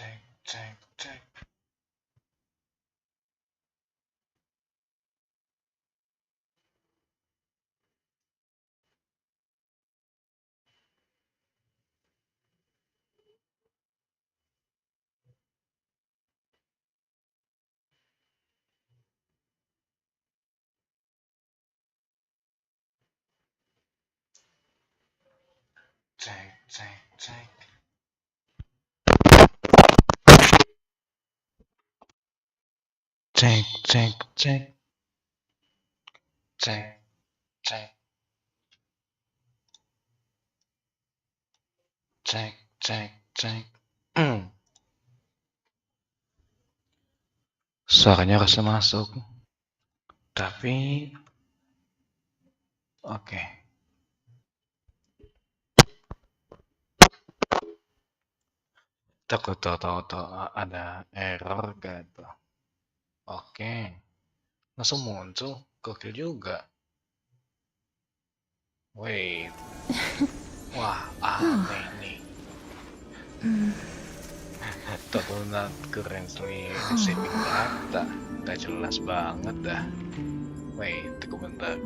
cek cek cek cek cek cek cek cek cek cek cek cek cek cek suaranya harusnya masuk, tapi oke. Takut tahu ada error gitu. Oke, langsung muncul, gokil juga. Wait, wah aneh nih. Total not currently receiving data, nggak jelas banget dah. Wait, tunggu bentar.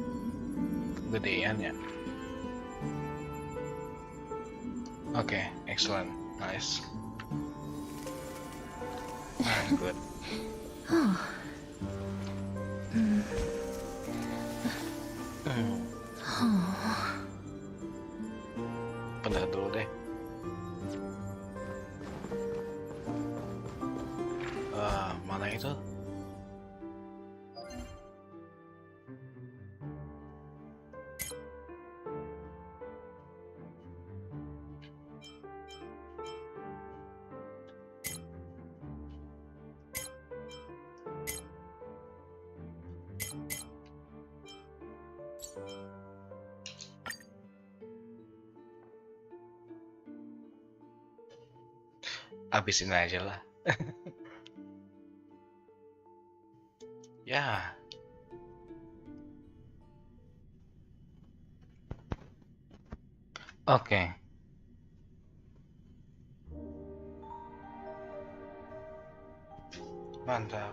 Gedean ya. Oke, excellent, nice. Good. Bentar dulu deh. Mana itu? Habisin aja lah. Ya. Oke. Mantap.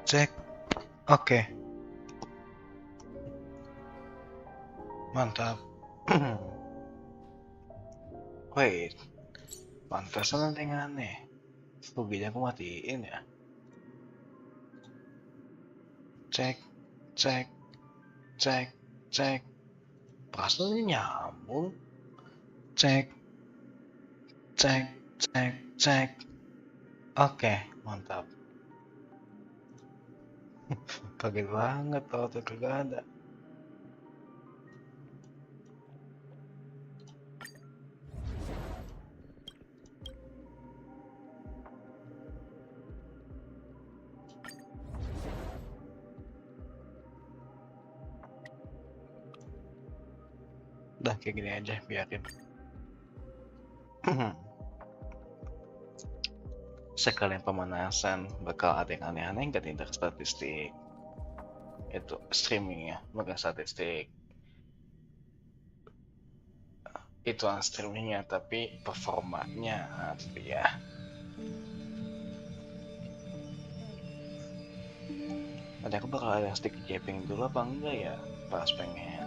Cek. Oke. Mantap. Wait. Pantesan nanti aneh. Ruginya aku matiin ya. Cek. Cek. Cek. Cek. Perasaan ini nyambung. Cek. Cek. Cek. Cek. Oke. Mantap. Kaget banget kalau tuh kagak ada. Udah kayak gini aja, biarin. Sekalian pemanasan, bakal ada yang aneh-aneh nggak tindak statistik. Itu streamingnya, bukan statistik. Itu streamingnya, tapi performanya asli ya. Nanti aku bakal ada stick japing dulu apa enggak ya, pas pengen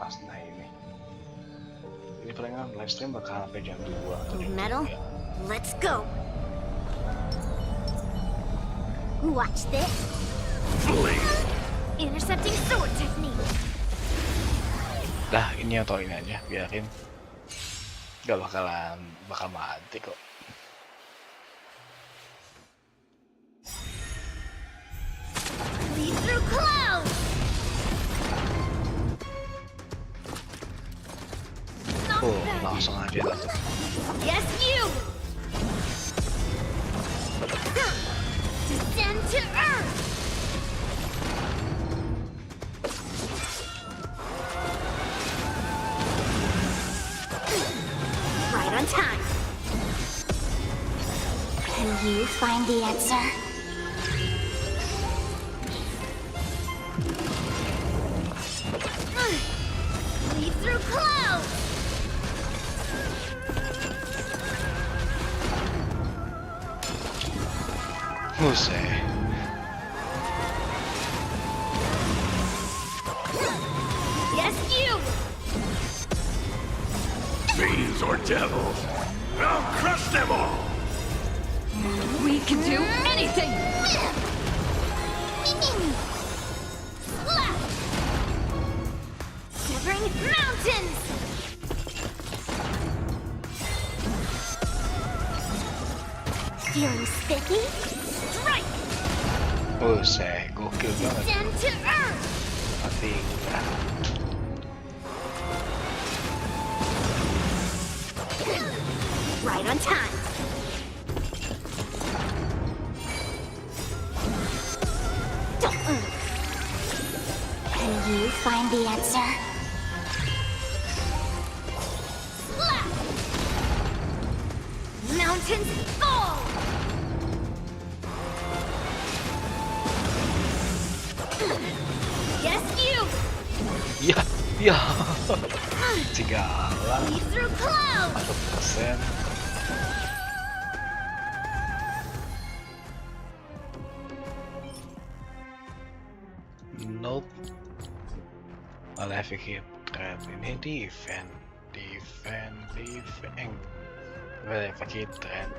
pas nah ini. Ini palingan live stream bakal sampai jam 2 atau jam 3. Let's go. Watch this. Intercepting sword technique. Dah, ini atau ini aja, biarin. Gak bakal mati kok. Lead through clouds. Langsung aja lah tuh. Yes, you. Descend to earth. Right on time. Can you find the answer? Lead through clouds. Buset. Yes, you! Fiends or devils, I'll crush them all! We can do anything! Slap! Severing mountains! Feeling sticky? Strike! Buset, gokil banget. Descend to earth! Mati gua. Right on time! Can you find the answer? Slap! Mountains fall! Yes, you! Ya, ya. Segala. See through clouds! 100%. Nope. Malah efeknya trend ini defend. Malah efeknya trend.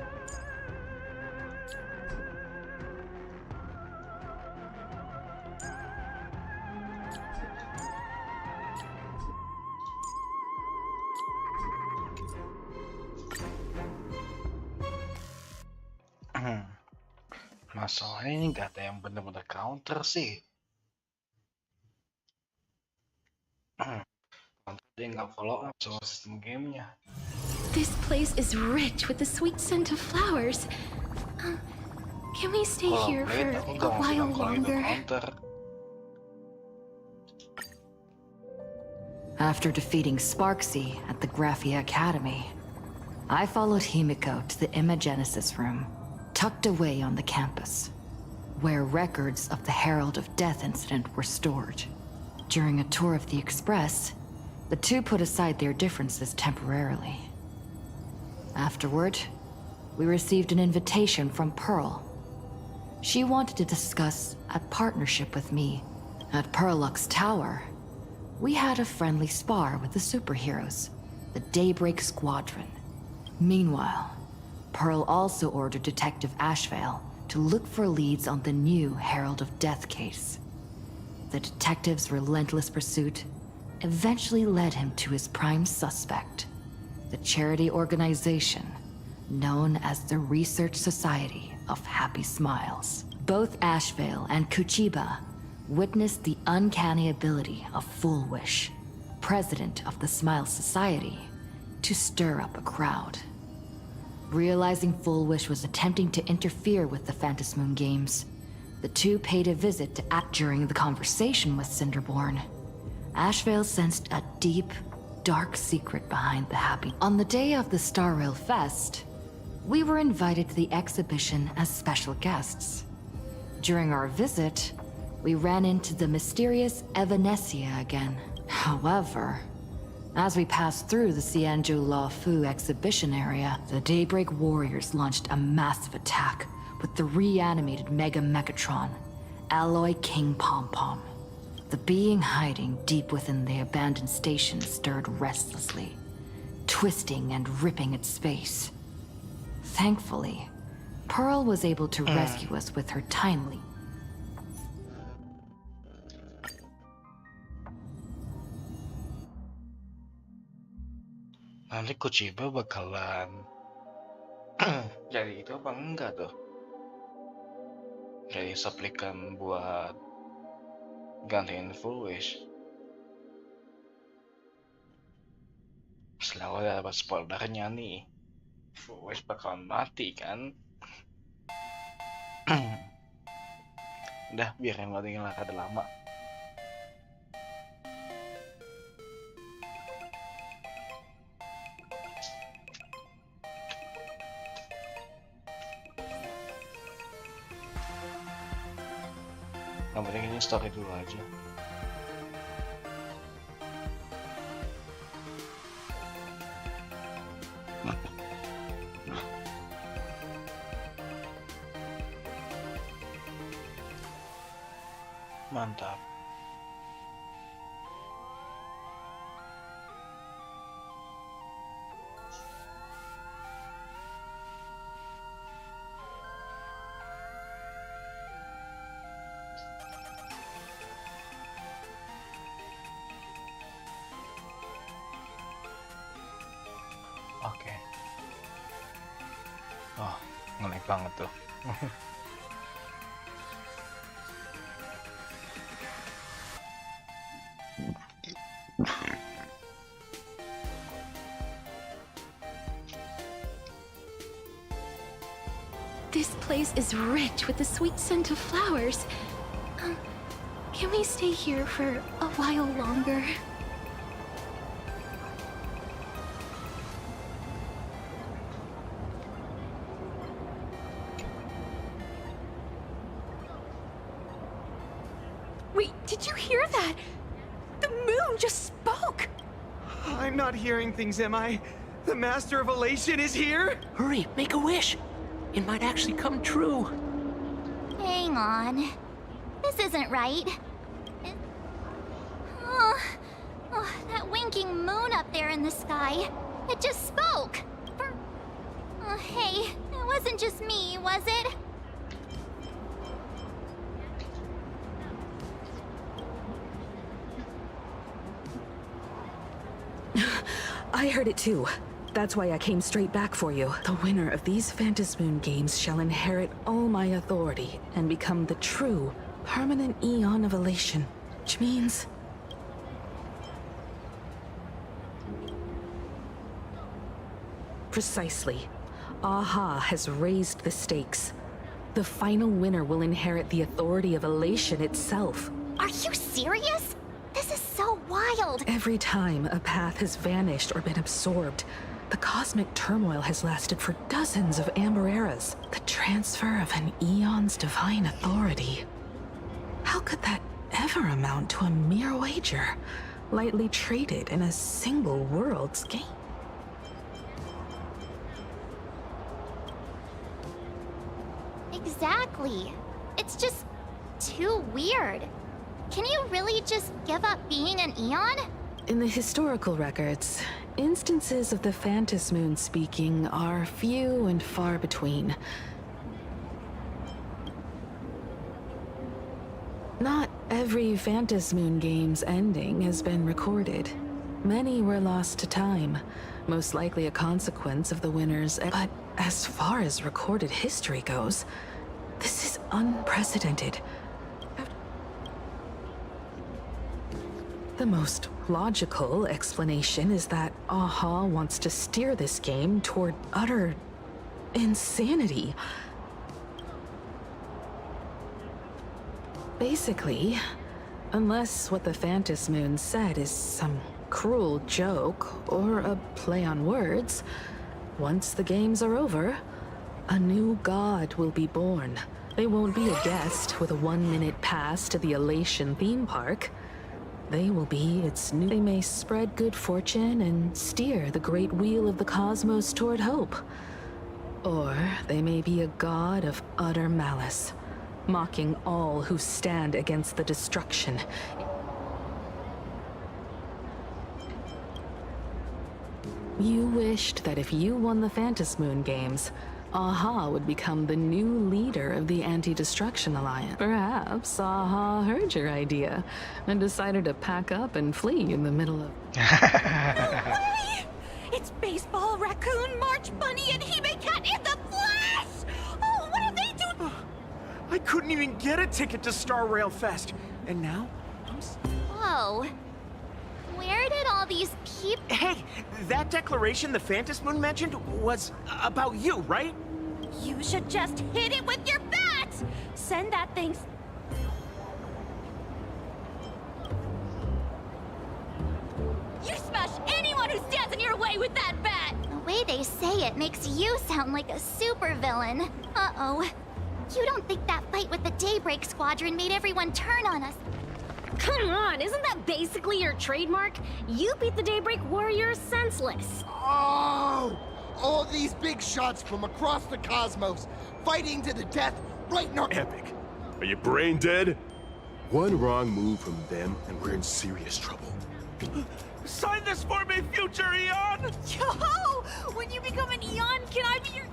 Masalahnya ini nggak ada yang bener-bener counter sih. Dia nggak follow up sama sistem gamenya. This place is rich with the sweet scent of flowers. Can we stay Kalau here play, for aku a nggak mau while bilang kalau itu longer? counter. After defeating Sparksy at the Graphia Academy, I followed Himiko to the Imagenesis room, tucked away on the campus, where records of the Herald of Death incident were stored. During a tour of the Express, the two put aside their differences temporarily. Afterward, we received an invitation from Pearl. She wanted to discuss a partnership with me. At Pearlux Tower, we had a friendly spar with the superheroes, the Daybreak Squadron. Meanwhile, Pearl also ordered Detective Ashvale to look for leads on the new Herald of Death case. The detective's relentless pursuit eventually led him to his prime suspect, the charity organization known as the Research Society of Happy Smiles. Both Ashvale and Kuchiba witnessed the uncanny ability of Full Wish, president of the Smile Society, to stir up a crowd. Realizing Full Wish was attempting to interfere with the Phantasmoon games, the two paid a visit to Act. During the conversation with Cinderborn, Ashvale sensed a deep, dark secret behind the happy. On the day of the Star Rail Fest, we were invited to the exhibition as special guests. During our visit, we ran into the mysterious Evanescia again. However, as we passed through the Xianzhou Law Fu exhibition area, the Daybreak Warriors launched a massive attack with the reanimated Mega Mechatron, Alloy King Pom Pom. The being hiding deep within the abandoned station stirred restlessly, twisting and ripping its face. Thankfully, Pearl was able to rescue us with her timely. Nanti Kuchiba bakalan jadi itu apa enggak tuh? Jadi suplikan buat gantiin Full Wish. Setelah udah dapat spoilernya nih, Full Wish bakalan mati kan? Udah biarin loading lah, ada lama. Yang penting ini story dulu aja. Mantap. Oke. Oh, ngelag banget tuh. This place is rich with the sweet scent of flowers. Can we stay here for a while longer? Wait, did you hear that? The moon just spoke! I'm not hearing things, am I? The Master of Elation is here? Hurry, make a wish. It might actually come true. Hang on. This isn't right. Oh, that winking moon up there in the sky. It just spoke. Hey, it wasn't just me, was it? I heard it too. That's why I came straight back for you. The winner of these Phantasmoon games shall inherit all my authority and become the true, permanent Eon of Elation. Which means... Precisely. Aha has raised the stakes. The final winner will inherit the authority of Elation itself. Are you serious? This is so wild. Every time a path has vanished or been absorbed, the cosmic turmoil has lasted for dozens of amber eras. The transfer of an Eon's divine authority. How could that ever amount to a mere wager, lightly traded in a single world's game? Exactly. It's just too weird. Can you really just give up being an Eon? In the historical records, instances of the Phantasmoon speaking are few and far between. Not every Phantasmoon game's ending has been recorded. Many were lost to time, most likely a consequence of the winners. But as far as recorded history goes, this is unprecedented. The most logical explanation is that Aha wants to steer this game toward utter insanity. Basically, unless what the Phantasmoon said is some cruel joke or a play on words, once the games are over, a new god will be born. They won't be a guest with a 1-minute pass to the Elation theme park. They will be its new... They may spread good fortune and steer the great wheel of the cosmos toward hope. Or they may be a god of utter malice, mocking all who stand against the destruction. You wished that if you won the Phantasmoon games, Aha would become the new leader of the Anti-Destruction Alliance. Perhaps Aha heard your idea and decided to pack up and flee in the middle of... No way! It's Baseball, Raccoon, March Bunny, and Hime Cat in the flesh! Oh, what have they done? I couldn't even get a ticket to Star Rail Fest. And now, Whoa. Where did all these people... Hey, that declaration the Phantasmoon mentioned was about you, right? You should just hit it with your bat! Send that thing... You smash anyone who stands in your way with that bat! The way they say it makes you sound like a supervillain. Uh-oh. You don't think that fight with the Daybreak Squadron made everyone turn on us? Come on, isn't that basically your trademark? You beat the Daybreak Warriors senseless. Oh! All these big shots from across the cosmos, fighting to the death right in our... Epic. Are you brain dead? One wrong move from them, and we're in serious trouble. Sign this for me, future Eon! Yo! When you become an Eon, can I be your...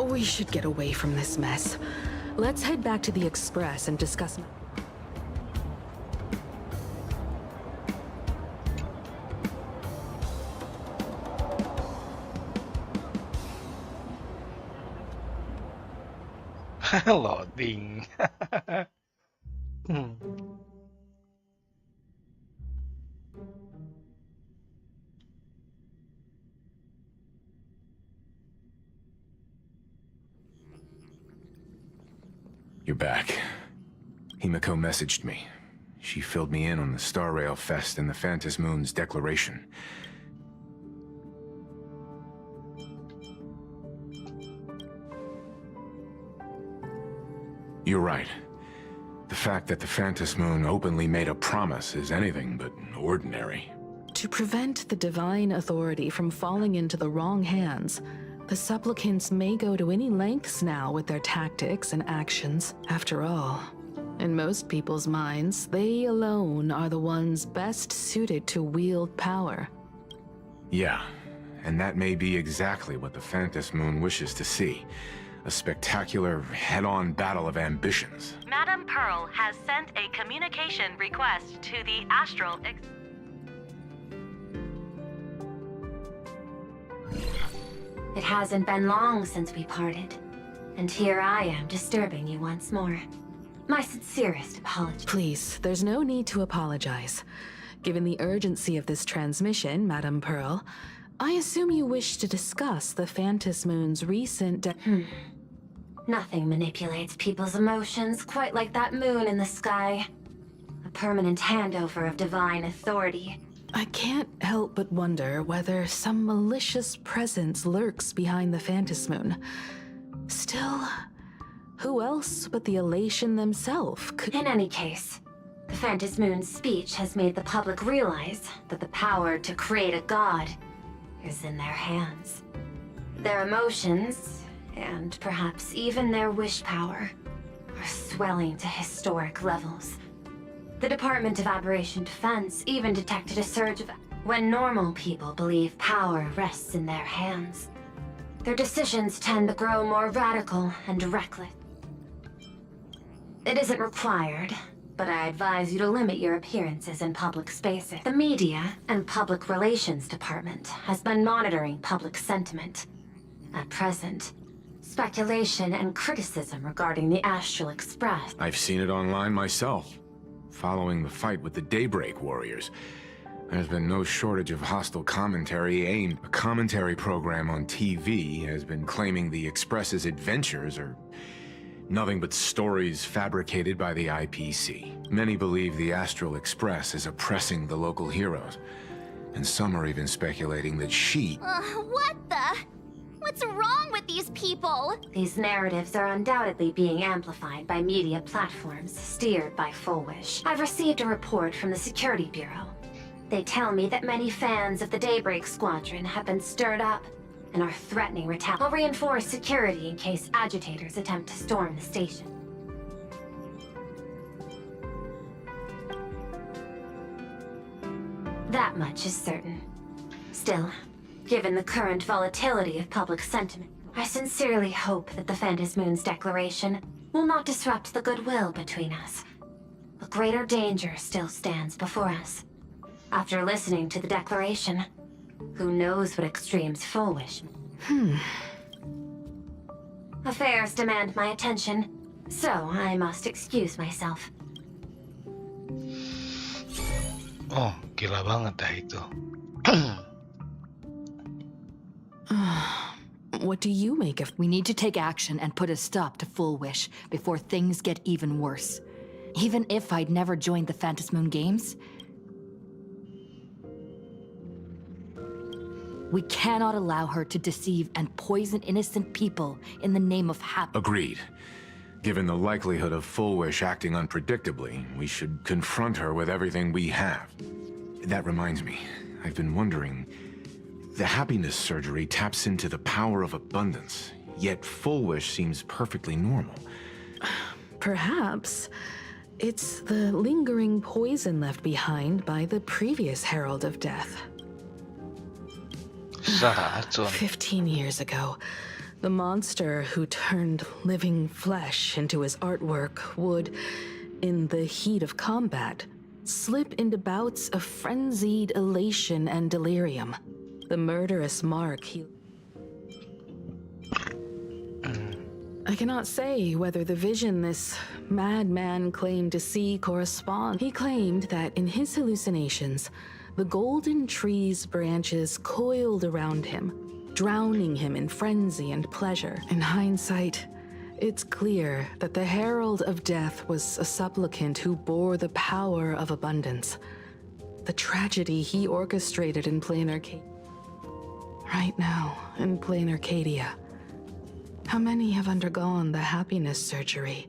We should get away from this mess. Let's head back to the Express and discuss... Loading. You're back. Himiko messaged me. She filled me in on the Star Rail Fest and the Phantom Moon's declaration. You're right. The fact that the Phantom Moon openly made a promise is anything but ordinary. To prevent the divine authority from falling into the wrong hands, the supplicants may go to any lengths now with their tactics and actions. After all, in most people's minds, they alone are the ones best suited to wield power. Yeah, and that may be exactly what the Phantom Moon wishes to see. A spectacular, head-on battle of ambitions. Madame Pearl has sent a communication request to the Astral It hasn't been long since we parted, and here I am disturbing you once more. My sincerest apologies. Please, there's no need to apologize. Given the urgency of this transmission, Madame Pearl, I assume you wish to discuss the Phantom Moon's recent Nothing manipulates people's emotions quite like that moon in the sky. A permanent handover of divine authority. I can't help but wonder whether some malicious presence lurks behind the Phantom Moon. Still, who else but the Elation themselves could... In any case, the Phantom Moon's speech has made the public realize that the power to create a god is in their hands. Their emotions, and perhaps even their wish power, are swelling to historic levels. The Department of Aberration Defense even detected a surge of... When normal people believe power rests in their hands, their decisions tend to grow more radical and reckless. It isn't required, but I advise you to limit your appearances in public spaces. The Media and Public Relations Department has been monitoring public sentiment. At present, speculation and criticism regarding the Astral Express. I've seen it online myself. Following the fight with the Daybreak Warriors, there's been no shortage of hostile commentary aimed. A commentary program on TV has been claiming the Express's adventures are nothing but stories fabricated by the IPC. Many believe the Astral Express is oppressing the local heroes, and some are even speculating that she... What the? What's wrong with these people? These narratives are undoubtedly being amplified by media platforms steered by Full Wish. I've received a report from the Security Bureau. They tell me that many fans of the Daybreak Squadron have been stirred up and are threatening retaliation. I'll reinforce security in case agitators attempt to storm the station. That much is certain. Still, given the current volatility of public sentiment, I sincerely hope that the Phantom Moon's declaration will not disrupt the goodwill between us. A greater danger still stands before us. After listening to the declaration, who knows what extremes Full Wish... Affairs demand my attention, so I must excuse myself. Oh, gila banget dah itu. What do you make of... We need to take action and put a stop to Full Wish before things get even worse. Even if I'd never joined the Phantom Moon Games, we cannot allow her to deceive and poison innocent people in the name of happiness. Agreed. Given the likelihood of Full Wish acting unpredictably, we should confront her with everything we have. That reminds me, I've been wondering... The happiness surgery taps into the power of abundance, yet Full Wish seems perfectly normal. Perhaps it's the lingering poison left behind by the previous Herald of Death. Racun. 15 years ago, the monster who turned living flesh into his artwork would, in the heat of combat, slip into bouts of frenzied elation and delirium. The murderous mark he... I cannot say whether the vision this madman claimed to see corresponds. He claimed that in his hallucinations, the golden tree's branches coiled around him, drowning him in frenzy and pleasure. In hindsight, it's clear that the Herald of Death was a supplicant who bore the power of abundance. The tragedy he orchestrated in plain Arcadia. Right now, in plain Arcadia, how many have undergone the happiness surgery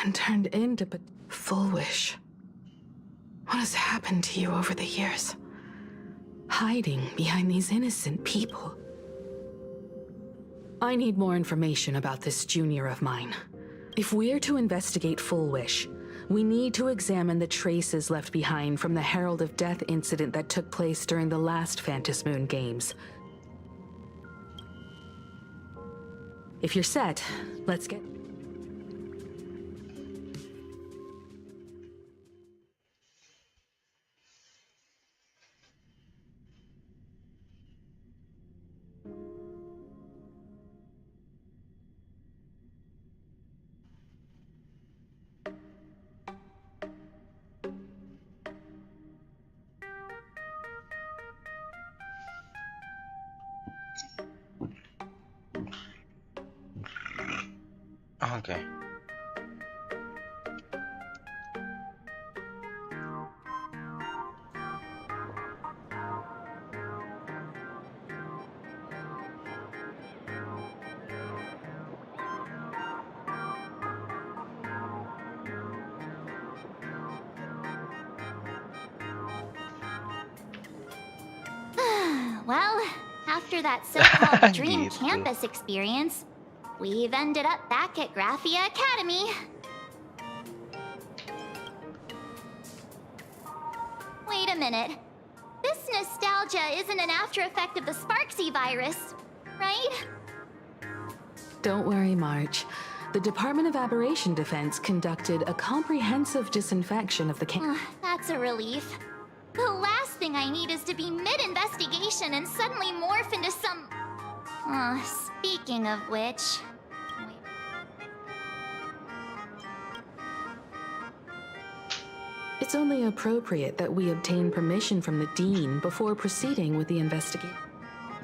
and turned into full wish? What has happened to you over the years? Hiding behind these innocent people. I need more information about this junior of mine. If we're to investigate Full Wish, we need to examine the traces left behind from the Herald of Death incident that took place during the last Phantom Moon Games. If you're set, let's get... Okay. Well, after that so-called dream Gitu. campus experience, we've ended up back at Graphia Academy. Wait a minute. This nostalgia isn't an after effect of the Sparksy virus, right? Don't worry, March. The Department of Aberration Defense conducted a comprehensive disinfection of the camp. That's a relief. The last thing I need is to be mid-investigation and suddenly morph into some... speaking of which... It's only appropriate that we obtain permission from the Dean before proceeding with the investigation.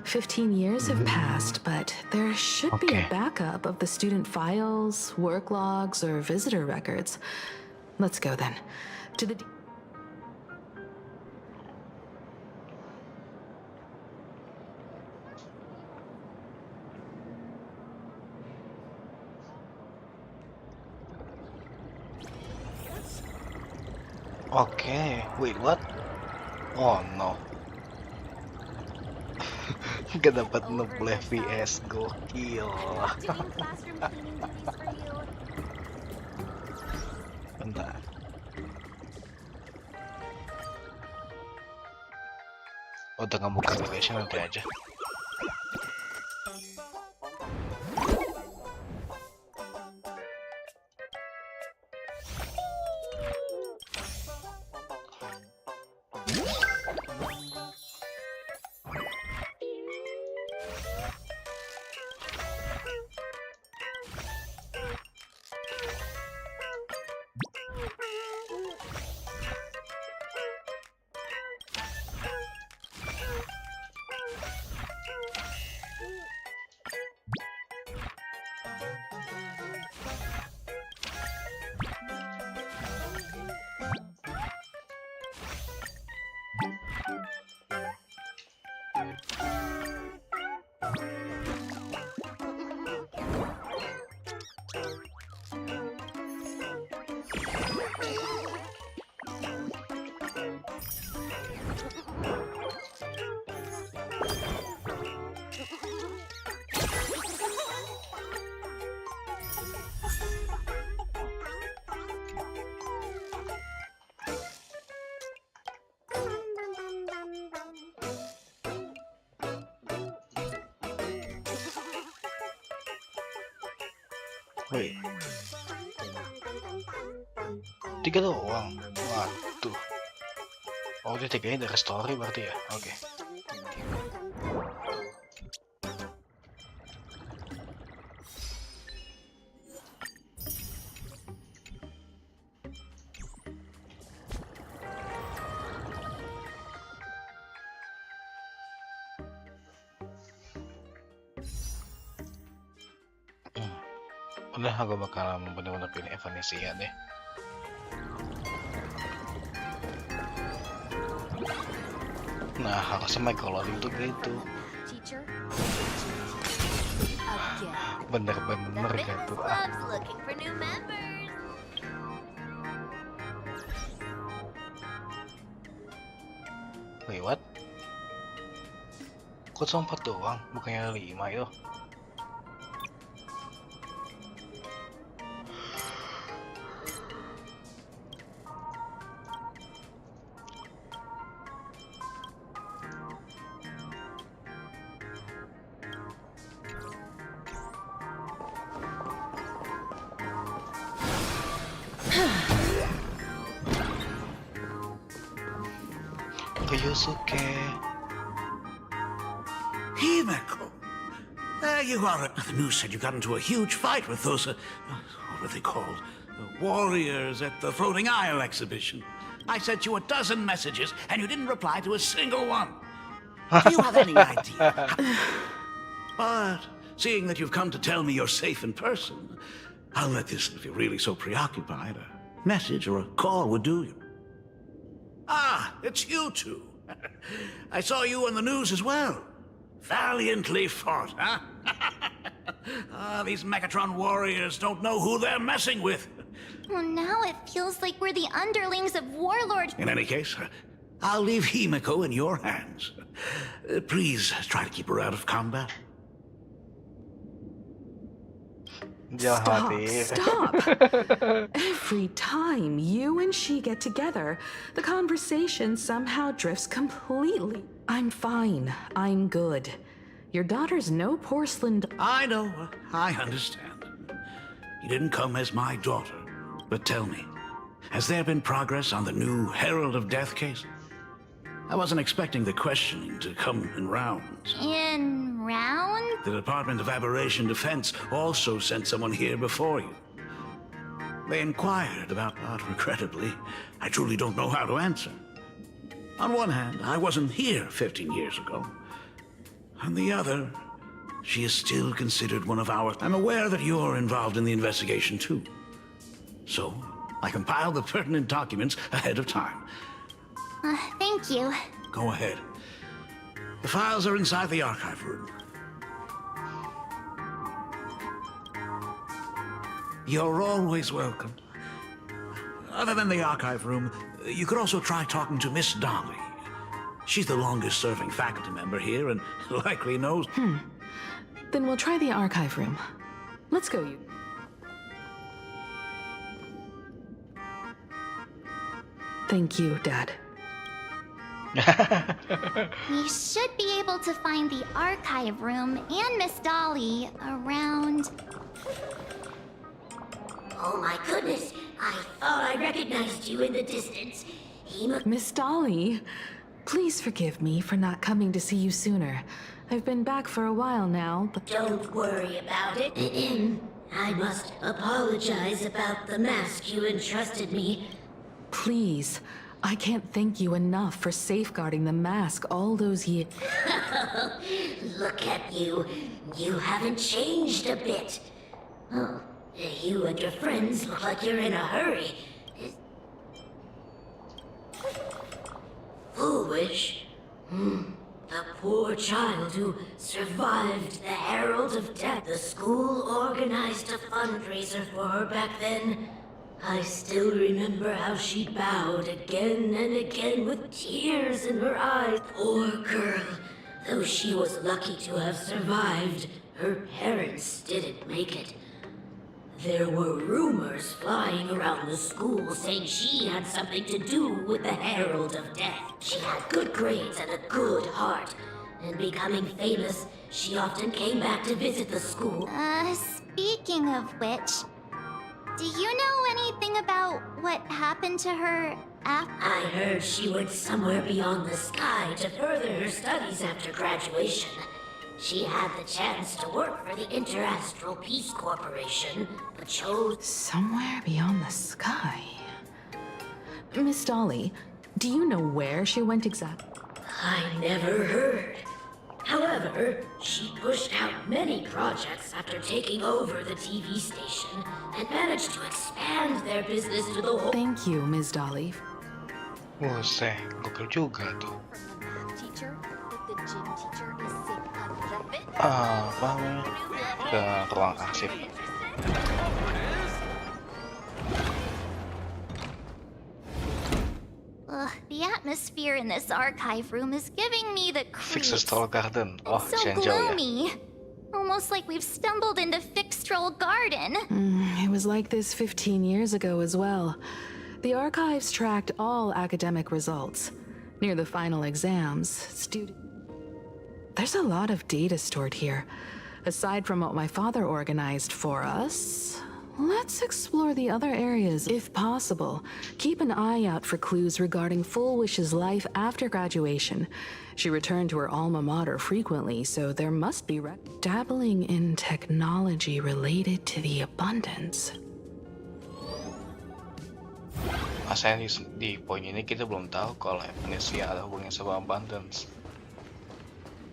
15 years have passed, but there should be a backup of the student files, work logs, or visitor records. Let's go then. To the... Okay, wait, what? Oh no. Gak dapat ngeplay VS gokil. Bentar. Udah nggak buka relation nanti aja. Wait. 3 doang. Waduh. Oh, dia 3-nya dari story berarti ya? Oke. Udah, aku bakalan bener-bener pilih Evanescia deh. Nah, harusnya maklumin tuh gitu. Bener-bener gitu. Wait, what? Kok cuma 4 doang? Bukannya 5 itu? Yusuke. Himeko. There you are. The news said you got into a huge fight with those, what were they called? Warriors at the Floating Isle exhibition. I sent you a dozen messages, and you didn't reply to a single one. Do you have any idea? But, seeing that you've come to tell me you're safe in person, I'll let this, if you're really so preoccupied, a message or a call would do you. Ah, it's you two. I saw you on the news as well. Valiantly fought, huh? These Megatron warriors don't know who they're messing with. Well, now it feels like we're the underlings of Warlord. In any case, I'll leave Himeko in your hands. Please try to keep her out of combat. Stop! Every time you and she get together, the conversation somehow drifts completely. I'm fine. I'm good. Your daughter's no porcelain. I know. I understand. You didn't come as my daughter. But tell me, has there been progress on the new Herald of Death case? I wasn't expecting the questioning to come in rounds. In round? The Department of Aberration Defense also sent someone here before you. They inquired about, but regrettably, I truly don't know how to answer. On one hand, I wasn't here 15 years ago. On the other, she is still considered one of our... I'm aware that you're involved in the investigation too. So, I compiled the pertinent documents ahead of time. Thank you. Go ahead. The files are inside the archive room. You're always welcome. Other than the archive room, you could also try talking to Miss Dolly. She's the longest-serving faculty member here and likely knows... Then we'll try the archive room. Let's go, you. Thank you, Dad. We should be able to find the archive room and Miss Dolly around... Oh my goodness! I thought I recognized you in the distance. Miss Dolly, please forgive me for not coming to see you sooner. I've been back for a while now, but... Don't worry about it. I must apologize about the mask you entrusted me. Please, I can't thank you enough for safeguarding the mask all those years. Look at you. You haven't changed a bit. Oh, you and your friends look like you're in a hurry. Foolish. The poor child who survived the Herald of Death. The school organized a fundraiser for her back then. I still remember how she bowed again and again with tears in her eyes. Poor girl. Though she was lucky to have survived, her parents didn't make it. There were rumors flying around the school saying she had something to do with the Herald of Death. She had good grades and a good heart. And becoming famous, she often came back to visit the school. Speaking of which, do you know anything about what happened to her after? I heard she went somewhere beyond the sky to further her studies after graduation. She had the chance to work for the Interastral Peace Corporation, but chose... Somewhere beyond the sky? Miss Dolly, do you know where she went exactly? I never heard. However, she pushed out many projects after taking over the TV station and managed to expand their business to the whole... Thank you, Miss Dolly. Buset, gokil juga tuh. Apa namanya? Ke ruang arsip. The atmosphere in this archive room is giving me the Fix creeps. Stroll Garden. Oh, So Chenjo ya. gloomy. Almost like we've stumbled into Stroll Garden. It was like this 15 years ago as well. The archives tracked all academic results. Near the final exams, There's a lot of data stored here. Aside from what my father organized for us, let's explore the other areas if possible. Keep an eye out for clues regarding Full Wish's life after graduation. She returned to her alma mater frequently, so there must be dabbling in technology related to the abundance. Masanya di poin ini kita belum tahu kalau Evanescia ada hubungannya sama Abundance.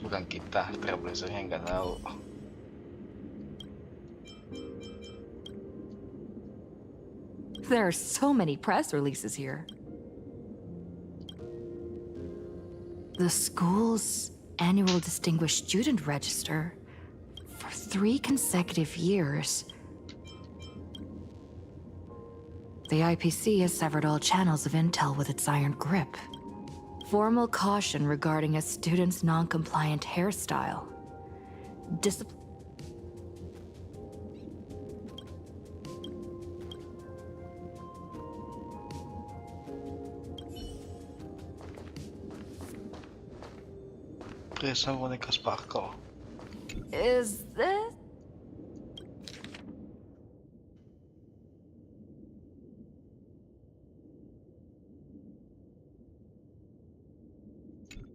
Bukan kita, trailblazer yang nggak tahu. There are so many press releases here. The school's annual Distinguished Student Register for 3 consecutive years. The IPC has severed all channels of intel with its iron grip. Formal caution regarding a student's non-compliant hairstyle. Discipline. PRISM boneka Sparkle. Is this?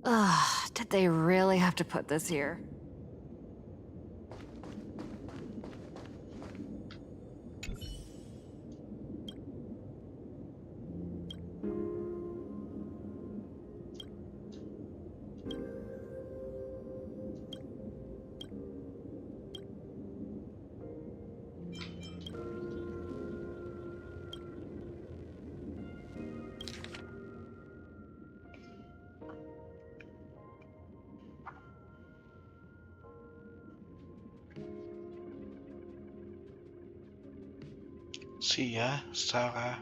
Ugh, did they really have to put this here? Sia, Sarah,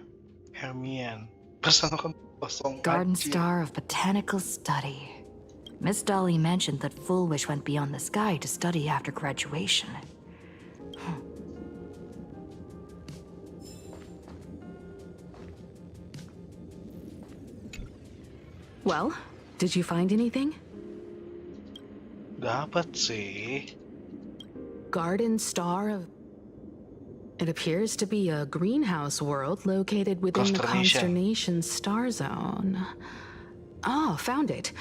Hermione. Persamaan kosong Garden anjir. Star of Botanical Study. Miss Dolly mentioned that Full Wish went beyond the sky to study after graduation. Well, did you find anything? Dapat sih. Garden Star of... It appears to be a greenhouse world located within the Consternation Star Zone. Oh, found it.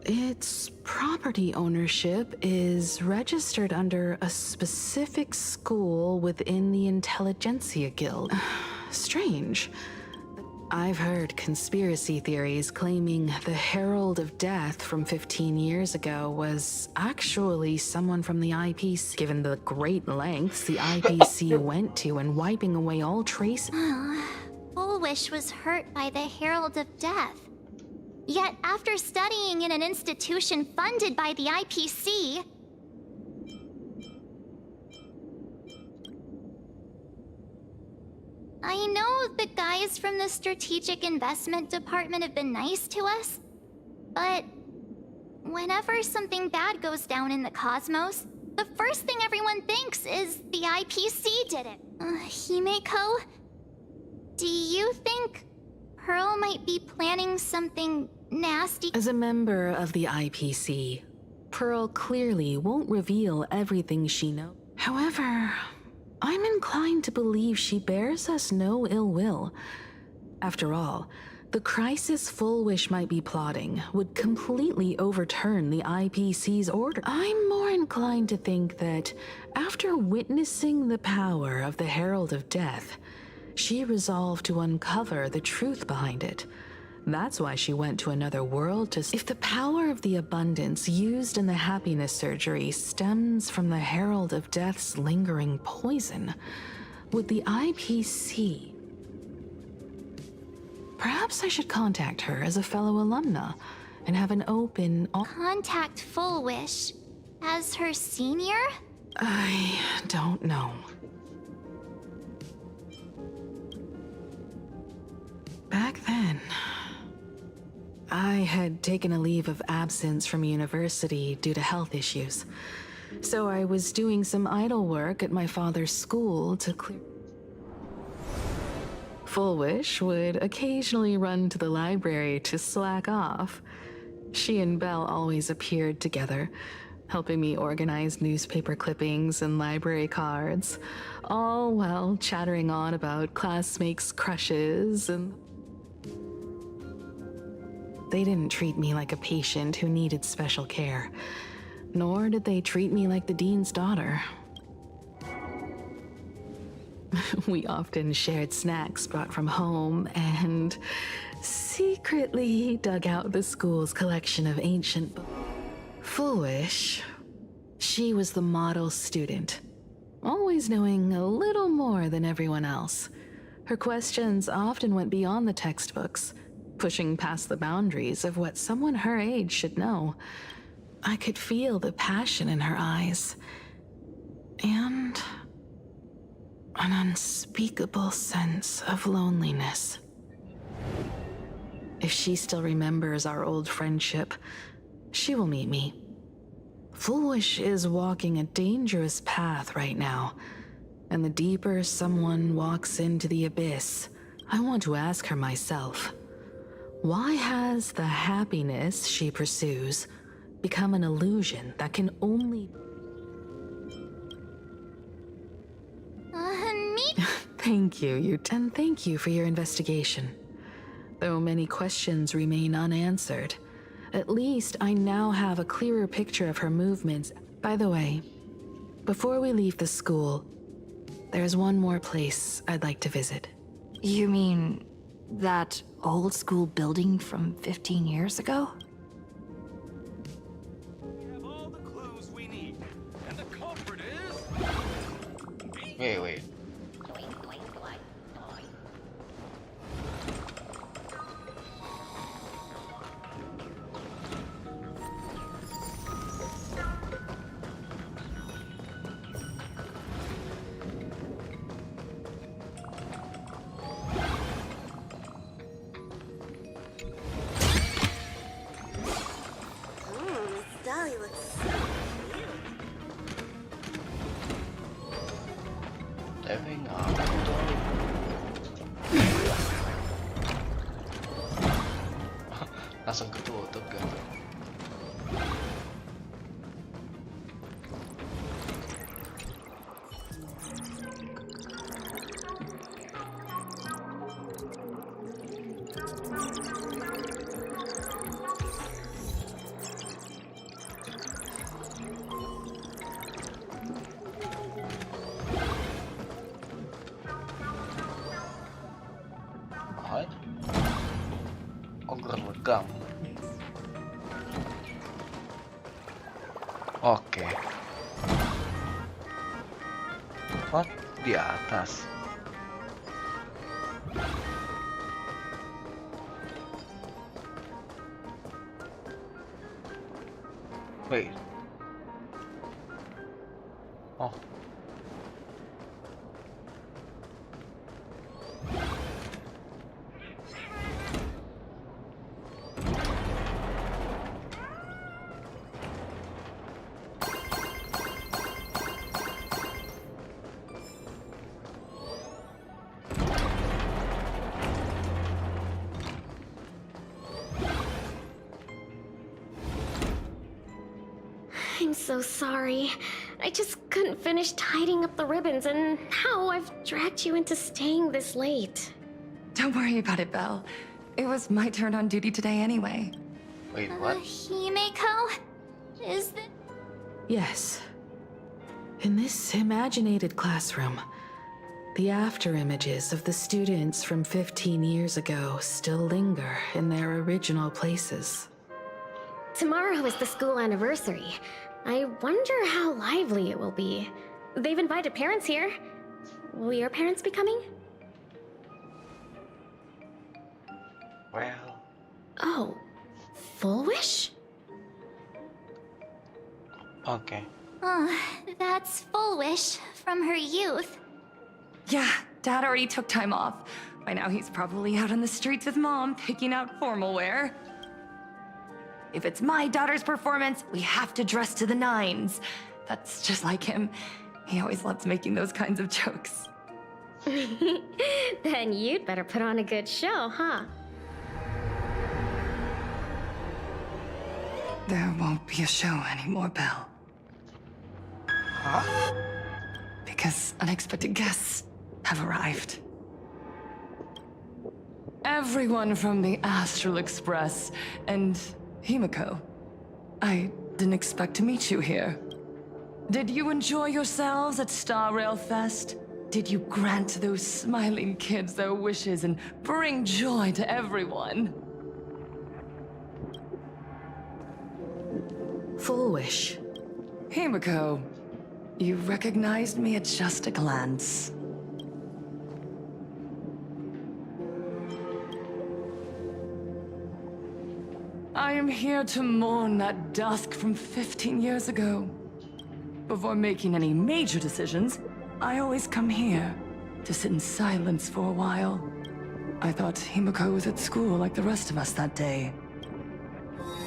Its property ownership is registered under a specific school within the Intelligentsia Guild. Strange. I've heard conspiracy theories claiming the Herald of Death from 15 years ago was actually someone from the IPC, given the great lengths the IPC went to in wiping away all traces. Full Wish was hurt by the Herald of Death. Yet after studying in an institution funded by the IPC, I know the guys from the Strategic Investment Department have been nice to us, but whenever something bad goes down in the cosmos, the first thing everyone thinks is the IPC did it. Himeko, do you think Pearl might be planning something nasty? As a member of the IPC, Pearl clearly won't reveal everything she knows. However, I'm inclined to believe she bears us no ill will. After all, the crisis Full Wish might be plotting would completely overturn the IPC's order. I'm more inclined to think that after witnessing the power of the Herald of Death, she resolved to uncover the truth behind it. That's why she went to another world to... If the power of the abundance used in the happiness surgery stems from the Herald of Death's lingering poison, would the IPC... Perhaps I should contact her as a fellow alumna and have an open... Contact Full Wish as her senior? I don't know. Back then, I had taken a leave of absence from university due to health issues. So I was doing some idle work at my father's school to clear... Full Wish would occasionally run to the library to slack off. She and Belle always appeared together, helping me organize newspaper clippings and library cards, all while chattering on about classmates' crushes and... They didn't treat me like a patient who needed special care, nor did they treat me like the dean's daughter. We often shared snacks brought from home and secretly dug out the school's collection of ancient books. Full Wish, she was the model student, always knowing a little more than everyone else. Her questions often went beyond the textbooks, pushing past the boundaries of what someone her age should know. I could feel the passion in her eyes, and an unspeakable sense of loneliness. If she still remembers our old friendship, she will meet me. Full Wish is walking a dangerous path right now, and the deeper someone walks into the abyss, I want to ask her myself, why has the happiness she pursues become an illusion that can only... Me? Thank you, and thank you for your investigation. Though many questions remain unanswered, at least I now have a clearer picture of her movements. By the way, before we leave the school, there's one more place I'd like to visit. You mean that old school building from 15 years ago? We have all the clues we need, and the culprit is... Wait. Dolly looks so Tapi ngapa tuh? Langsung ketutup kan? Gang. Oke. Oh, di atas. Wait. Oh. I'm so sorry. I just couldn't finish tidying up the ribbons, and now I've dragged you into staying this late. Don't worry about it, Belle. It was my turn on duty today anyway. Wait, what? Himeko? Is that... Yes. In this imaginated classroom, the after images of the students from 15 years ago still linger in their original places. Tomorrow is the school anniversary. I wonder how lively it will be. They've invited parents here. Will your parents be coming? Well... Oh, full wish? Okay. That's full wish from her youth. Yeah, Dad already took time off. By now he's probably out on the streets with Mom, picking out formal wear. If it's my daughter's performance, we have to dress to the nines. That's just like him. He always loves making those kinds of jokes. Then you'd better put on a good show, huh? There won't be a show anymore, Belle. Huh? Because unexpected guests have arrived. Everyone from the Astral Express and Himeko. I didn't expect to meet you here. Did you enjoy yourselves at Star Rail Fest? Did you grant those smiling kids their wishes and bring joy to everyone? Full wish. Himeko, you recognized me at just a glance. I am here to mourn that dusk from 15 years ago. Before making any major decisions, I always come here to sit in silence for a while. I thought Himeko was at school like the rest of us that day.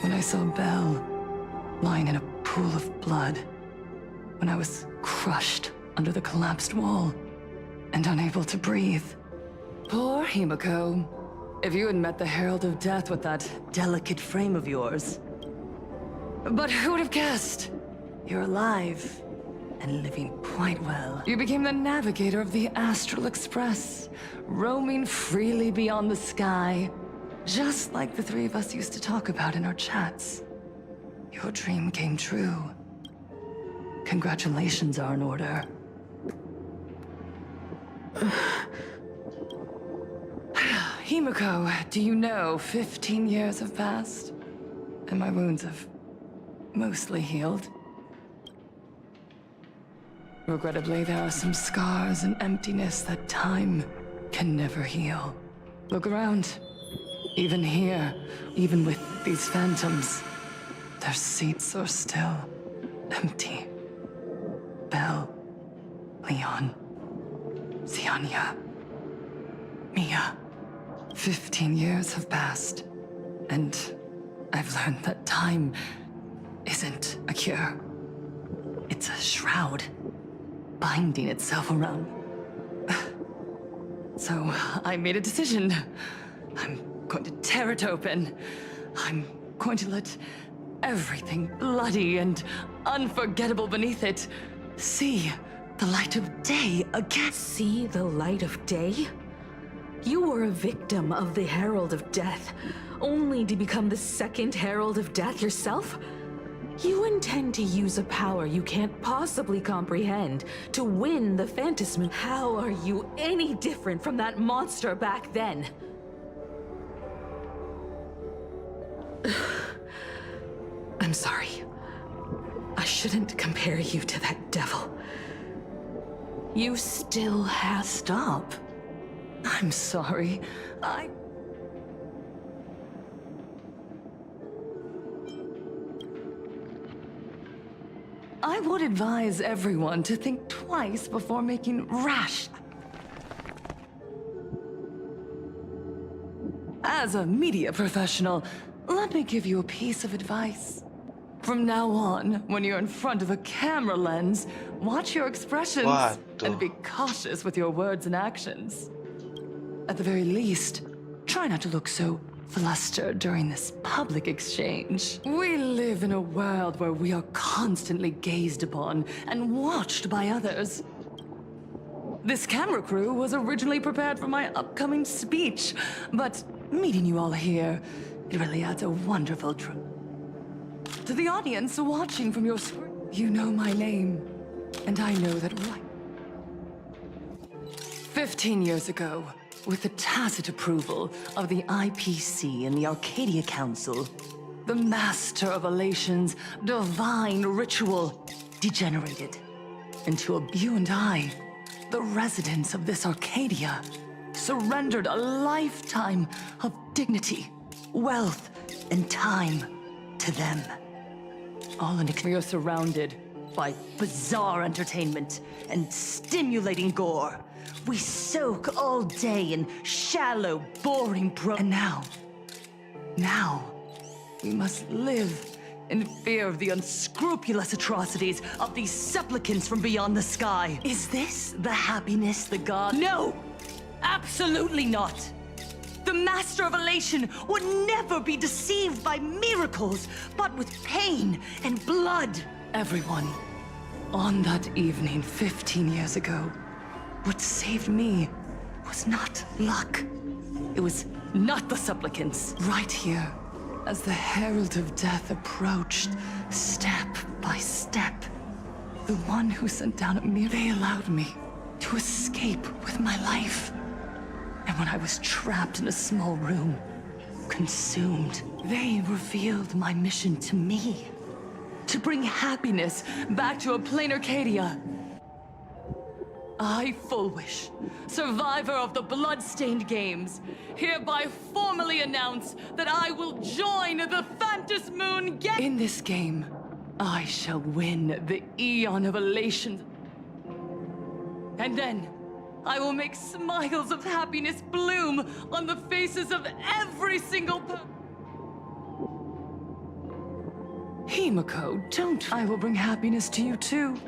When I saw Belle lying in a pool of blood, when I was crushed under the collapsed wall and unable to breathe. Poor Himeko. If you had met the Herald of Death with that delicate frame of yours. But who would have guessed? You're alive and living quite well. You became the navigator of the Astral Express, roaming freely beyond the sky, just like the three of us used to talk about in our chats. Your dream came true. Congratulations are in order. Himeko, do you know 15 years have passed? And my wounds have mostly healed. Regrettably, there are some scars and emptiness that time can never heal. Look around. Even here, even with these phantoms, their seats are still empty. Belle, Leon, Ziania, Mia. 15 years have passed, and I've learned that time isn't a cure. It's a shroud, binding itself around. So I made a decision. I'm going to tear it open. I'm going to let everything bloody and unforgettable beneath it see the light of day again. See the light of day? You were a victim of the Herald of Death, only to become the second Herald of Death yourself? You intend to use a power you can't possibly comprehend to win the Phantasm. How are you any different from that monster back then? I'm sorry. I shouldn't compare you to that devil. You still have... Stop. I'm sorry. I would advise everyone to think twice before making rash. As a media professional, let me give you a piece of advice. From now on, when you're in front of a camera lens, watch your expressions and be cautious with your words and actions. At the very least, try not to look so flustered during this public exchange. We live in a world where we are constantly gazed upon and watched by others. This camera crew was originally prepared for my upcoming speech, but meeting you all here, it really adds a wonderful to the audience watching from your screen. You know my name, and I know that right. 15 years ago, with the tacit approval of the IPC and the Arcadia Council, the Master of Elation's divine ritual degenerated into you and I, the residents of this Arcadia, surrendered a lifetime of dignity, wealth, and time to them. All in we are surrounded by bizarre entertainment and stimulating gore. We soak all day in shallow, boring and now, we must live in fear of the unscrupulous atrocities of these supplicants from beyond the sky. Is this the happiness the god? No! Absolutely not! The Master of Elation would never be deceived by miracles, but with pain and blood. Everyone, on that evening 15 years ago, what saved me was not luck. It was not the supplicants. Right here, as the Herald of Death approached, step by step, the one who sent down a mirror, they allowed me to escape with my life. And when I was trapped in a small room, consumed, they revealed my mission to me. To bring happiness back to a plain Arcadia. I, Fullwish, survivor of the Bloodstained Games, hereby formally announce that I will join the Phantom Moon game. In this game, I shall win the Eon of Elation. And then, I will make smiles of happiness bloom on the faces of every single person. Himiko, don't. I will bring happiness to you too.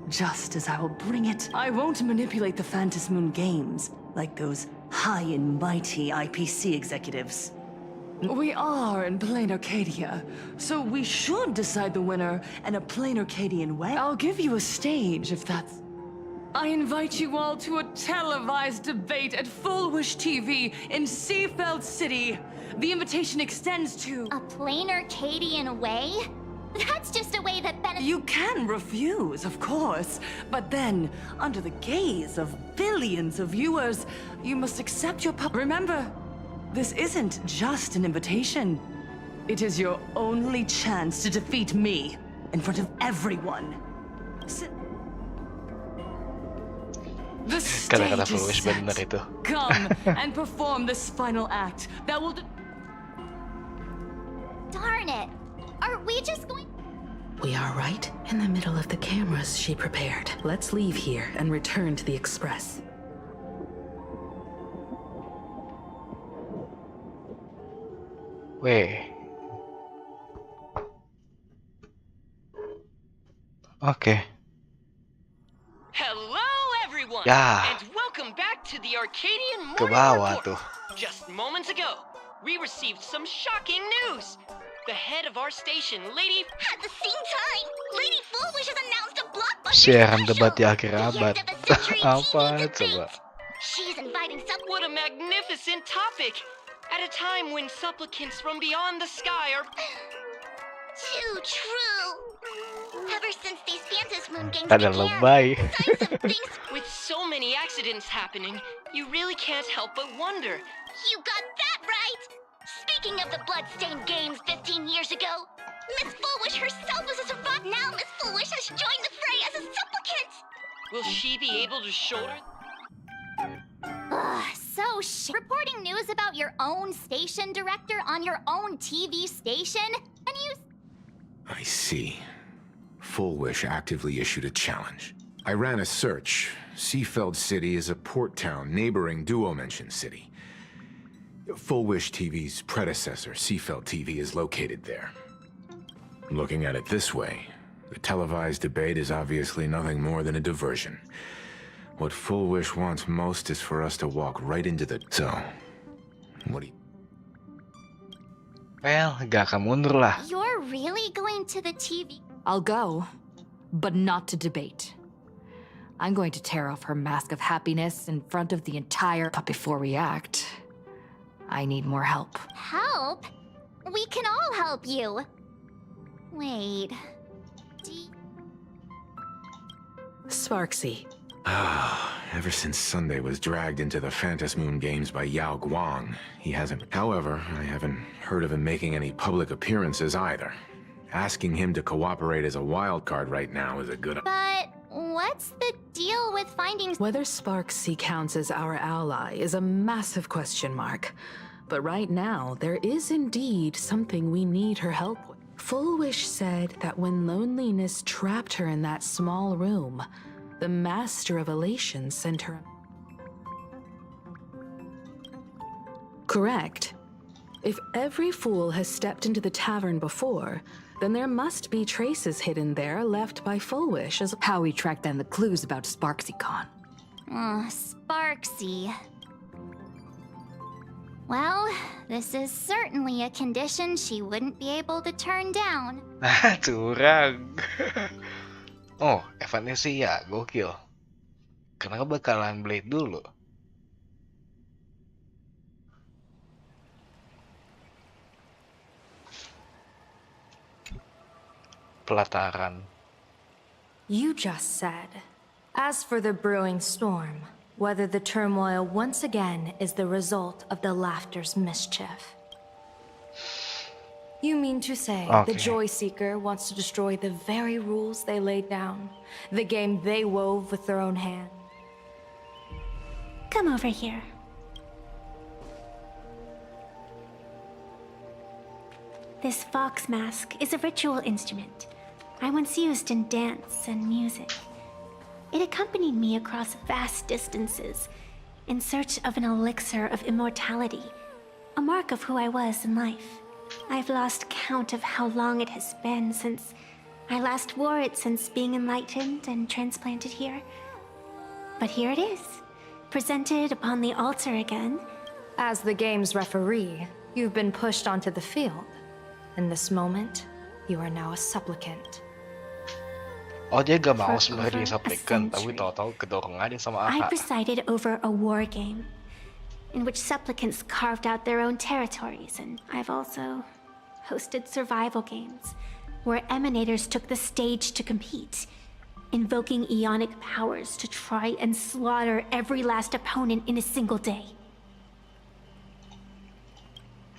Just as I will bring it. I won't manipulate the Phantom Moon Games like those high and mighty IPC executives. We are in plain Arcadia, so we should decide the winner in a plain Arcadian way. I'll give you a stage if that's... I invite you all to a televised debate at Fullwish TV in Seafeld City. The invitation extends to... A plain Arcadian way? That's just a way that You can refuse, of course, but then, under the gaze of billions of viewers, you must accept your Remember, this isn't just an invitation. It is your only chance to defeat me in front of everyone. The stage is set. Come and perform this final act that will... Darn it! Are we just going... We are right in the middle of the cameras she prepared. Let's leave here and return to the Express. Weh. Oke. Hello everyone, Ya. and welcome back to the Arcadian Ke Morning bawah Report. tuh. Just moments ago, we received some shocking news. The head of our station, Lady... At the same time, Lady Fullwish has announced a blockbuster Siaran special. debat di akhir abad. The end of a century Apa TV coba? debate. She's inviting some... What a magnificent topic! At a time when supplicants from beyond the sky are... Too true. Ever since these Phantom Moon games Ada began, lebay. signs of things... With so many accidents happening, you really can't help but wonder. You got that right! Speaking of the Bloodstained Games 15 years ago, Miss Fullwish herself was a survivor. Now Miss Fullwish has joined the fray as a supplicant! Will she be able to shoulder... Reporting news about your own station director on your own TV station? And you... I see. Fullwish actively issued a challenge. I ran a search. Seafeld City is a port town neighboring Duo-Mention City. Fullwish TV's predecessor, Seafeld TV, is located there. Looking at it this way, the televised debate is obviously nothing more than a diversion. What Fullwish wants most is for us to walk right into the... So, what do you... Well, gak akan mundur lah. You're really going to the TV? I'll go, but not to debate. I'm going to tear off her mask of happiness in front of the entire... But before we act, I need more help. Help? We can all help you. Wait. Sparksy. Ever since Sunday was dragged into the Phantom Moon Games by Yao Guang, he hasn't... However, I haven't heard of him making any public appearances either. Asking him to cooperate as a wild card right now is a good... But what's the deal with finding... Whether Sparksy counts as our ally is a massive question mark. But right now, there is indeed something we need her help with. Full Wish said that when loneliness trapped her in that small room, the Master of Elation sent her... Correct. If every fool has stepped into the tavern before, then there must be traces hidden there left by Full Wish as... How we tracked down the clues about SparksyCon. Sparksy. Well, this is certainly a condition she wouldn't be able to turn down. Curang. Oh, Evanescia, gokil. Kenapa bakalan Blade dulu? Pelataran. You just said, as for the brewing storm, whether the turmoil once again is the result of the Laughter's mischief. You mean to say the Joy Seeker wants to destroy the very rules they laid down, the game they wove with their own hand? Come over here. This fox mask is a ritual instrument I once used in dance and music. It accompanied me across vast distances in search of an elixir of immortality, a mark of who I was in life. I've lost count of how long it has been since I last wore it since being enlightened and transplanted here. But here it is, presented upon the altar again. As the game's referee, you've been pushed onto the field. In this moment, you are now a supplicant. Oh, dia gak mau sebenarnya supplicant, tapi tahu-tahu kedorong aja sama I Aha. presided over a war game in which supplicants carved out their own territories, and I've also hosted survival games where emanators took the stage to compete, invoking eonic powers to try and slaughter every last opponent in a single day.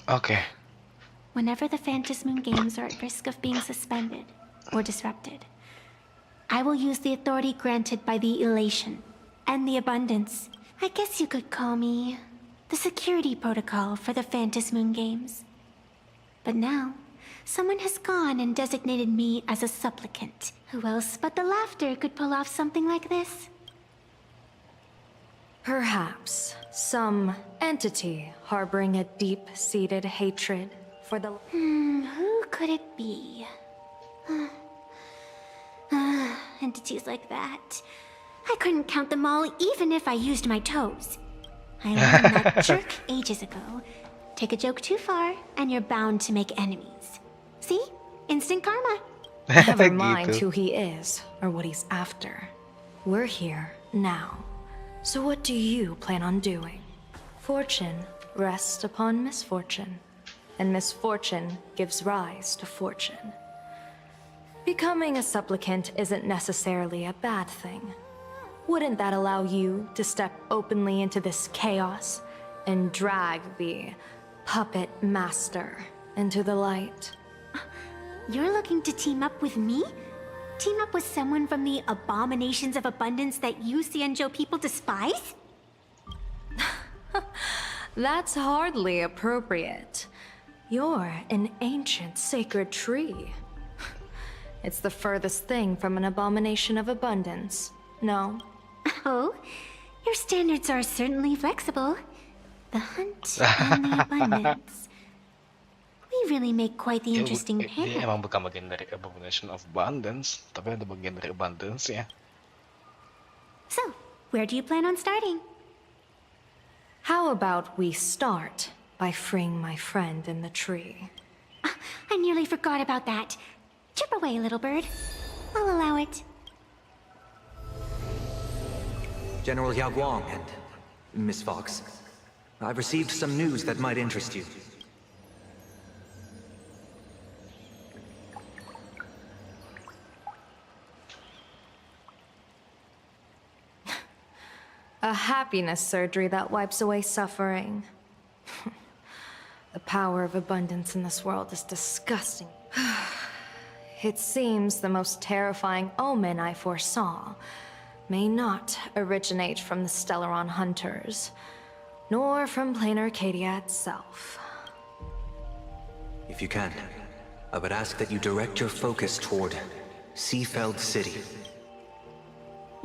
Okay. Whenever the Phantom Moon Games are at risk of being suspended or disrupted, I will use the authority granted by the Elation and the Abundance. I guess you could call me the security protocol for the Phantom Moon Games. But now, someone has gone and designated me as a supplicant. Who else but the Laughter could pull off something like this? Perhaps some entity harboring a deep-seated hatred for the... Who could it be? Entities like that. I couldn't count them all even if I used my toes. I learned that jerk ages ago. Take a joke too far, and you're bound to make enemies. See? Instant karma. Never mind who he is, or what he's after. We're here, now. So what do you plan on doing? Fortune rests upon misfortune, and misfortune gives rise to fortune. Becoming a supplicant isn't necessarily a bad thing. Wouldn't that allow you to step openly into this chaos and drag the puppet master into the light? You're looking to team up with me? Team up with someone from the abominations of abundance that you Xianzhou people despise? That's hardly appropriate. You're an ancient sacred tree. It's the furthest thing from an abomination of abundance, no? Oh, your standards are certainly flexible. The hunt and the abundance. We really make quite the interesting pair. Dia emang bukan bagian dari Abomination of Abundance, tapi ada bagian dari Abundance ya. So, where do you plan on starting? How about we start by freeing my friend in the tree? I nearly forgot about that. Chip away, little bird. I'll allow it. General Yao Guang and Miss Fox, I've received some news that might interest you. A happiness surgery that wipes away suffering. The power of abundance in this world is disgusting. It seems the most terrifying omen I foresaw may not originate from the Stellaron hunters, nor from plain Arcadia itself. If you can, I would ask that you direct your focus toward Seafeld City.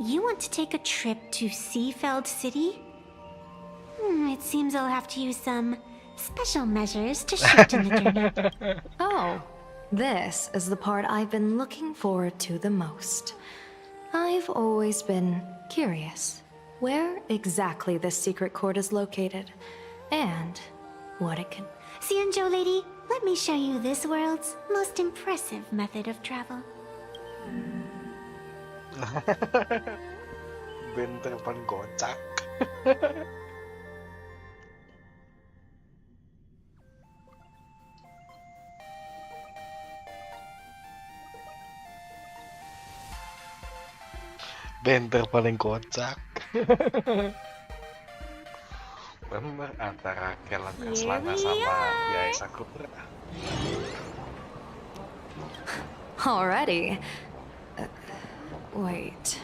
You want to take a trip to Seafeld City? It seems I'll have to use some special measures to shorten the journey. Oh, this is the part I've been looking forward to the most. I've always been curious where exactly this secret court is located, and what it can... Xianzhou lady, let me show you this world's most impressive method of travel. Benter paling kocak. Benter paling kocak. Bener antara Kelan Kaslana sama Yai Sakura. Already? Wait.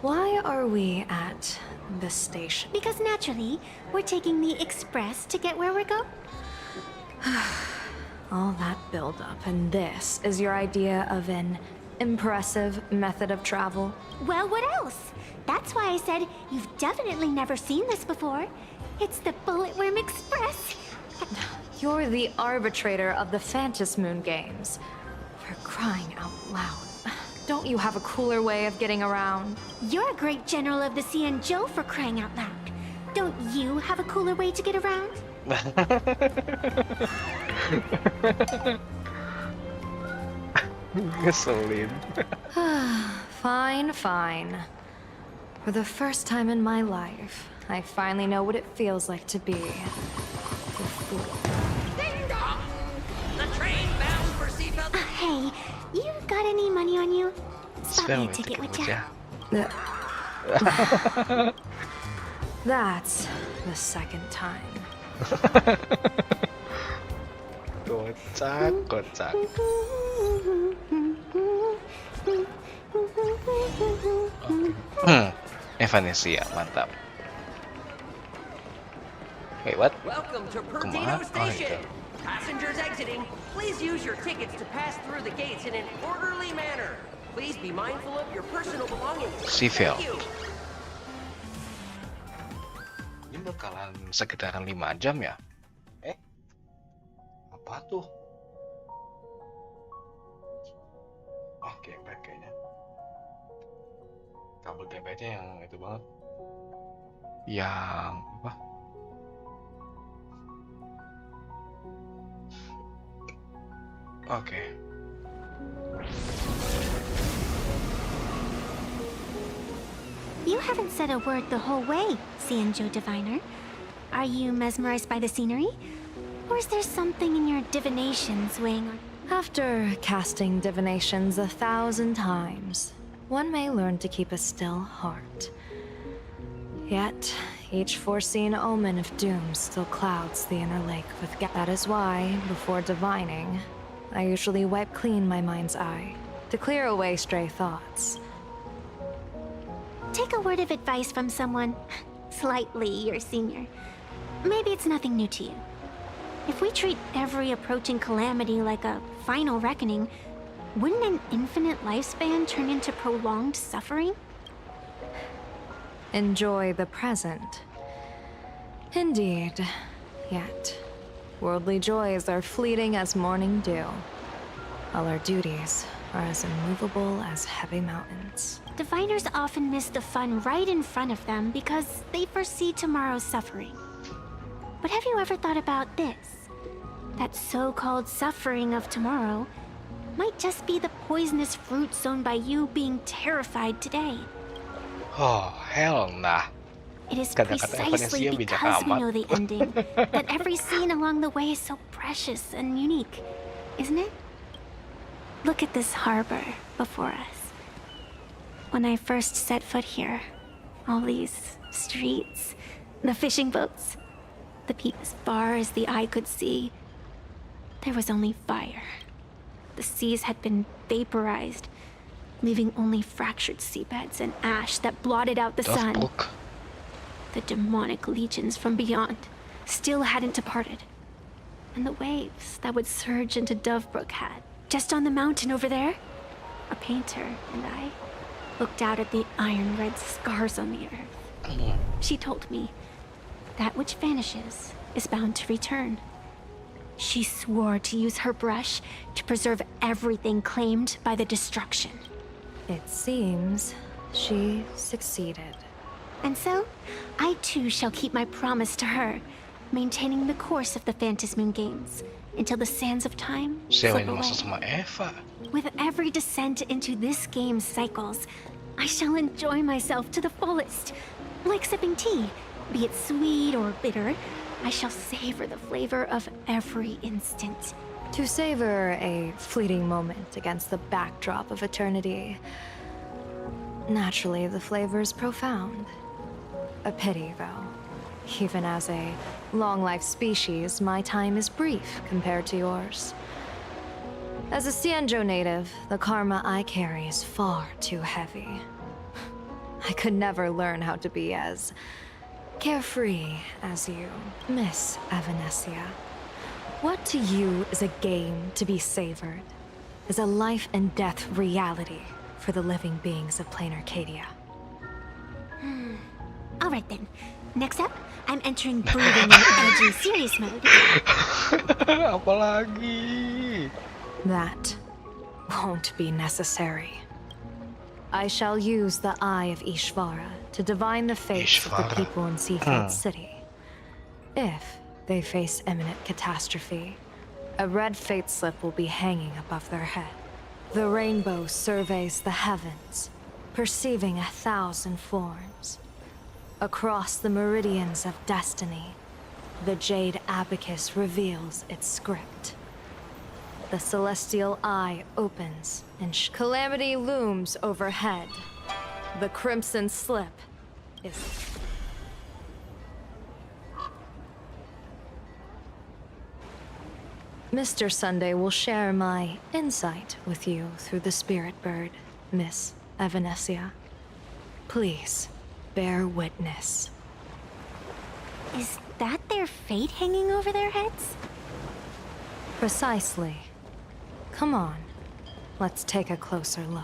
Why are we at the station? Because naturally, we're taking the express to get where we're going. All that build-up, and this is your idea of an impressive method of travel? Well, what else? That's why I said you've definitely never seen this before. It's the Bulletworm Express. You're the arbitrator of the Phantom Moon games. For crying out loud. Don't you have a cooler way of getting around? You're a great general of the Xianzhou, for crying out loud. Don't you have a cooler way to get around? Ngeselin. Fine, fine. For the first time in my life, I finally know what it feels like to be a fool. Ding dong! The train bound for Seafeld. Hey, you got any money on you? Spot me a ticket, would ya? That's the second time. Kocak, kocak. Evanescia, mantap. Wait, what? Welcome to Perdido Station. Passengers exiting, please use your tickets to pass through the gates in an orderly manner. Please be mindful of your personal belongings. Seafeld. Thank you. Ini bakalan sekitaran 5 jam ya? Apa tuh? Oh, gamepad kayaknya. Kabel gamepad-nya yang itu banget. Yang apa? Oke. You haven't said a word the whole way, Xianzhou Diviner. Are you mesmerized by the scenery? Or is there something in your divinations weighing on... After casting divinations 1,000 times, one may learn to keep a still heart. Yet, each foreseen omen of doom still clouds the inner lake with That is why, before divining, I usually wipe clean my mind's eye to clear away stray thoughts. Take a word of advice from someone slightly your senior. Maybe it's nothing new to you. If we treat every approaching calamity like a final reckoning, wouldn't an infinite lifespan turn into prolonged suffering? Enjoy the present. Indeed. Yet, worldly joys are fleeting as morning dew. All our duties are as immovable as heavy mountains. Diviners often miss the fun right in front of them because they foresee tomorrow's suffering. But have you ever thought about this? That so-called suffering of tomorrow might just be the poisonous fruit sown by you being terrified today. Oh, hell nah. It is Kata-kata precisely Evanescia bijak because we amat. know the ending that every scene along the way is so precious and unique, isn't it? Look at this harbor before us. When I first set foot here, all these streets, the fishing boats, the peak as far as the eye could see, there was only fire. The seas had been vaporized, leaving only fractured seabeds and ash that blotted out the sun. The demonic legions from beyond still hadn't departed. And the waves that would surge into Dovebrook had, just on the mountain over there, a painter and I looked out at the iron red scars on the earth. She told me, that which vanishes is bound to return. She swore to use her brush to preserve everything claimed by the destruction. It seems she succeeded. And so, I too shall keep my promise to her, maintaining the course of the Phantasmoon Games until the sands of time slip away. Sama Eva. With every descent into this game's cycles, I shall enjoy myself to the fullest. Like sipping tea, be it sweet or bitter, I shall savor the flavor of every instant. To savor a fleeting moment against the backdrop of eternity. Naturally, the flavor is profound. A pity, though. Even as a long-life species, my time is brief compared to yours. As a Xianzhou native, the karma I carry is far too heavy. I could never learn how to be as carefree as you, Miss Evanescia. What to you is a game to be savored, is a life and death reality for the living beings of plain Arcadia. Alright then. Next up, I'm entering brooding and edgy serious mode. Apalagi? That won't be necessary. I shall use the Eye of Ishvara to divine the fates of the people in Seafood City. If they face imminent catastrophe, a red fate slip will be hanging above their head. The rainbow surveys the heavens, perceiving 1,000 forms. Across the meridians of destiny, the Jade Abacus reveals its script. The celestial eye opens, and calamity looms overhead. The crimson slip is... Mr. Sunday will share my insight with you through the spirit bird, Miss Evanescia. Please, bear witness. Is that their fate hanging over their heads? Precisely. Come on, let's take a closer look.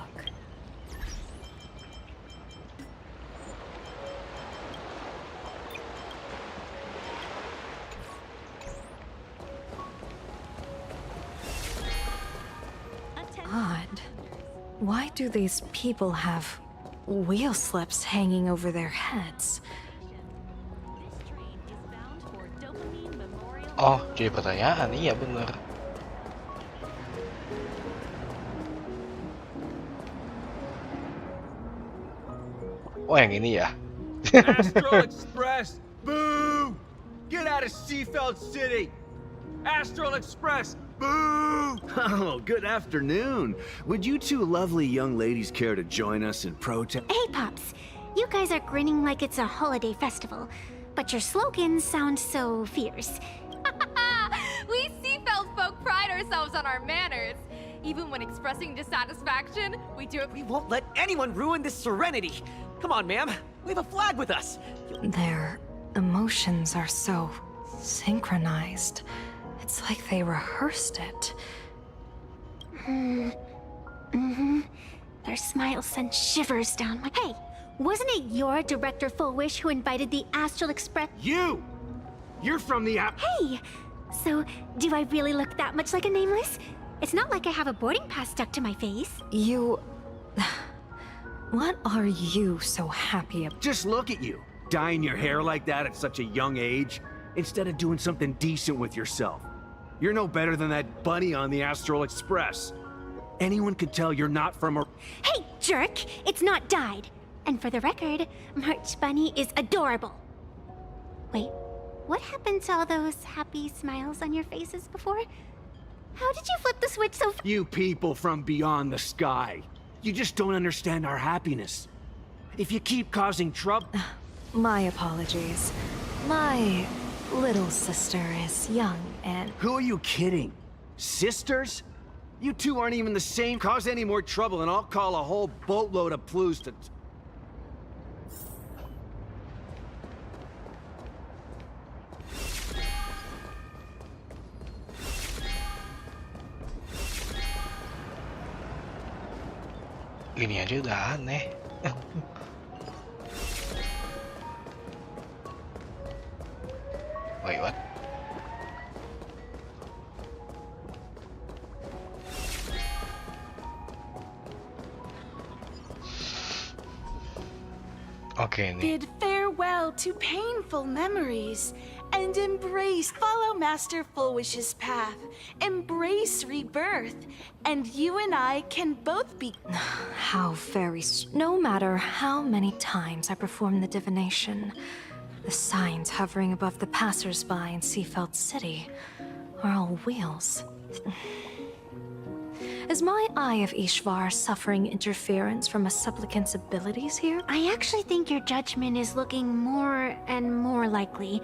Odd. Why do these people have wheel slips hanging over their heads? Oh, jadi pertanyaan, iya bener. Oh, yang ini ya. Astral Express! Boo! Get out of Seafeld City! Astral Express! Boo! Oh, good afternoon. Would you two lovely young ladies care to join us in protest? Hey, Pops. You guys are grinning like it's a holiday festival, but your slogans sound so fierce. We Seafeld folk pride ourselves on our manners. Even when expressing dissatisfaction, we do it. We won't let anyone ruin this serenity. Come on, ma'am. We have a flag with us. Their emotions are so synchronized. It's like they rehearsed it. Their smiles send shivers down my... Hey, wasn't it your Director Fullwish who invited the Astral Express? You! You're from the app. Hey! So, do I really look that much like a nameless? It's not like I have a boarding pass stuck to my face. You... What are you so happy about? Just look at you, dyeing your hair like that at such a young age, instead of doing something decent with yourself. You're no better than that bunny on the Astral Express. Anyone could tell you're not from a... Hey, jerk! It's not dyed. And for the record, March Bunny is adorable. Wait, what happened to all those happy smiles on your faces before? How did you flip the switch so You people from beyond the sky. You just don't understand our happiness. If you keep causing trouble... My apologies. My little sister is young and... Who are you kidding? Sisters? You two aren't even the same. Cause any more trouble and I'll call a whole boatload of Plews to... Ini aja udah aneh. Wait, what? Okay, nih. Bid farewell to painful memories and follow Master Fullwish's path. Embrace rebirth, and you and I can both be... How very... No matter how many times I perform the divination, the signs hovering above the passers-by in Seafeld City are all wheels. Is my Eye of Ishvar suffering interference from a supplicant's abilities here? I actually think your judgment is looking more and more likely.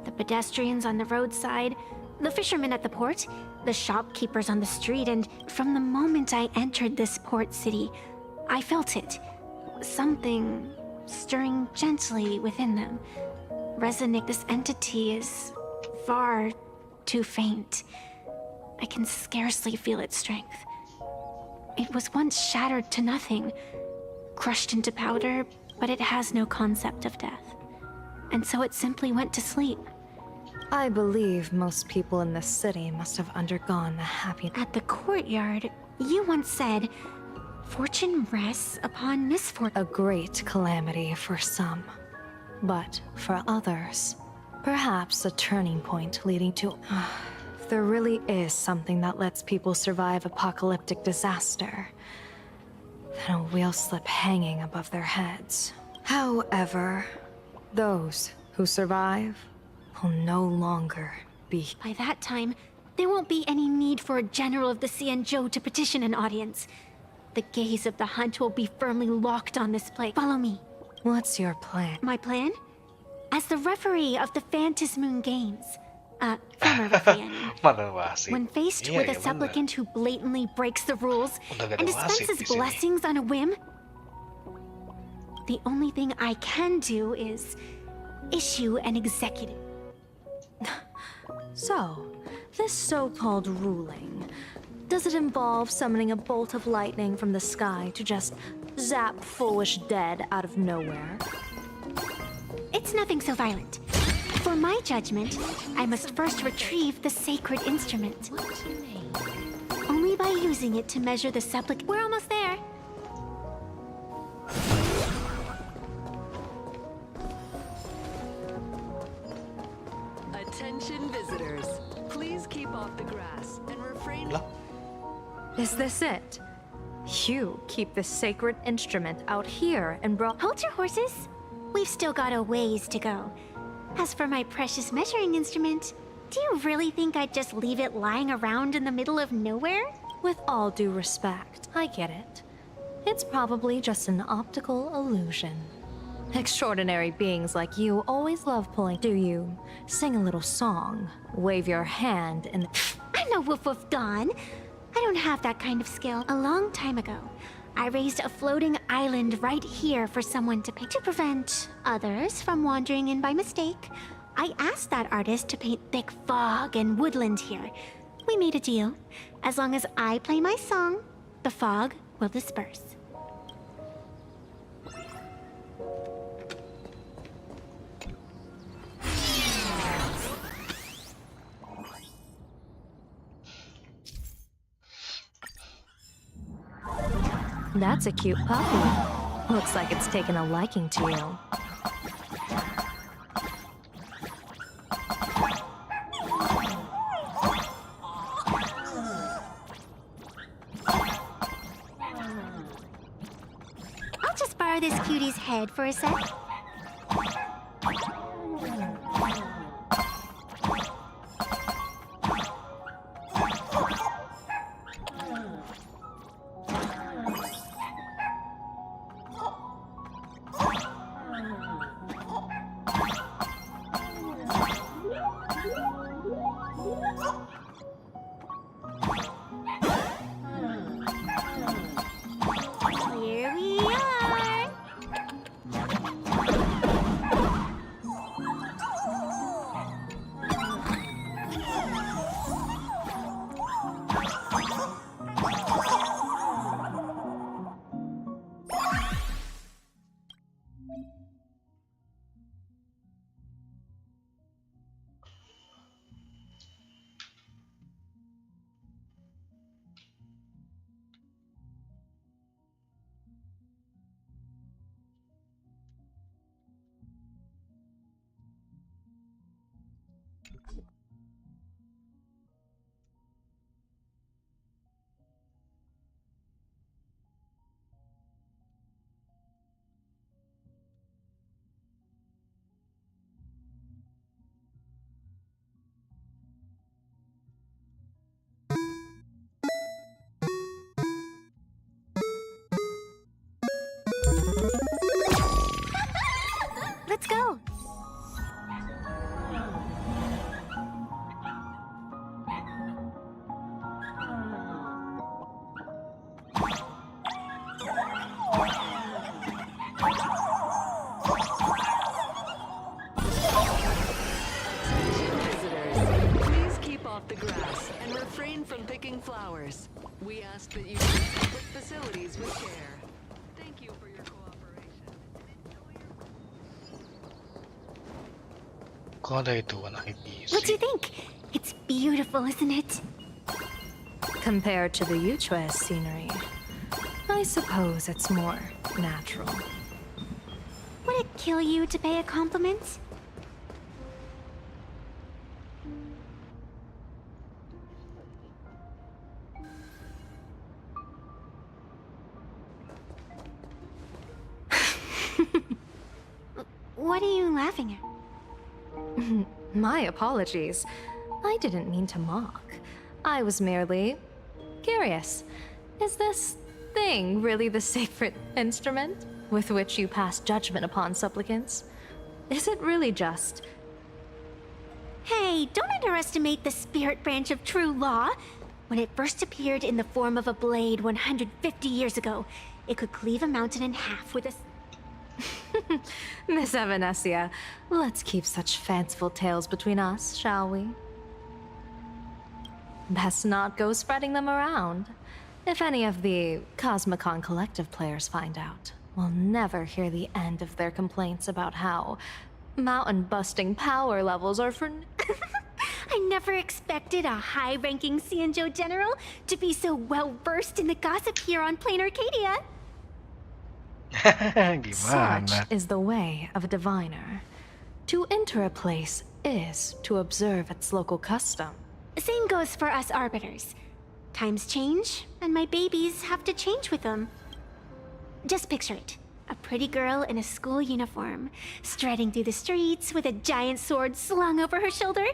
The pedestrians on the roadside, the fishermen at the port, the shopkeepers on the street, and from the moment I entered this port city, I felt it. Something stirring gently within them. Resonate, this entity is far too faint. I can scarcely feel its strength. It was once shattered to nothing, crushed into powder, but it has no concept of death. And so it simply went to sleep. I believe most people in this city must have undergone the happy... At the courtyard, you once said, fortune rests upon misfortune. A great calamity for some. But for others, perhaps a turning point leading to... If there really is something that lets people survive apocalyptic disaster, then a wheel slip hanging above their heads. However, those who survive will no longer be... By that time, there won't be any need for a general of the Xianzhou to petition an audience. The gaze of the hunt will be firmly locked on this place. Follow me. What's your plan? My plan? As the referee of the Phantom Moon Games, former referee, when faced with a supplicant who blatantly breaks the rules and dispenses blessings on a whim, the only thing I can do is issue an executive. So, this so-called ruling, does it involve summoning a bolt of lightning from the sky to just zap Foolish dead out of nowhere? It's nothing so violent. For my judgment, I must first retrieve the sacred instrument. Only by using it to measure the supplicant. We're almost there. Attention visitors. Please keep off the grass and refrain... Is this it? You keep the sacred instrument out here and brought... Hold your horses. We've still got a ways to go. As for my precious measuring instrument, do you really think I'd just leave it lying around in the middle of nowhere? With all due respect, I get it. It's probably just an optical illusion. Extraordinary beings like you always love pulling... Do you sing a little song, wave your hand, and... I'm no Woof Woof Dawn. I don't have that kind of skill. A long time ago, I raised a floating island right here for someone to paint. To prevent others from wandering in by mistake, I asked that artist to paint thick fog and woodland here. We made a deal. As long as I play my song, the fog will disperse. That's a cute puppy. Looks like it's taken a liking to you. head for a sec? Here we are. Let's go. Please keep off the grass and refrain from picking flowers. We ask that you use public facilities with care. Thank you for your cooperation. Kung ada itu anak PC. What do you think? It's beautiful, isn't it? Compared to the Yuchua scenery, I suppose it's more natural. Would it kill you to pay a compliment? What are you laughing at? My apologies. I didn't mean to mock. I was merely curious. Is this thing really the sacred instrument with which you pass judgment upon supplicants? Is it really just... Hey, don't underestimate the spirit branch of true law. When it first appeared in the form of a blade 150 years ago, it could cleave a mountain in half with a... Miss Evanescia, let's keep such fanciful tales between us, shall we? Best not go spreading them around. If any of the Cosmicon Collective players find out, we'll never hear the end of their complaints about how mountain-busting power levels are for... I never expected a high-ranking Xianzhou general to be so well-versed in the gossip here on Plain Arcadia. Such is the way of a diviner. To enter a place is to observe its local custom. Same goes for us arbiters. Times change, and my babies have to change with them. Just picture it. A pretty girl in a school uniform, striding through the streets with a giant sword slung over her shoulder.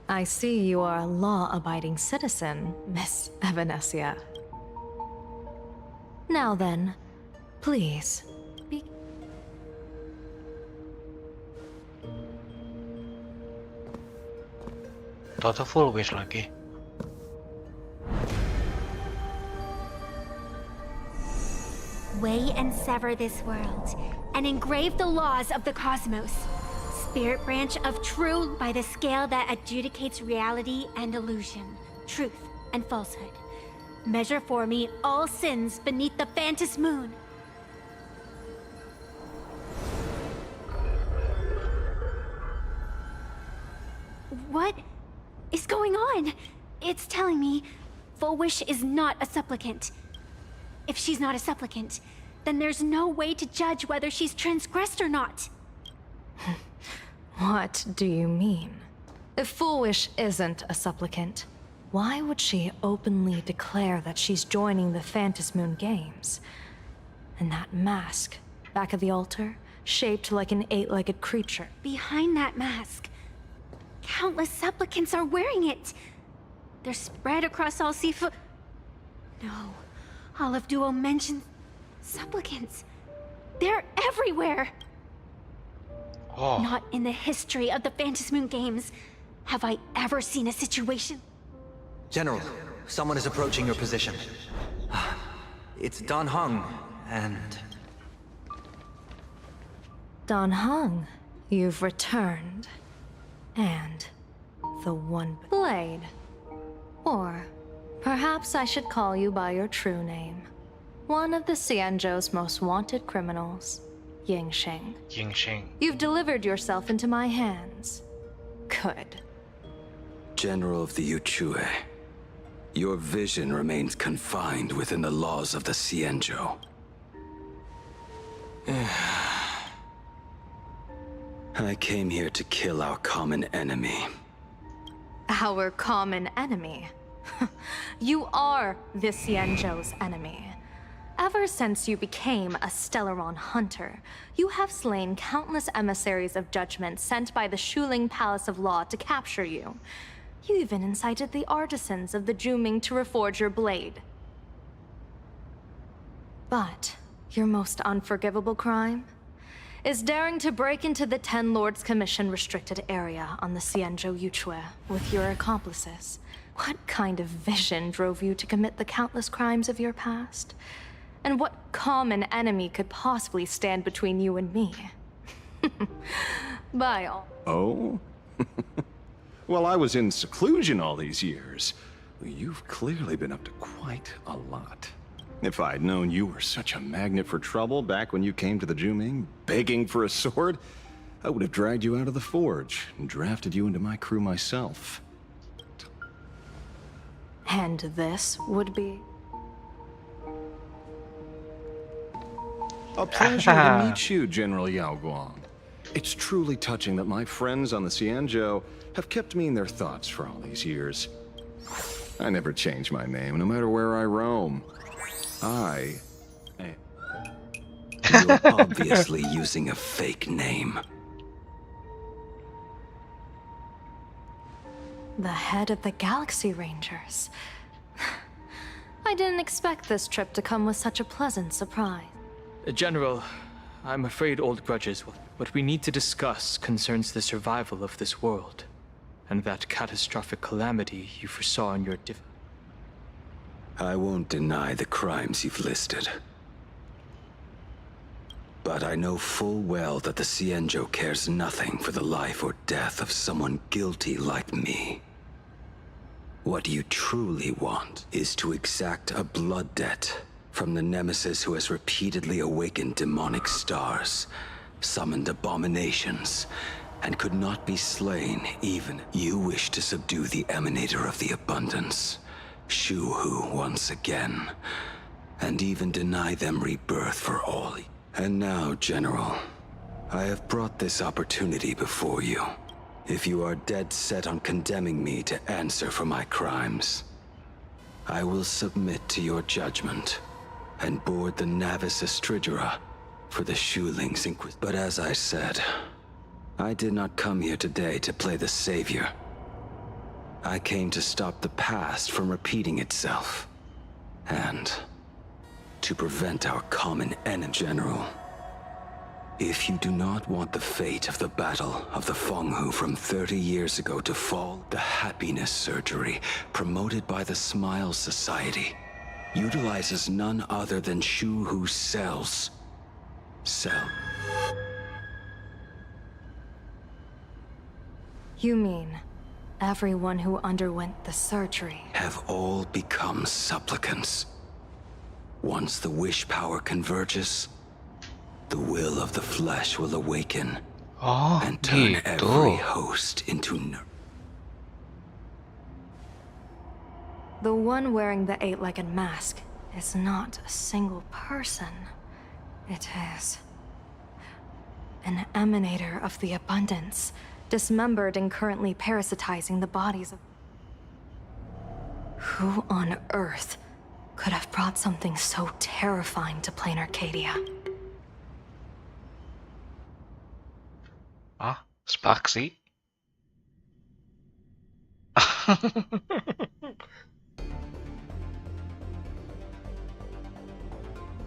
I see you are a law-abiding citizen, Miss Evanescia. Now then, please, be... Toto full wish lagi. Weigh and sever this world, and engrave the laws of the cosmos. Spirit branch of true by the scale that adjudicates reality and illusion, truth and falsehood. Measure for me all sins beneath the Phantom moon. What is going on? It's telling me Full Wish is not a supplicant. If she's not a supplicant, then there's no way to judge whether she's transgressed or not. What do you mean? If Full Wish isn't a supplicant, Why would she openly declare that she's joining the Phantis Moon Games? And that mask, back of the altar, shaped like an 8-legged creature. Behind that mask, countless supplicants are wearing it. They're spread across all seafood. No, Olive Duo mentions supplicants. They're everywhere. Oh. Not in the history of the Phantis Moon Games have I ever seen a situation. General, someone is approaching your position. It's Don Hung, and... Don Hung, you've returned. And the one blade. Or perhaps I should call you by your true name. One of the Xianzhou's most wanted criminals, Yingxing. Yingxing. You've delivered yourself into my hands. Good. General of the Yuchue, your vision remains confined within the laws of the Xianzhou. I came here to kill our common enemy. Our common enemy? You are the Xianzhou's enemy. Ever since you became a Stellaron hunter, you have slain countless emissaries of judgment sent by the Shuling Palace of Law to capture you. You even incited the artisans of the Juming to reforge your blade. But your most unforgivable crime is daring to break into the Ten Lords Commission restricted area on the Xianzhou Yuchue with your accomplices. What kind of vision drove you to commit the countless crimes of your past? And what common enemy could possibly stand between you and me? By all. Oh? Well, I was in seclusion all these years. You've clearly been up to quite a lot. If I'd known you were such a magnet for trouble back when you came to the Juming, begging for a sword, I would have dragged you out of the forge and drafted you into my crew myself. And this would be... A pleasure to meet you, General Yao Guang. It's truly touching that my friends on the Xianzhou have kept me in their thoughts for all these years. I never change my name, no matter where I roam. You're obviously using a fake name. The head of the Galaxy Rangers. I didn't expect this trip to come with such a pleasant surprise. General, I'm afraid old grudges. What we need to discuss concerns the survival of this world, and that catastrophic calamity you foresaw in your I won't deny the crimes you've listed. But I know full well that the Xianzhou cares nothing for the life or death of someone guilty like me. What you truly want is to exact a blood debt from the nemesis who has repeatedly awakened demonic stars, summoned abominations, and could not be slain even. You wish to subdue the emanator of the abundance, Shu-Hu, once again, and even deny them rebirth for all. And now, General, I have brought this opportunity before you. If you are dead set on condemning me to answer for my crimes, I will submit to your judgment and board the Navis Astridura for the Shuling's Inquisition. But as I said, I did not come here today to play the savior. I came to stop the past from repeating itself, and to prevent our common enemy. General, if you do not want the fate of the Battle of the Fenghu from 30 years ago to fall, the happiness surgery promoted by the Smile Society utilizes none other than Shu-Hu's cells. You mean everyone who underwent the surgery have all become supplicants. Once the wish power converges, the will of the flesh will awaken and turn every host into The one wearing the 8-legged mask is not a single person. It is an emanator of the abundance, dismembered and currently parasitizing the bodies of... Who on earth could have brought something so terrifying to plain Arcadia? Ah, Sparksy?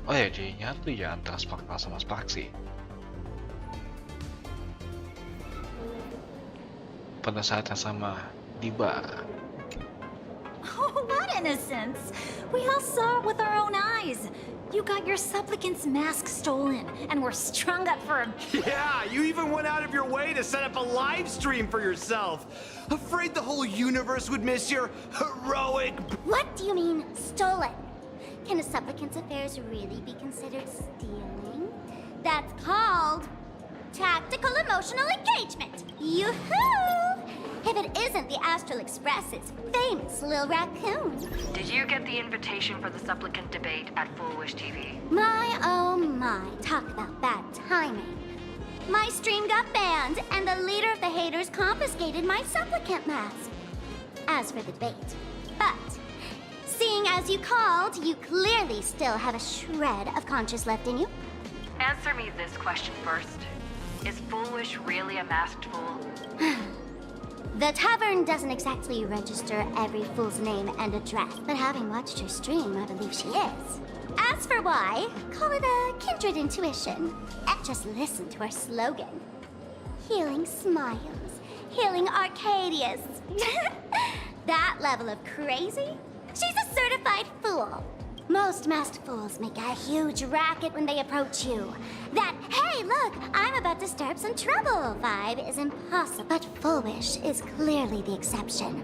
Oh ya, jadi nyatu ya antara Sparkle sama Sparksy. Pada saat yang sama di bar. Oh, what innocence! We all saw it with our own eyes. You got your supplicant's mask stolen, and were strung up for a... Yeah, you even went out of your way to set up a live stream for yourself. Afraid the whole universe would miss your heroic... What do you mean, stolen? Can a supplicant's affairs really be considered stealing? That's called tactical emotional engagement. Yoo-hoo! If it isn't the Astral Express's famous Lil Raccoon. Did you get the invitation for the supplicant debate at Full Wish TV? My, oh my, talk about bad timing. My stream got banned, and the leader of the haters confiscated my supplicant mask. As for the debate, but seeing as you called, you clearly still have a shred of conscience left in you. Answer me this question first. Is Full Wish really a masked fool? The tavern doesn't exactly register every fool's name and address, but having watched her stream, I believe she is. As for why, call it a kindred intuition. And just listen to her slogan. Healing smiles, healing Arcadius. That level of crazy? She's a certified fool. Most masked fools make a huge racket when they approach you. That, hey, look, I'm about to stir up some trouble vibe is impossible. But Full Wish is clearly the exception.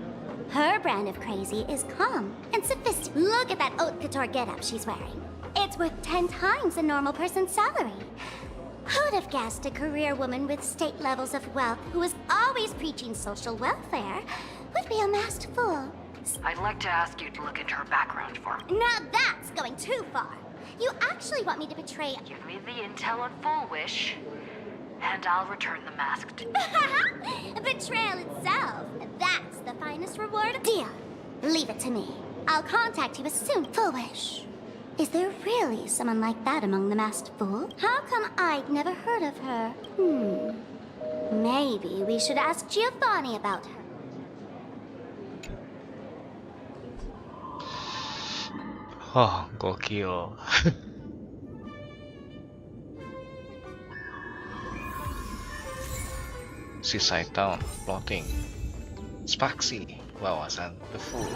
Her brand of crazy is calm and sophisticated. Look at that haute couture getup she's wearing. It's worth 10 times a normal person's salary. Who'd have guessed a career woman with state levels of wealth who was always preaching social welfare would be a masked fool? I'd like to ask you to look into her background for me. Now that's going too far. You actually want me to betray... Give me the intel on Full Wish, and I'll return the masked. Betrayal itself. That's the finest reward. Deal. Leave it to me. I'll contact you as soon. Full Wish. Is there really someone like that among the masked fool? How come I'd never heard of her? Maybe we should ask Giovanni about her. Oh, gokil. Seaside Town, plotting. Sparksy, wawasan the fool.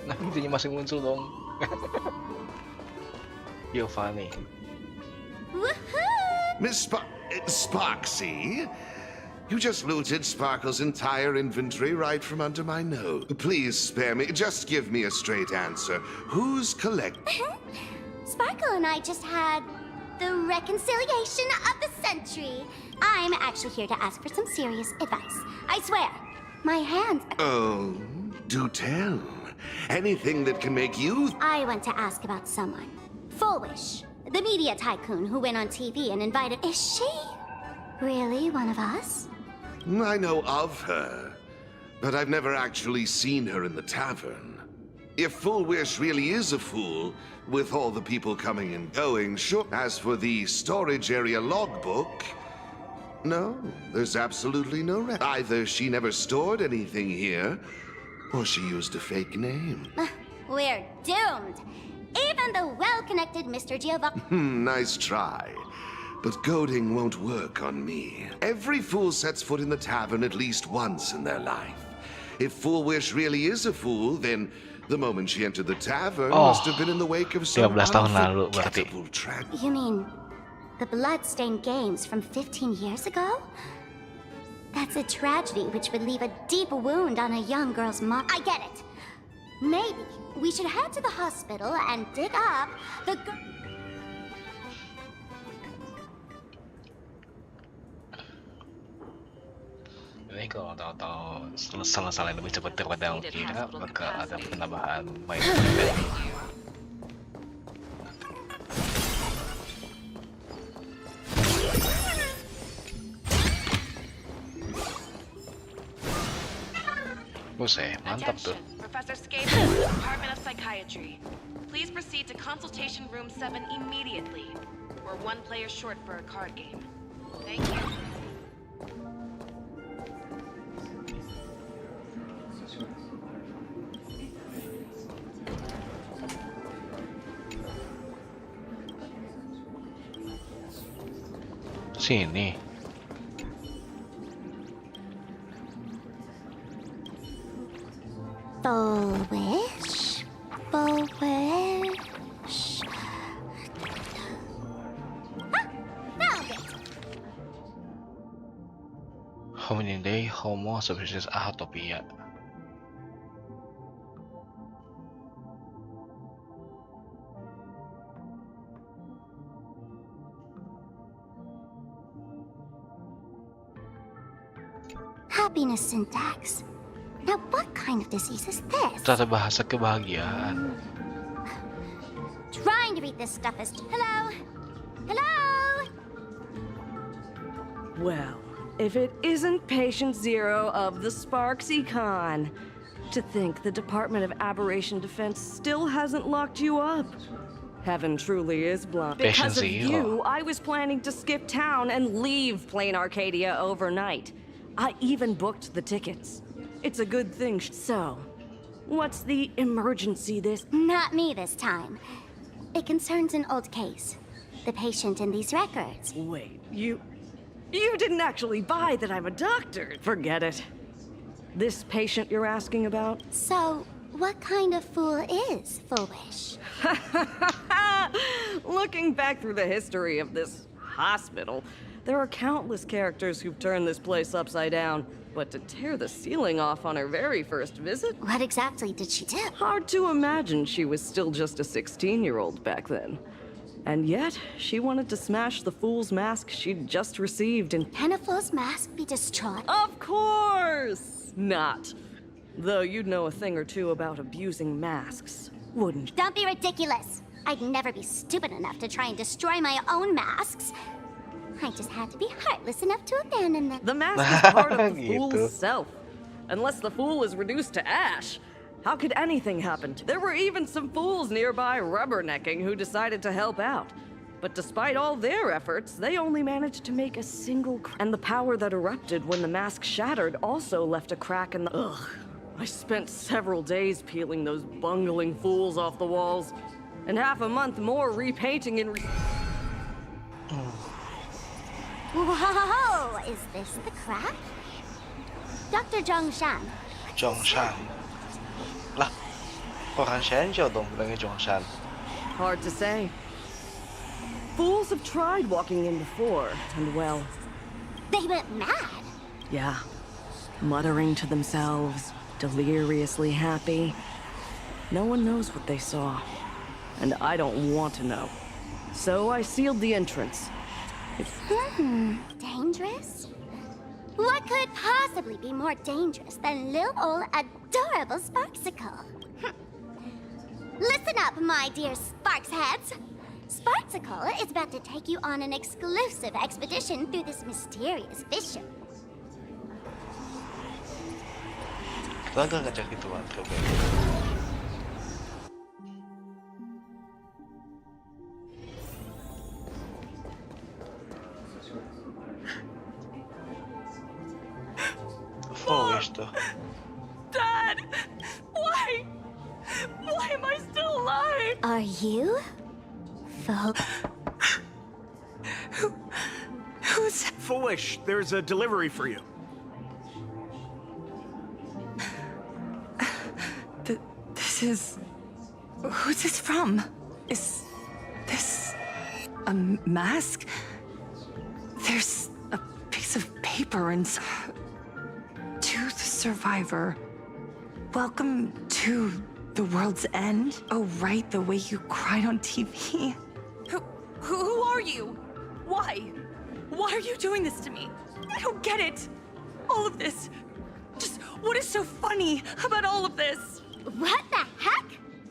Nah, intinya masih muncul dong. Giovanni. Miss Sparksy? You just looted Sparkle's entire inventory right from under my nose. Please spare me. Just give me a straight answer. Who's collecting? Sparkle and I just had the reconciliation of the century. I'm actually here to ask for some serious advice. I swear, my hands... Oh, do tell. Anything that can make you... I want to ask about someone. Full Wish, the media tycoon who went on TV and invited... Is she really one of us? I know of her, but I've never actually seen her in the tavern. If Full Wish really is a fool, with all the people coming and going, sure. As for the storage area logbook, no, there's absolutely no record. Either she never stored anything here, or she used a fake name. We're doomed. Even the well-connected Mr. Giovanni... Nice try. But goading won't work on me. Every fool sets foot in the tavern at least once in their life. If Full Wish really is a fool, then the moment she entered the tavern must have been in the wake of some 13 tahun lalu berarti. You mean the blood-stained games from 15 years ago? That's a tragedy which would leave a deep wound on a young girl's mind. I get it. Maybe we should head to the hospital and dig up the... Ini kalau tahu selesai lebih cepat daripada yang kira, maka ada penambahan main. bagus ya, mantap tuh. Professor Skate from the Department of Psychiatry. Please proceed to consultation room 7 immediately. We're one player short for a card game. Thank you. Sini. Foolish. Foolish. Hominidai Homo species Ahatopia. Happiness syntax. Now, what kind of disease is this? Tata bahasa kebahagiaan. Trying to read this stuff is. Hello? Hello? Well, if it isn't Patient Zero of the Sparksy Con. To think the Department of Aberration Defense still hasn't locked you up. Heaven truly is blind. Because of you, I was planning to skip town and leave Plain Arcadia overnight. I even booked the tickets. It's a good thing. So, what's the emergency this? Not me this time. It concerns an old case. The patient in these records. Wait, you didn't actually buy that I'm a doctor. Forget it. This patient you're asking about? So, what kind of fool is foolish? Looking back through the history of this hospital, there are countless characters who've turned this place upside down. But to tear the ceiling off on her very first visit? What exactly did she do? Hard to imagine she was still just a 16-year-old back then. And yet, she wanted to smash the fool's mask she'd just received and... Can a fool's mask be destroyed? Of course not. Though you'd know a thing or two about abusing masks, wouldn't you? Don't be ridiculous. I'd never be stupid enough to try and destroy my own masks. I just had to be heartless enough to abandon them. The mask is part of the fool's self. Unless the fool is reduced to ash, how could anything happen? There were even some fools nearby rubbernecking who decided to help out. But despite all their efforts, they only managed to make a single crack. And the power that erupted when the mask shattered also left a crack in the... Ugh. I spent several days peeling those bungling fools off the walls. And half a month more repainting and... Whoa! Is this the crack? Dr. Zhongshan. Zhongshan. Lah, orang Shenzhou dong bilangnya Zhongshan. Hard to say. Fools have tried walking in before, and well... They went mad. Yeah. Muttering to themselves, deliriously happy. No one knows what they saw. And I don't want to know. So I sealed the entrance. Dangerous? What could possibly be more dangerous than little old adorable Sparksicle? Listen up, my dear Sparks heads. Sparksicle is about to take you on an exclusive expedition through this mysterious vision. Gagal ngecek ituan coba. Foolish tuh. Dad! Why? Why am I still alive? Are you? Who's... Foolish, there's a delivery for you. This is... Who's this from? Is this a mask? There's a piece of paper inside. To the survivor. Welcome to the world's end. Oh, right, the way you cried on TV. Who are you? Why? Why are you doing this to me? I don't get it. All of this. Just what is so funny about all of this? What the heck?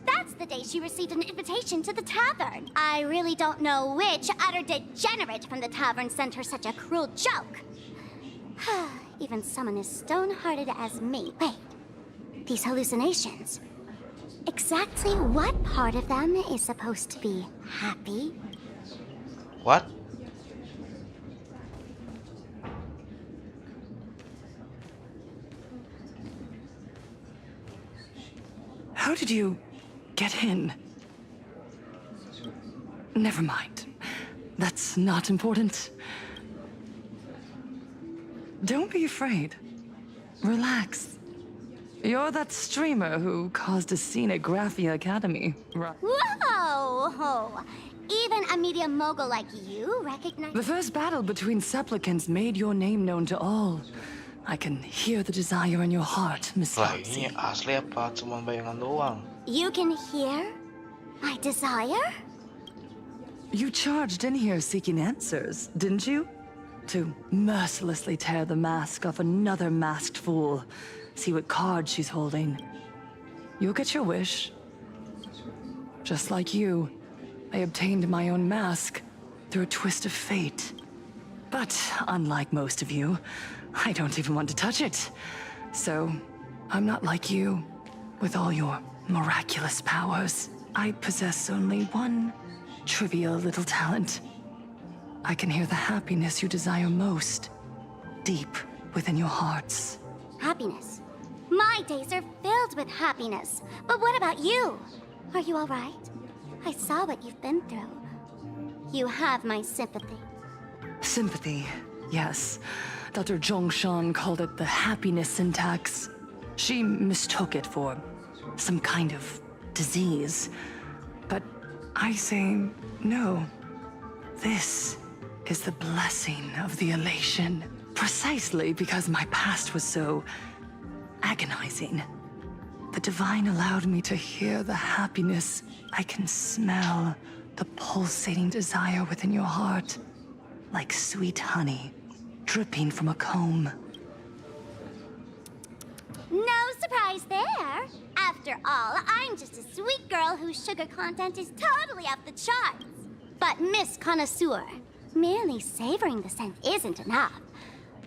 That's the day she received an invitation to the tavern. I really don't know which utter degenerate from the tavern sent her such a cruel joke. Even someone as stone-hearted as me. Wait, these hallucinations. Exactly what part of them is supposed to be happy? What? How did you get in? Never mind. That's not important. Don't be afraid. Relax. You're that streamer who caused a scene at Graphia Academy, right? Whoa! Even a media mogul like you recognize... The first battle between supplicants made your name known to all. I can hear the desire in your heart, Miss Lah, Foxy. ini asli apa cuma bayangan doang? You can hear my desire? You charged in here seeking answers, didn't you? To mercilessly tear the mask off another masked fool. See what card she's holding. You'll get your wish. Just like you, I obtained my own mask through a twist of fate. But unlike most of you, I don't even want to touch it. So, I'm not like you, with all your miraculous powers. I possess only one trivial little talent. I can hear the happiness you desire most, deep within your hearts. Happiness. My days are filled with happiness. But what about you? Are you all right? I saw what you've been through. You have my sympathy. Sympathy, yes. Dr. Zhongshan called it the happiness syntax. She mistook it for some kind of disease. But I say no. This is the blessing of the elation. Precisely because my past was so agonizing. The divine allowed me to hear the happiness. I can smell the pulsating desire within your heart, like sweet honey dripping from a comb. No surprise there. After all, I'm just a sweet girl whose sugar content is totally off the charts. But Miss Connoisseur, merely savoring the scent isn't enough.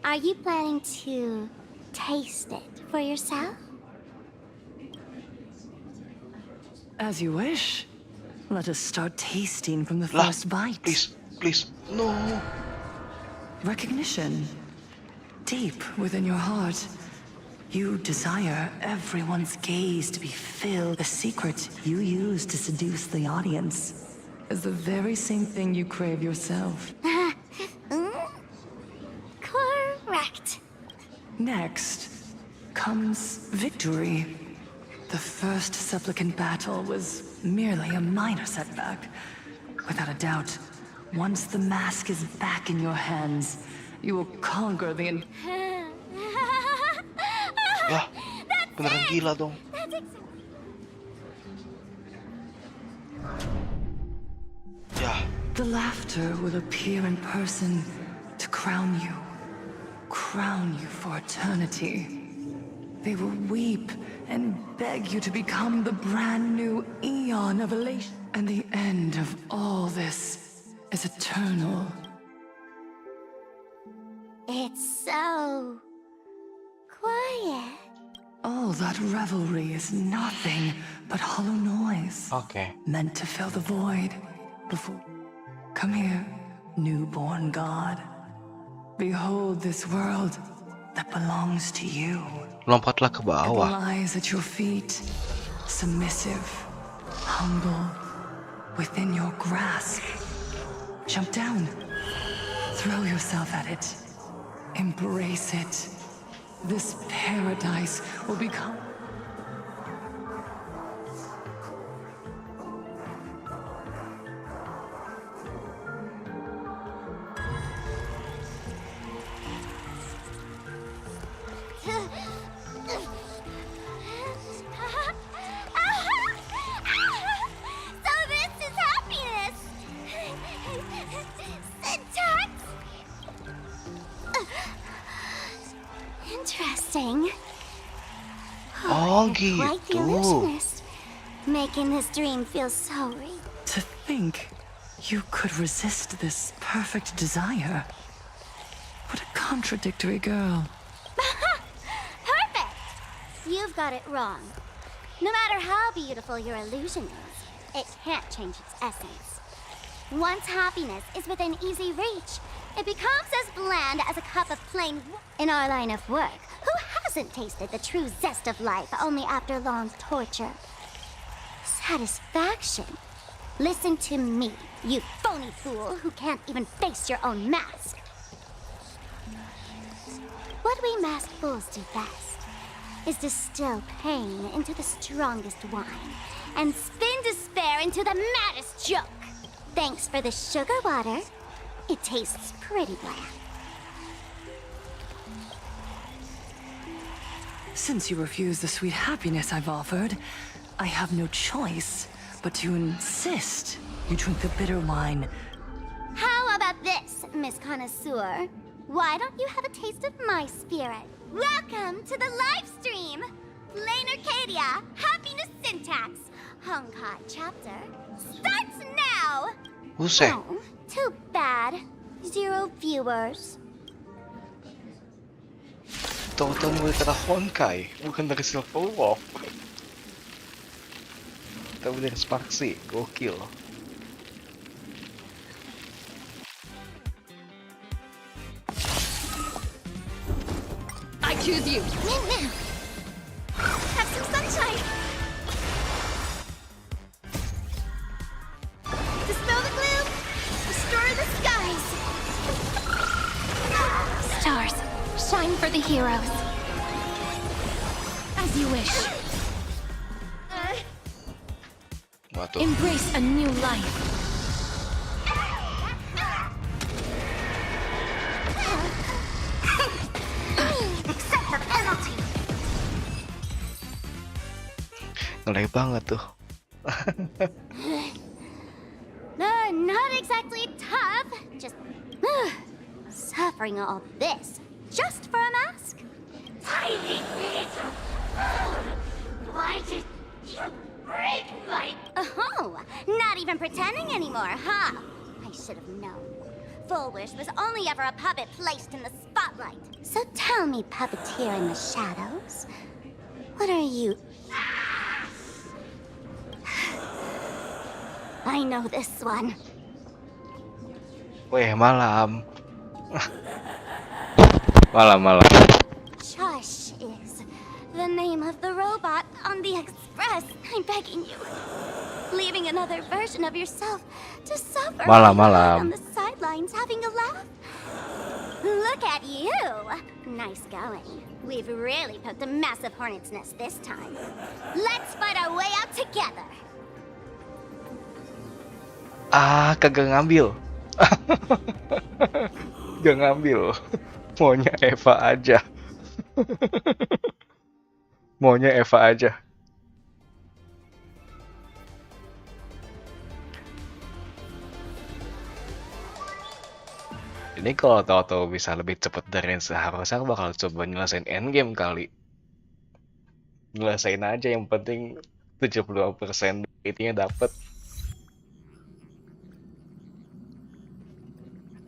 Are you planning to taste it for yourself? As you wish. Let us start tasting from the first bite. Please, no. Recognition. Deep within your heart, you desire everyone's gaze to be filled. The secret you use to seduce the audience is the very same thing you crave yourself. Correct. Next comes victory. The first supplicant battle was merely a minor setback. Without a doubt, once the mask is back in your hands, you will conquer the Lah, beneran gila dong. Yeah. The laughter will appear in person to crown you for eternity. They will weep and beg you to become the brand new eon of elation. And the end of all this is eternal. It's so quiet. All that revelry is nothing but hollow noise. Okay. Meant to fill the void before... Come here, newborn god. Behold this world that belongs to you. Lompatlah ke It bawah. lies at your feet, submissive, humble, within your grasp. Jump down. Throw yourself at it. Embrace it. This paradise will become... So this is happiness. Syntax. Interesting. Oh, Quite the gitu. illusionist. Making this dream feel so real. To think you could resist this perfect desire. What a contradictory girl. Perfect. You've got it wrong. No matter how beautiful your illusion is, it can't change its essence. Once happiness is within easy reach, it becomes as bland as a cup of plain in our line of work. Who hasn't tasted the true zest of life only after long torture? Satisfaction. Listen to me, you phony fool who can't even face your own mask. What we masked fools do best is distill pain into the strongest wine and spin despair into the maddest joke. Thanks for the sugar water. It tastes pretty bland. Since you refuse the sweet happiness I've offered, I have no choice but to insist you drink the bitter wine. How about this, Miss Connoisseur? Why don't you have a taste of my spirit? Welcome to the live stream! Lane Arcadia, Happiness Syntax, Honkai chapter, starts now! Buset. Oh, too bad. 0 viewers. Tahu-tahu mulai kata Honkai, bukan dari Silverwolf. Tapi dari Sparksy, gokil. I choose you. Have some sunshine. Dispel the gloom. Restore the skies. Stars, shine for the heroes. As you wish. Waduh. Embrace a new life. Accept the penalty. Ngelek banget tuh. Not exactly tough. Just suffering all this just for a mask. Tiny bit of food. Why did you break my... Oh, not even pretending anymore, huh? I should have known. Full Wish was only ever a puppet placed in the spotlight. So tell me, puppeteer in the shadows, what are you... I know this one. Weh, malam. Malam. Shush is the name of the robot on the express. I'm begging you. Leaving another version of yourself to suffer Malam. on the sidelines having a laugh. Look at you. Nice going. We've really poked a massive hornet's nest this time. Let's fight our way out together. Ah, kagak ngambil. Gak ngambil. Maunya Eva aja. Maunya Eva aja. Ini kalau tahu-tahu bisa lebih cepet dari yang seharusnya, aku bakal coba nyelesain endgame kali. Nyelesain aja, yang penting 72% itunya dapet.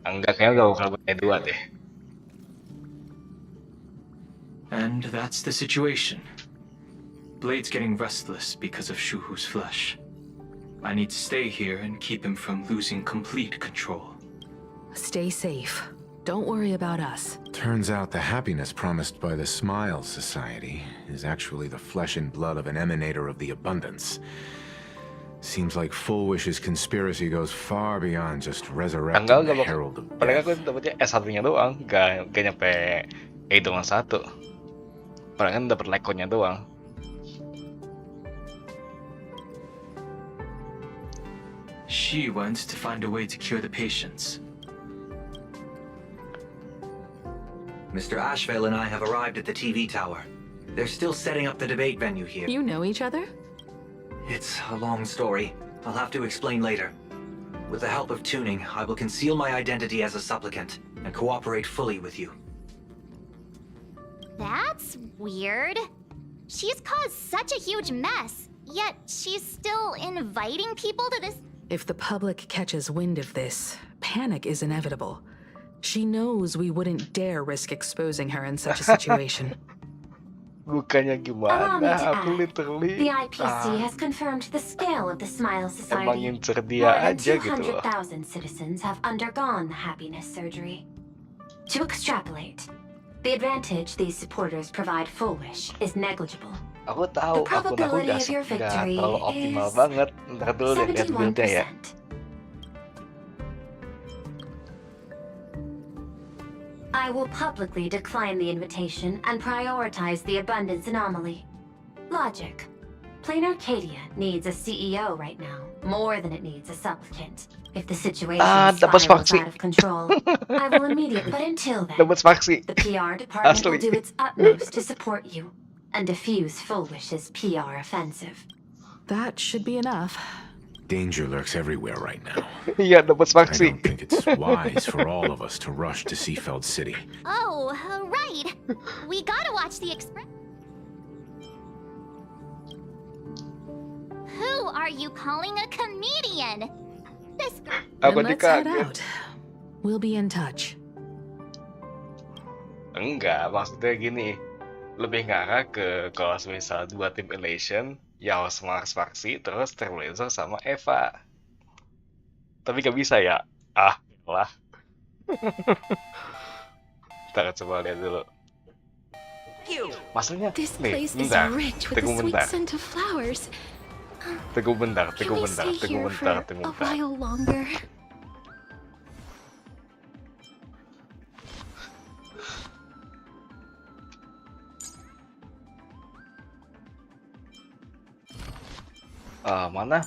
Enggak, kayaknya gak bakal punya 2 deh. And that's the situation. Blade's getting restless because of Shuhu's flesh. I need to stay here and keep him from losing complete control. Stay safe. Don't worry about us. Turns out the happiness promised by the Smile Society is actually the flesh and blood of an emanator of the abundance. Seems like Full Wish's conspiracy goes far beyond just resurrecting the Herald of Death. Paling aku dapetnya S1-nya doang, gak nyampe E doang 1. Palingan dapet lekonya doang. She wants to find a way to cure the patients. Mr. Ashvale and I have arrived at the TV tower. They're still setting up the debate venue here. You know each other? It's a long story. I'll have to explain later. With the help of tuning, I will conceal my identity as a supplicant and cooperate fully with you. That's weird. She's caused such a huge mess, yet she's still inviting people to this. If the public catches wind of this, panic is inevitable. She knows we wouldn't dare risk exposing her in such a situation. Bukannya Allow me gimana, to aku add, literally the IPC has confirmed the scale of the Smile emang Society. ngincer More dia than aja gitu loh. 200,000 citizens have undergone the happiness surgery. To extrapolate, the advantage these supporters provide Full Wish is negligible. Aku tahu The akun aku probability nggak of your nggak victory terlalu optimal is banget. Ntar dulu deh lihat build-nya ya. 71%. I will publicly decline the invitation and prioritize the abundance anomaly. Logic. Plain Arcadia needs a CEO right now, more than it needs a supplicant. If the situation dapat spirals faksi. out of control, I will immediately. But until then, Dapat faksi. the PR department will Asli. do its utmost to support you and defuse Full Wish's PR offensive. That should be enough. Danger lurks everywhere right now. Iya, dapat I faksi. don't think it's wise for all of us to rush to Seafeld City. Oh, right. We gotta watch the express. Who are you calling a comedian? This girl. Aku Then let's head dikaget. out. We'll be in touch. Enggak, maksudnya gini. Lebih ngarah ke kalau misal dua tim Elation, Yao sama faksi, terus Trailblazer sama Eva. Tapi gak bisa ya? Ah, lah. Ntar coba lihat dulu. Maksudnya, This nih, place is bentar. rich with the Tunggu sweet bentar. scent of flowers. Tunggu bentar, Can tunggu we bentar, stay tunggu here bentar, for tunggu a bentar. while longer? Mana?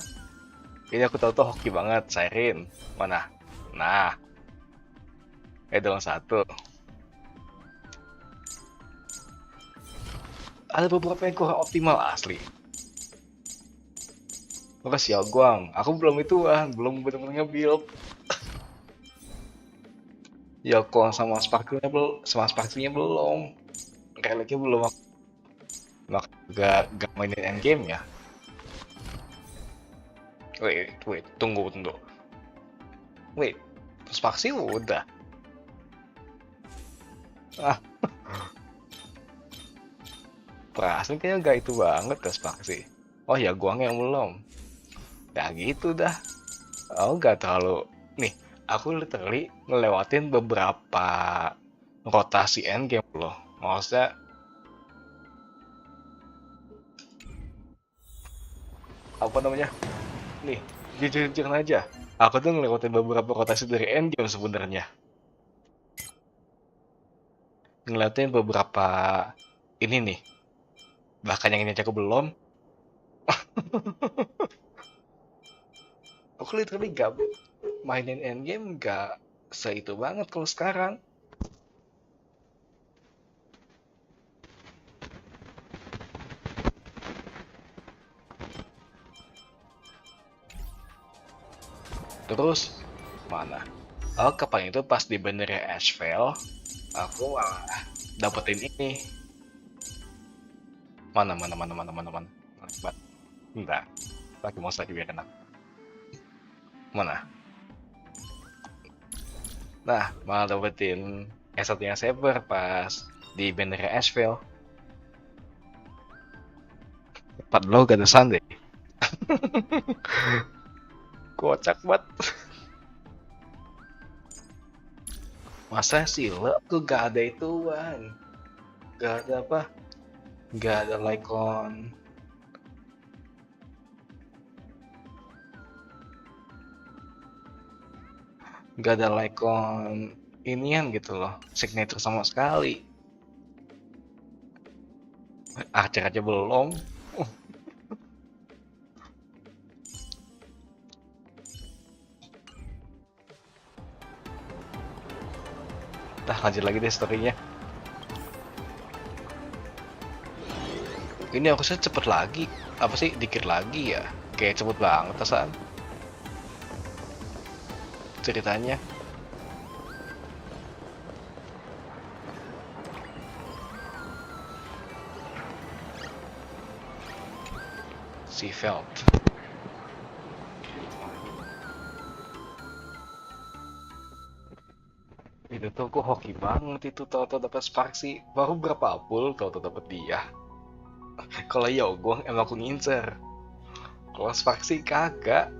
Ini aku tahu tuh hoki banget, Siren. Mana? Nah. Dalam satu. Ada beberapa yang kurang optimal asli. Makasih ya Guang, aku belum ituan, belum benar-benar nge-build. Ya Guang sama Sparkle-nya belum, sama Sparkle-nya belum. Releknya belum. Gak mainin endgame ya. Wait, tunggu. Wait, Sparky udah. Perasaan kayaknya gak itu banget ya Sparky. Oh ya, Guang yang belum. Ya gitu dah. Oh gak terlalu. Nih, aku literally ngelewatin beberapa rotasi endgame loh. Maksudnya apa namanya? Nih, jujur aja. Aku tuh ngelewatin beberapa rotasi dari endgame sebenarnya. Ngeliatin beberapa ini nih. Bahkan yang ini aja aku belum. Aku literally gak mainin endgame gak seitu banget kalau sekarang. Terus mana? Oh, kapan itu pas di bandara Asheville, aku malah dapetin ini. Mana? Bentar, lagi mau lagi biar enak. Mana? Nah, malah dapetin S1-nya Saber pas di bandara Asheville. Padahal gak ada Sunday. Kocak banget. Masa sih lo tuh gak ada ituan, gak ada apa, gak ada Lycon. Gak ada Lycon inian gitu loh, signature sama sekali. Archer aja belum. Nah, lanjut lagi deh story-nya. Ini aku sih cepet lagi. Apa sih? Dikit lagi ya. Kayak cepet banget perasaan. Ceritanya. Seafeld. Itu tuh aku hoki banget itu, tau-tau dapat Spark sih. Baru berapa pul tau-tau dapat dia. Kalau Yogong emang aku ngincer. Kalau Spark sih kagak.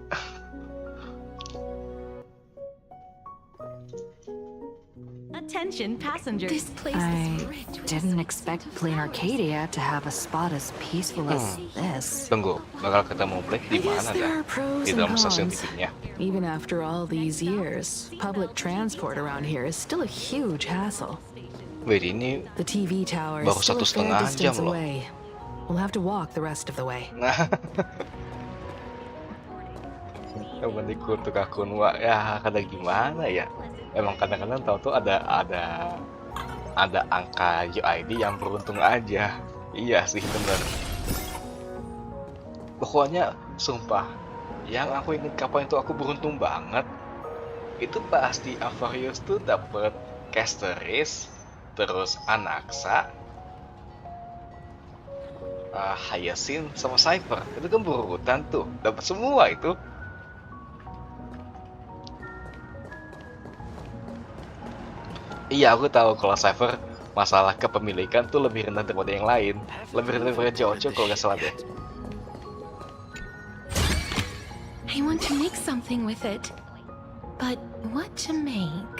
Attention passengers. This place I didn't expect Plain Arcadia to have a spot as peaceful as this. Tunggu, bakal ketemu Blake di mana dah? Di dalam stasiun TV-nya. Even after all these years, public transport around here is still a huge hassle. Wait, ini The TV tower is baru still a fair 1,5 distance jam loh. away. We'll have to walk the rest of the way. Emang dikutuk akun wa ya kada gimana ya. Emang kadang-kadang tahu tuh ada angka UID yang beruntung aja. Iya sih bener. Pokoknya sumpah, yang aku ingat kapan itu aku beruntung banget. Itu pasti Avarius tuh dapet Casteris, terus Anaxa, Hyacinth sama Cypher. Itu kan berurutan tuh, dapat semua itu. Iya, aku tahu kalau Cypher masalah kepemilikan tuh lebih rendah daripada yang lain. Lebih rendah daripada Jojo kalau nggak salah deh. I want to make something with it. But what to make?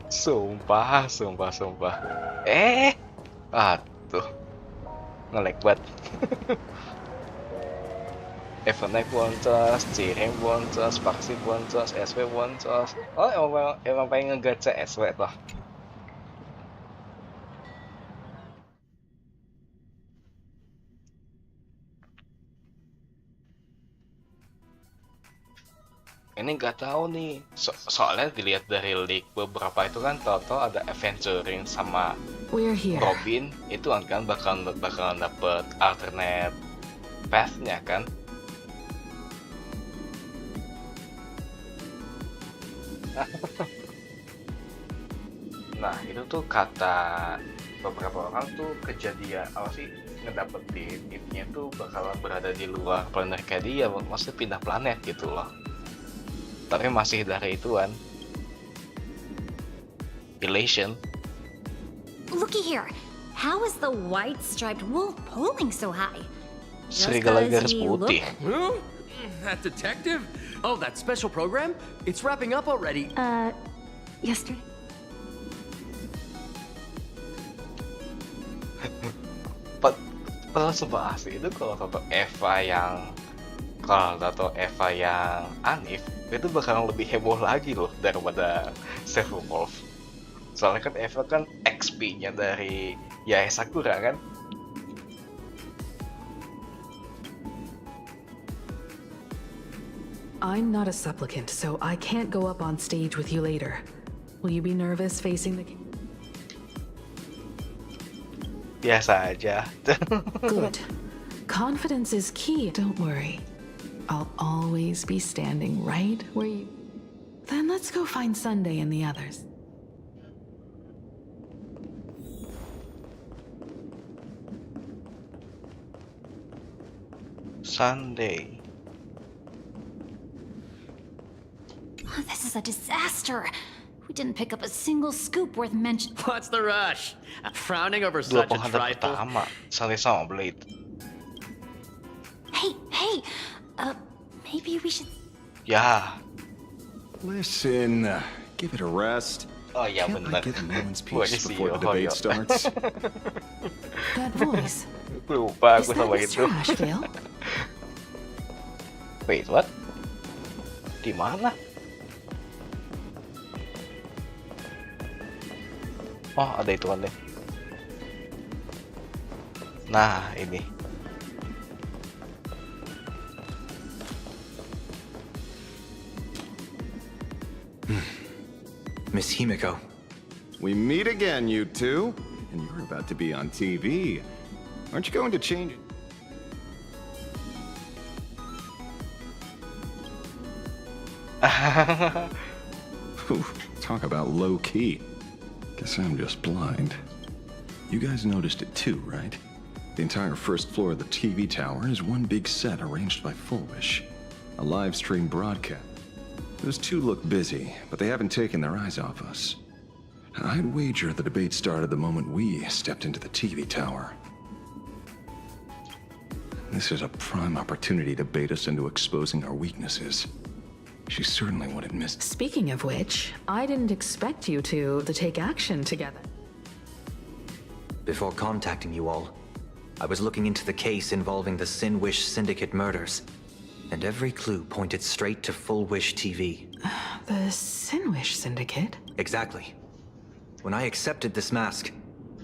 Sumpah. Tuh. Nge-lag banget. Evanescia boncos, Cirem boncos, Paksi boncos, SW boncos. Oh, emang pengen ngegacha SW toh. Ini nggak tahu nih, soalnya dilihat dari leak beberapa itu kan Toto ada adventuring sama Robin itu kan bakalan dapet alternate path-nya kan. Nah itu tuh kata beberapa orang tuh kejadian apa sih ngedapetin itnya tuh bakalan berada di luar planet Arcadia, maksudnya pindah planet gitu loh. Tapi masih dari ituan elation. Looky here, how is the white striped wolf pulling so high? Serigala garis putih. Huh? That detective? Oh, that special program? It's wrapping up already. Yesterday. Padahal sumpah asli itu kalau tato Eva yang Anif itu bakalan lebih heboh lagi loh daripada Seven Wolf. Soalnya kan Eva kan XP-nya dari Yae Sakura kan. I'm not a supplicant, so I can't go up on stage with you later. Will you be nervous facing the... Biasa aja. Good. Confidence is key, don't worry. I'll always be standing right where you... Then let's go find Sunday and the others. Sunday. Oh, this is a disaster. We didn't pick up a single scoop worth mentioning. What's the rush? Frowning over such a trifle? Sunday sama Blade. Hey, maybe we should... Ya. Listen, give it a rest. Oh yeah, Can't benar. I get a moment's peace before the debate starts? That voice. Lupa Is aku that sama Mr. itu. Asheville? Wait, what? Di mana? Oh, ada ituan deh. Nah, ini. Miss Himiko. We meet again, you two. And you're about to be on TV. Aren't you going to change it? Whew, talk about low-key. Guess I'm just blind. You guys noticed it too, right? The entire first floor of the TV tower is one big set arranged by Fullwish. A live stream broadcast. Those two look busy, but they haven't taken their eyes off us. I'd wager the debate started the moment we stepped into the TV tower. This is a prime opportunity to bait us into exposing our weaknesses. She certainly wouldn't miss. Speaking of which, I didn't expect you two to take action together. Before contacting you all, I was looking into the case involving the Sin Wish Syndicate murders, and every clue pointed straight to Full Wish TV. The Sin Wish Syndicate? Exactly. When I accepted this mask,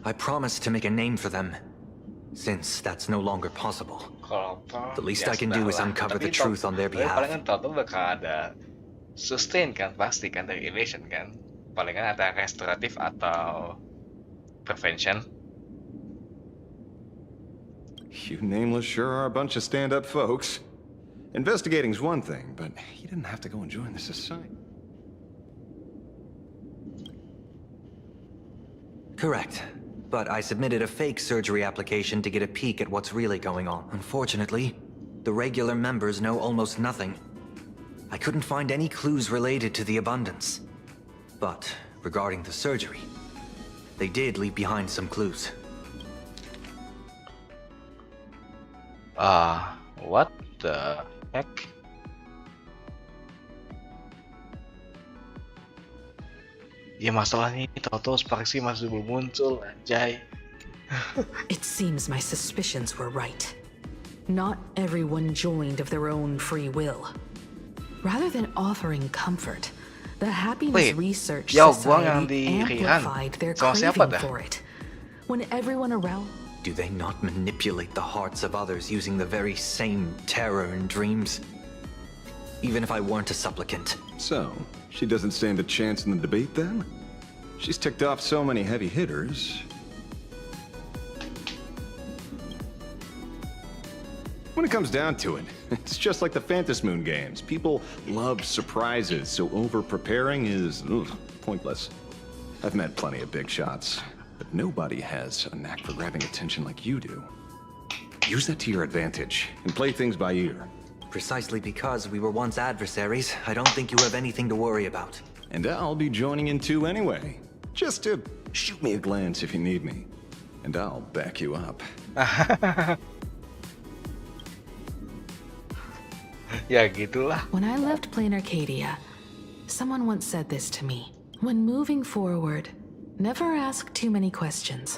I promised to make a name for them. Since that's no longer possible, the least I can do is uncover the truth on their behalf. Palingan total bakal ada sustain kan, pasti kan dari evasion kan. Palingan ada restoratif atau prevention. You nameless sure are a bunch of stand-up folks. Investigating's one thing, but you didn't have to go and join the society. Correct. But I submitted a fake surgery application to get a peek at what's really going on. Unfortunately, the regular members know almost nothing. I couldn't find any clues related to the abundance. But regarding the surgery, they did leave behind some clues. What the heck? Ya masalahnya Toto Sparksi masih belum muncul, anjay. It seems my suspicions were right. Not everyone joined of their own free will. Rather than offering comfort, the Happiness Research Society amplified their craving for it. When everyone around... Do they not manipulate the hearts of others using the very same terror and dreams? Even if I weren't a supplicant. So, she doesn't stand a chance in the debate then? She's ticked off so many heavy hitters. When it comes down to it, it's just like the Phantom Moon games. People love surprises, so over-preparing is pointless. I've met plenty of big shots, but nobody has a knack for grabbing attention like you do. Use that to your advantage, and play things by ear. Precisely because we were once adversaries, I don't think you have anything to worry about. And I'll be joining in too anyway. Just to shoot me a glance if you need me. And I'll back you up. Ya gitulah. When I left Plain Arcadia, someone once said this to me. When moving forward, never ask too many questions.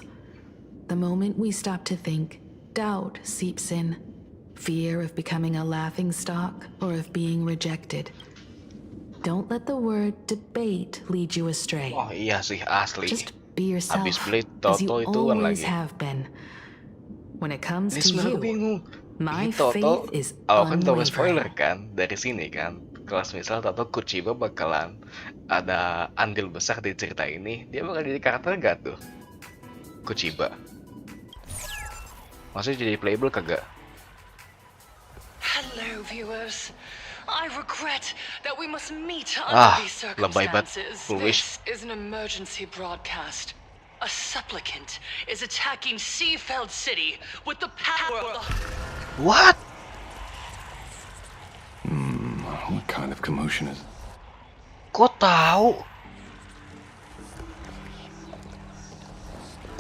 The moment we stop to think, doubt seeps in. Fear of becoming a laughingstock or of being rejected. Don't let the word debate lead you astray. Oh iya sih, asli. Just be yourself, Abis beli as you Toto itu kan always lagi. have been. When it comes Ini to sebenarnya you, bingung. my Ini Toto, faith is kan tahu unwavering. spoiler kan dari sini kan. Kalau misal Toto Kuchiba bakalan ada andil besar di cerita ini, dia bakal jadi karakter gak tuh? Kuchiba. Maksudnya jadi playable kagak? Hello, viewers. I regret that we must meet under these circumstances. This is an emergency broadcast. A supplicant is attacking Seafeld City with the power of the... What? What kind of commotion is... Kok tahu?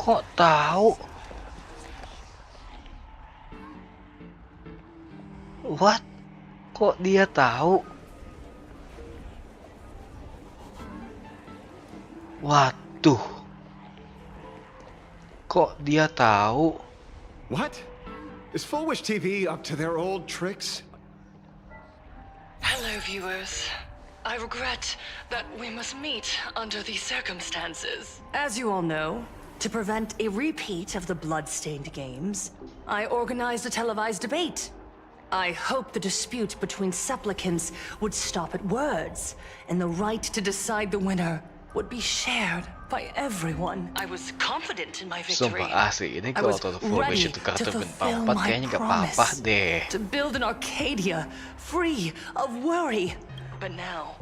Kok tahu? What? Kok dia tahu? Waduh. Kok dia tahu? What? Is Full Wish TV up to their old tricks? Hello, viewers. I regret that we must meet under these circumstances. As you all know, to prevent a repeat of the blood-stained games, I organized a televised debate. I hoped the dispute between supplicants would stop at words, and the right to decide the winner would be shared by everyone. I was confident in my victory. Sumpah asli, ini kalau Toto Full Wish itu karakter bintang 4 kayaknya nggak apa-apa deh. To build an Arcadia free of worry. But now,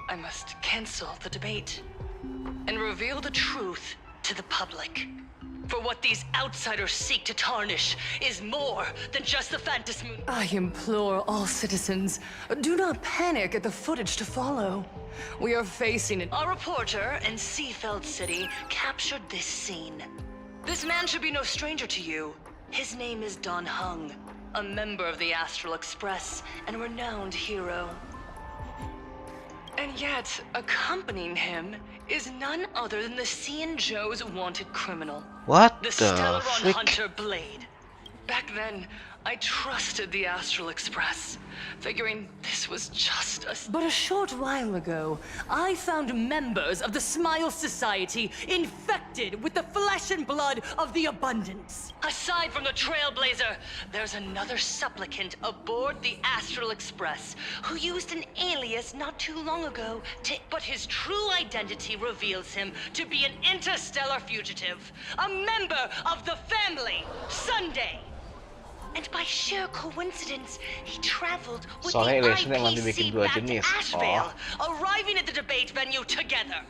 I must cancel the debate and reveal the truth to the public. For what these outsiders seek to tarnish is more than just the Phantom Moon. I implore all citizens, do not panic at the footage to follow. We are facing it. Our reporter in Seafeld City captured this scene. This man should be no stranger to you. His name is Don Hung, a member of the Astral Express and renowned hero. And yet, accompanying him is none other than the Joe's wanted criminal. What the the Stellaron frick? Hunter Blade. Back then, I trusted the Astral Express, figuring this was just a... But a short while ago, I found members of the Smile Society infected with the flesh and blood of the Abundance. Aside from the Trailblazer, there's another supplicant aboard the Astral Express who used an alias not too long ago to... But his true identity reveals him to be an interstellar fugitive, a member of the family, Sunday. And by sheer coincidence, he traveled with Soalnya the election emang dibikin IPC dua back to jenis. Asheville, arriving at the debate venue together.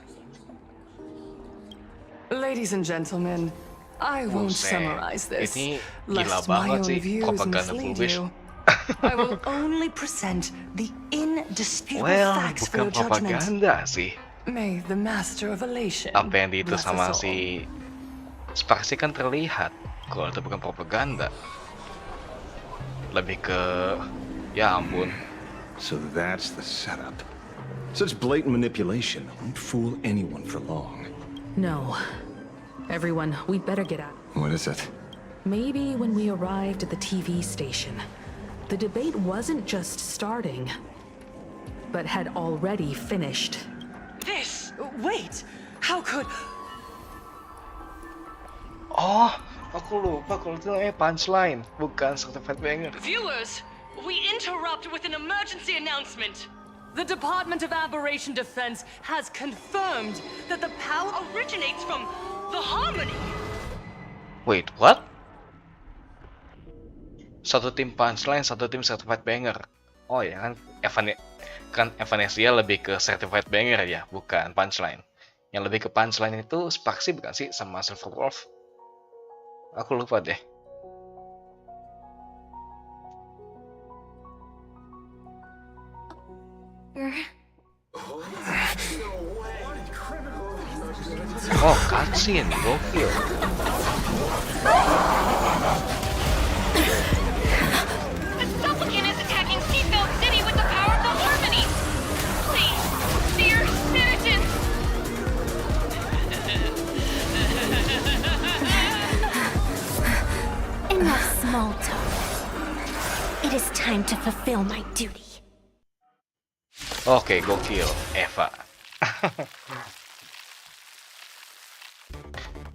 Ladies and gentlemen, I won't Buset, summarize this, ini gila lest my banget own sih views propaganda mislead Fulwish. you. I will only present the indisputable Well, facts for bukan your judgment. propaganda sih. May the master of elation Apa yang itu bless sama us all. si Spek sih kan terlihat kalau itu bukan propaganda. Lebih ke ya ampun. So that's the setup. Such blatant manipulation won't fool anyone for long. No. Everyone, we'd better get out. What is it? Maybe when we arrived at the TV station, the debate wasn't just starting, but had already finished. Wait! How could... Oh, aku lupa kalau itu namanya punchline, bukan certified banger. Viewers, we interrupt with an emergency announcement. The Department of Aberration Defense has confirmed that the power originates from the Harmony. Wait, what? Satu tim punchline, satu tim certified banger. Oh ya kan, Evanescia lebih ke certified banger ya, bukan punchline. Yang lebih ke punchline itu Spaxi bukan sih sama Silverwolf? Aku lupa deh. Oh, cutscene, gokil. The supplicant is attacking Seafeld City with the power of the Harmony! Please, dear citizens! Enough small talk. It is time to fulfill my duty. Oke, gokil, Eva.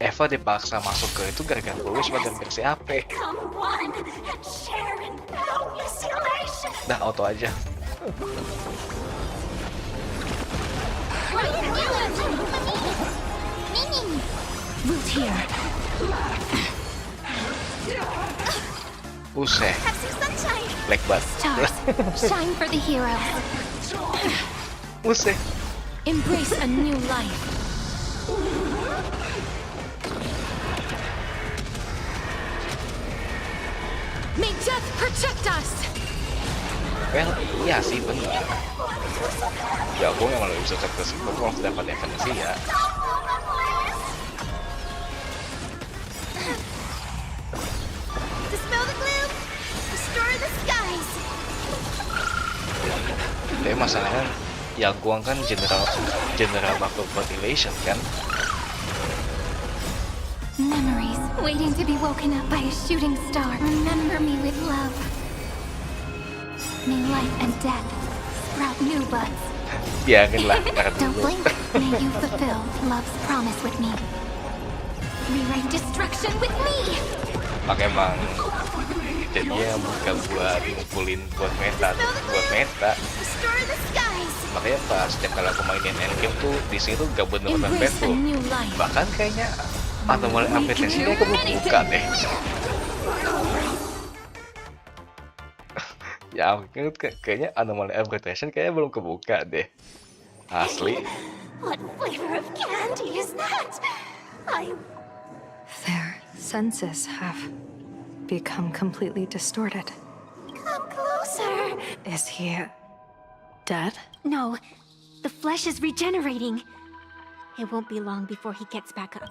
Eva dipaksa masuk ke itu gara-gara Fulwish bagian versi AP. Come one and share in boundless elation. Dah auto aja. What are you doing? Root here. Buset. Have some sunshine. Black bat. Stars, shine for the heroes. Buset. Embrace a new life. May death protect us. Well, iya sih benar. Ya, gue memang lebih bisa ke Silverwolf dapat Evanescia. Dispel the gloom. Restore the skies. Tapi masalahnya, ya gua kan general makhluk population kan. Memories waiting to be woken up by a shooting star. Remember me with love. May life and death sprout new buds. Biarinlah, ntar Don't dulu. blink. May you fulfill love's promise with me. Rewrite destruction with me. Pakai emang jadinya bukan buat ngumpulin buat meta, Restore the skies. makanya pas setiap kali aku mainin endgame tuh di sini tuh gak bener-bener Embrace a peaceful. new life. Bahkan kayaknya anomaly application-nya aku belum buka deh. Ya ampun, kayaknya anomaly application kayaknya belum kebuka deh. Asli. What flavor of candy is that? Their senses have become completely distorted. Come closer. Is he dead? No, the flesh is regenerating. It won't be long before he gets back up.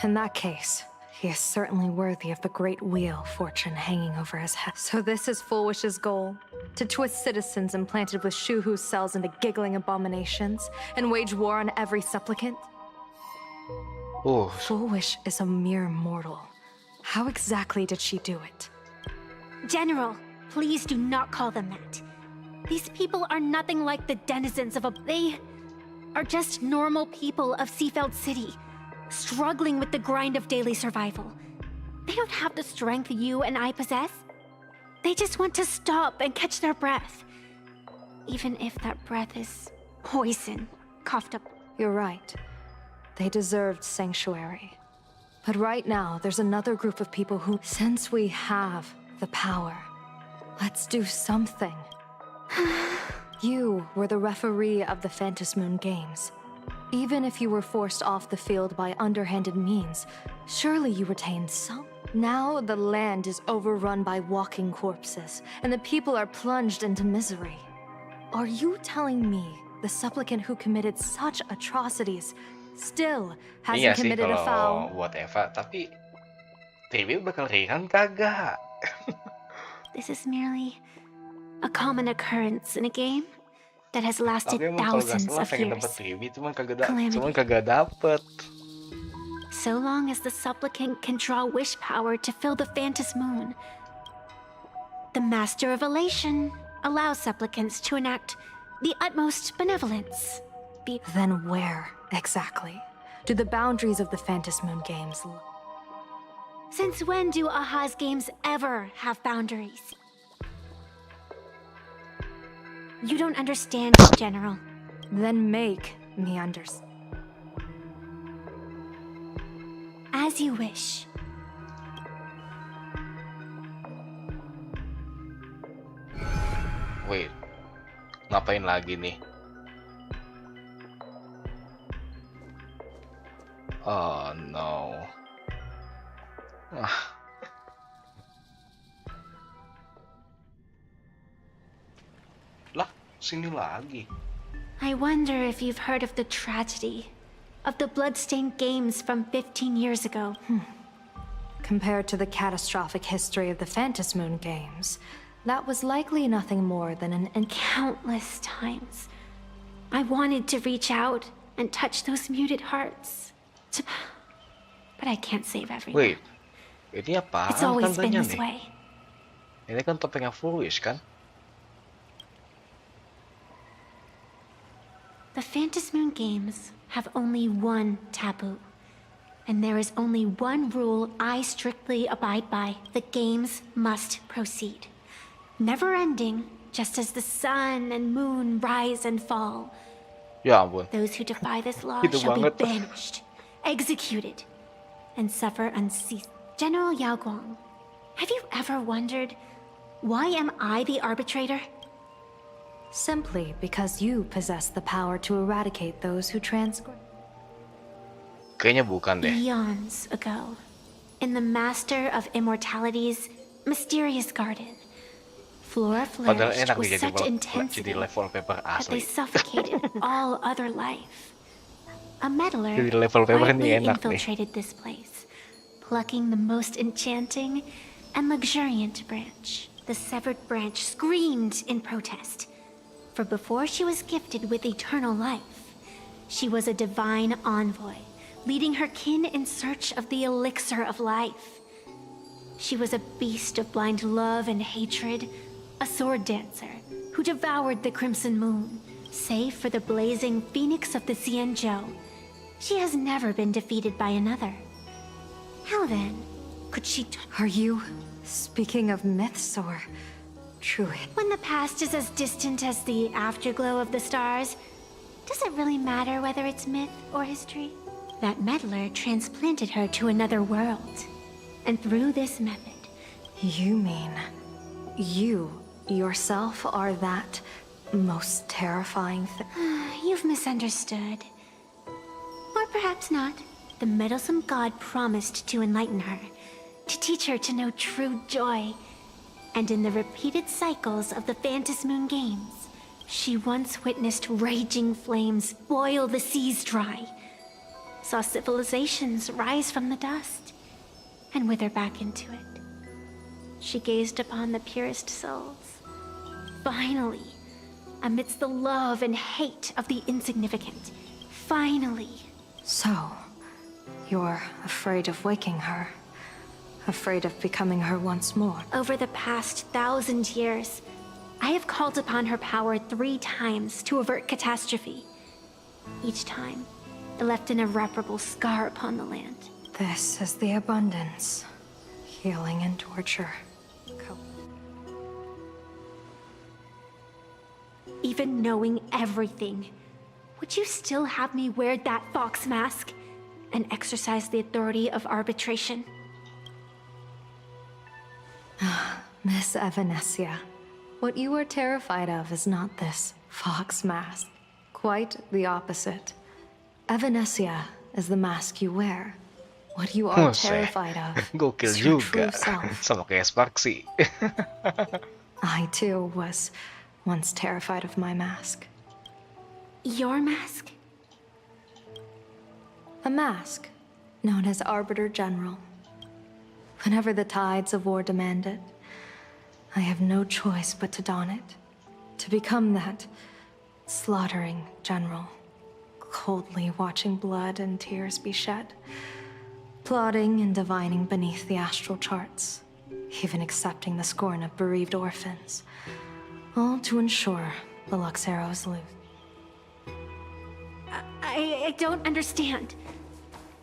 In that case, He is certainly worthy of the great wheel fortune hanging over his head. So this is Fullwish's goal? To twist citizens implanted with Shuhu's cells into giggling abominations and wage war on every supplicant? Oh. Fullwish is a mere mortal. How exactly did she do it? General, please do not call them that. These people are nothing like the denizens of a... They are just normal people of Seafeld City, struggling with the grind of daily survival. They don't have the strength you and I possess. They just want to stop and catch their breath. Even if that breath is poison coughed up. You're right. They deserved sanctuary. But right now, there's another group of people who, since we have the power, let's do something. You were the referee of the Phantom Moon Games. Even if you were forced off the field by underhanded means, surely you retained some. Now the land is overrun by walking corpses, and the people are plunged into misery. Are you telling me the supplicant who committed such atrocities still hasn't committed a foul? Buat Eva, tapi Dewi bakal ringan kagak? This is merely a common occurrence in a game that has lasted thousands of years. Cuman kagak dapet. So long as the supplicant can draw wish power to fill the Phantom Moon, the Master of Elation allows supplicants to enact the utmost benevolence. Then where, exactly, do the boundaries of the Phantom Moon Games lie? Since when do Aha's games ever have boundaries? You don't understand, General. Then make me understand. As you wish. Wait, ngapain lagi nih? Oh no. Lah, sini lagi. I wonder if you've heard of the tragedy of the bloodstained games from 15 years ago. Compared to the catastrophic history of the Phantom Moon Games, that was likely nothing more than and countless times I wanted to reach out and touch those muted hearts. But I can't save everyone. Wait, ini apa? It's always been this way. Ini kan topengnya Foolish kan? The Phantom Moon Games have only one taboo. And there is only one rule I strictly abide by. The games must proceed. Never ending, just as the sun and moon rise and fall. Ya ampun. Those who defy this law shall be banished, executed, and suffer unceased. General Yao Guang, have you ever wondered, why am I the arbitrator? Simply because you possess the power to eradicate those who transgress. Kayaknya bukan deh. Eons ago, in the Master of Immortality's mysterious garden, flora flourished with such intensity that they suffocated all other life. A meddler quietly infiltrated this place, plucking the most enchanting and luxuriant branch. The severed branch screamed in protest, for before she was gifted with eternal life, she was a divine envoy, leading her kin in search of the elixir of life. She was a beast of blind love and hatred, a sword dancer who devoured the crimson moon. Save for the blazing phoenix of the Xianzhou, she has never been defeated by another. How then could she... Are you speaking of myths or truth? When the past is as distant as the afterglow of the stars, does it really matter whether it's myth or history? That meddler transplanted her to another world. And through this method... You mean... you yourself are that most terrifying thing? You've misunderstood. Or perhaps not. The meddlesome god promised to enlighten her, to teach her to know true joy. And in the repeated cycles of the Phantom Moon Games, she once witnessed raging flames boil the seas dry, saw civilizations rise from the dust, and wither back into it. She gazed upon the purest souls. Finally, amidst the love and hate of the insignificant, finally. So, you're afraid of waking her? Afraid of becoming her once more? Over the past 1,000 years, I have called upon her power 3 times to avert catastrophe. Each time, it left an irreparable scar upon the land. This is the abundance. Healing and torture. Even knowing everything, would you still have me wear that fox mask and exercise the authority of arbitration? Miss Evanescia, what you are terrified of is not this fox mask. Quite the opposite. Evanescia is the mask you wear. What you are terrified of Gokil is your juga. true self. Sama kayak Sparksy. I too was once terrified of my mask. Your mask? A mask known as Arbiter General. Whenever the tides of war demand it, I have no choice but to don it. To become that slaughtering general, coldly watching blood and tears be shed, plotting and divining beneath the astral charts, even accepting the scorn of bereaved orphans, all to ensure the Luxeros lose. I don't understand.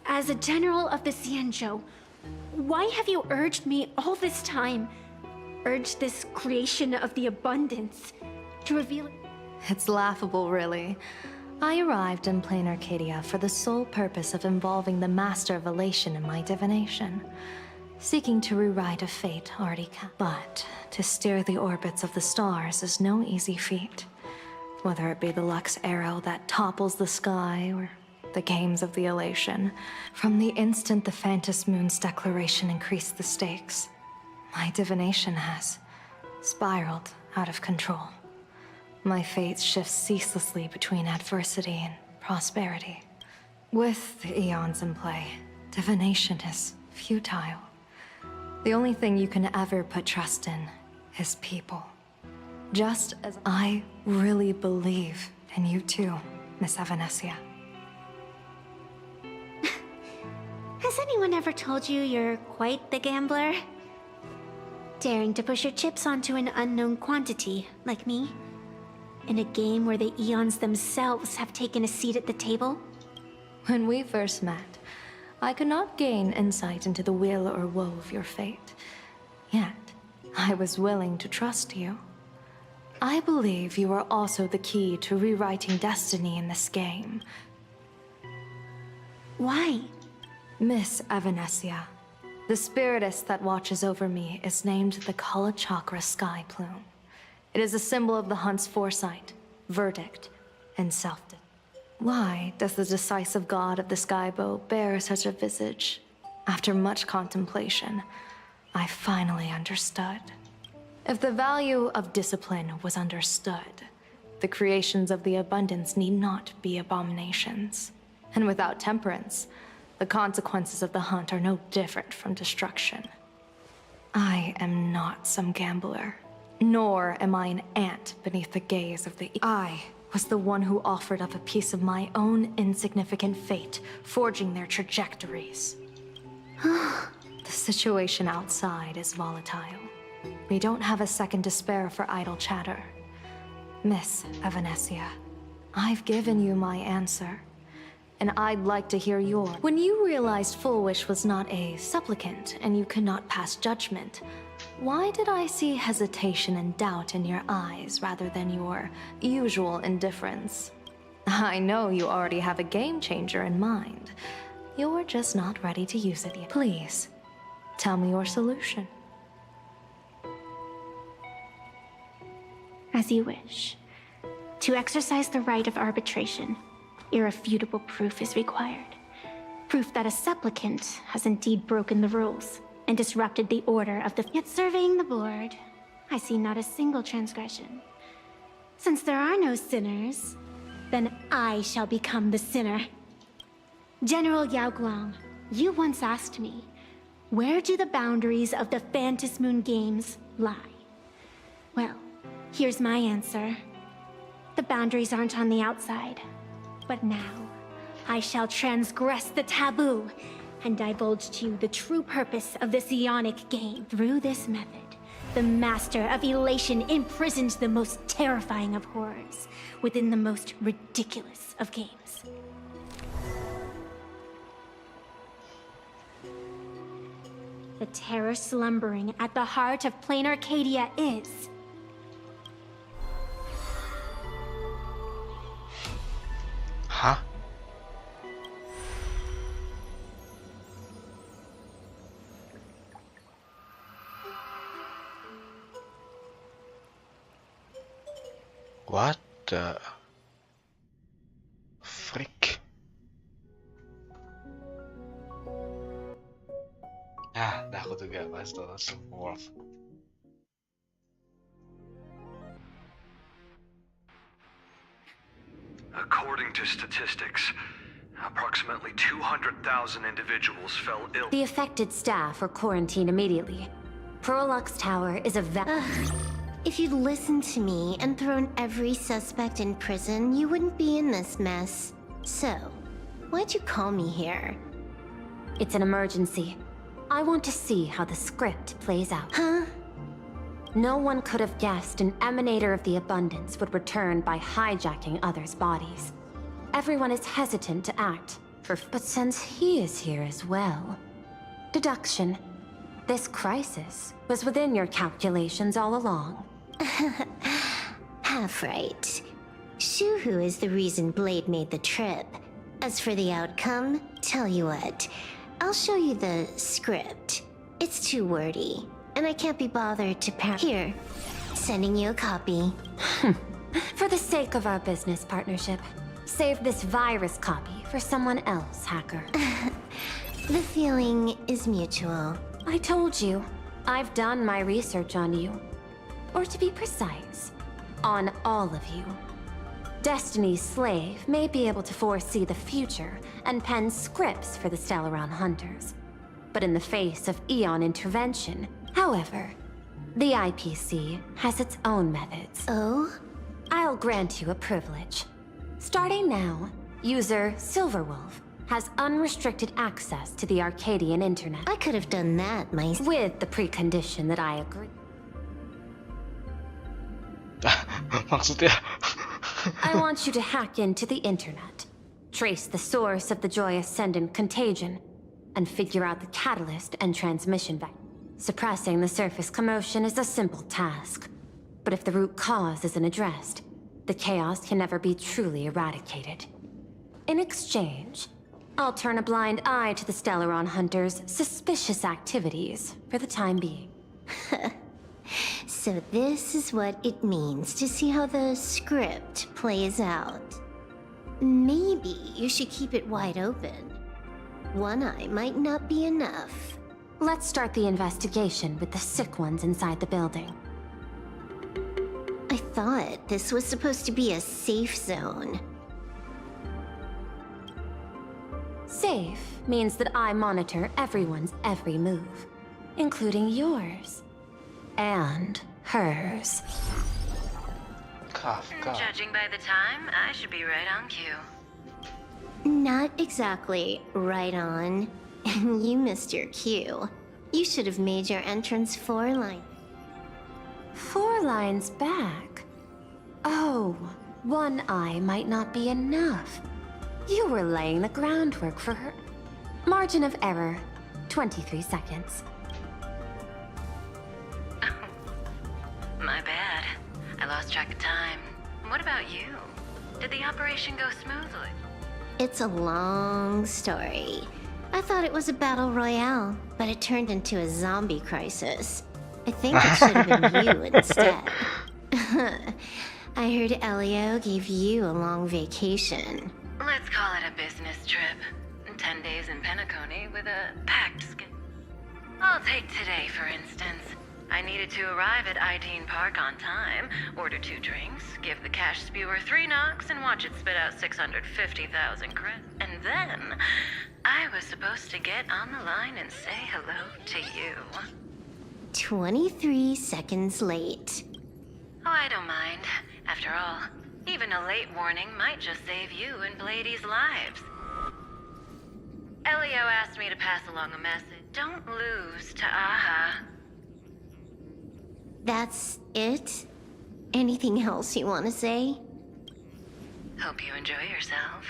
As a general of the Xianzhou, why have you urged me all this time? Urged this creation of the abundance to reveal... It's laughable, really. I arrived in plain Arcadia for the sole purpose of involving the Master of Elation in my divination, seeking to rewrite a fate already cast. But to steer the orbits of the stars is no easy feat. Whether it be the Lux arrow that topples the sky, or the games of the Elation, from the instant the Phantom Moon's declaration increased the stakes, my divination has spiraled out of control. My fate shifts ceaselessly between adversity and prosperity. With the eons in play, divination is futile. The only thing you can ever put trust in is people. Just as I really believe in you too, Miss Evanescia. Has anyone ever told you you're quite the gambler? Daring to push your chips onto an unknown quantity, like me? In a game where the eons themselves have taken a seat at the table? When we first met, I could not gain insight into the will or woe of your fate. Yet, I was willing to trust you. I believe you are also the key to rewriting destiny in this game. Why? Miss Evanescia, the spiritess that watches over me is named the Kala Chakra Sky Plume. It is a symbol of the hunt's foresight, verdict, and self-defense. Why does the decisive god of the skybow bear such a visage? After much contemplation, I finally understood. If the value of discipline was understood, the creations of the abundance need not be abominations. And without temperance, the consequences of the hunt are no different from destruction. I am not some gambler, nor am I an ant beneath the gaze of the... I was the one who offered up a piece of my own insignificant fate, forging their trajectories. The situation outside is volatile. We don't have a second to spare for idle chatter. Miss Evanescia, I've given you my answer, and I'd like to hear yours. When you realized Full Wish was not a supplicant and you could not pass judgment, why did I see hesitation and doubt in your eyes rather than your usual indifference? I know you already have a game changer in mind. You're just not ready to use it yet. Please, tell me your solution. As you wish. To exercise the right of arbitration, irrefutable proof is required. Proof that a supplicant has indeed broken the rules and disrupted the order of the... Yet surveying the board, I see not a single transgression. Since there are no sinners, then I shall become the sinner. General Yao Guang, you once asked me, Where do the boundaries of the Phantom Moon games lie? Well, here's my answer. The boundaries aren't on the outside. But now, I shall transgress the taboo and divulge to you the true purpose of this Ionic game. Through this method, the Master of Elation imprisoned the most terrifying of horrors within the most ridiculous of games. The terror slumbering at the heart of plain Arcadia is... Hah? What the freak? Ah, dah aku juga pas tuh Wolf. According to statistics, approximately 200,000 individuals fell ill. The affected staff are quarantined immediately. Prolux Tower is a If you'd listened to me and thrown every suspect in prison, you wouldn't be in this mess. So, why'd you call me here? It's an emergency. I want to see how the script plays out. Huh? No one could have guessed an emanator of the abundance would return by hijacking others' bodies. Everyone is hesitant to act, but since he is here as well... Deduction. This crisis was within your calculations all along. Half right. Shuhu is the reason Blade made the trip. As for the outcome, tell you what, I'll show you the script. It's too wordy, and I can't be bothered to Here, sending you a copy. For the sake of our business partnership, save this virus copy for someone else, hacker. The feeling is mutual. I told you, I've done my research on you. Or to be precise, on all of you. Destiny's slave may be able to foresee the future and pen scripts for the Stellaron hunters. But in the face of Eon intervention, however, the IPC has its own methods. Oh? I'll grant you a privilege. Starting now, user Silverwolf has unrestricted access to the Arcadian internet. I could have done that myself. With the precondition that I agree. Maksudnya? I want you to hack into the internet, trace the source of the Joy Ascendant contagion, and figure out the catalyst and transmission vector. Suppressing the surface commotion is a simple task, but if the root cause isn't addressed, the chaos can never be truly eradicated. In exchange, I'll turn a blind eye to the Stellaron hunters' suspicious activities for the time being. So this is what it means to see how the script plays out. Maybe you should keep it wide open. One eye might not be enough. Let's start the investigation with the sick ones inside the building. I thought this was supposed to be a safe zone. Safe means that I monitor everyone's every move, including yours. And hers. Judging by the time, I should be right on cue. Not exactly right on. You missed your cue. You should have made your entrance 4 lines. 4 lines back? Oh, one eye might not be enough. You were laying the groundwork for her. Margin of error, 23 seconds. My bad. I lost track of time. What about you? Did the operation go smoothly? It's a long story. I thought it was a battle royale, but it turned into a zombie crisis. I think it should have been you instead. I heard Elio gave you a long vacation. Let's call it a business trip. 10 days in Penacony with a packed schedule. I'll take today, for instance. I needed to arrive at Ideen Park on time, order 2 drinks, give the cash spewer 3 knocks, and watch it spit out 650,000 credits. And then, I was supposed to get on the line and say hello to you. 23 seconds late. Oh, I don't mind. After all, even a late warning might just save you and Blady's lives. Elio asked me to pass along a message. Don't lose to Aha. That's it? Anything else you want to say? Hope you enjoy yourself.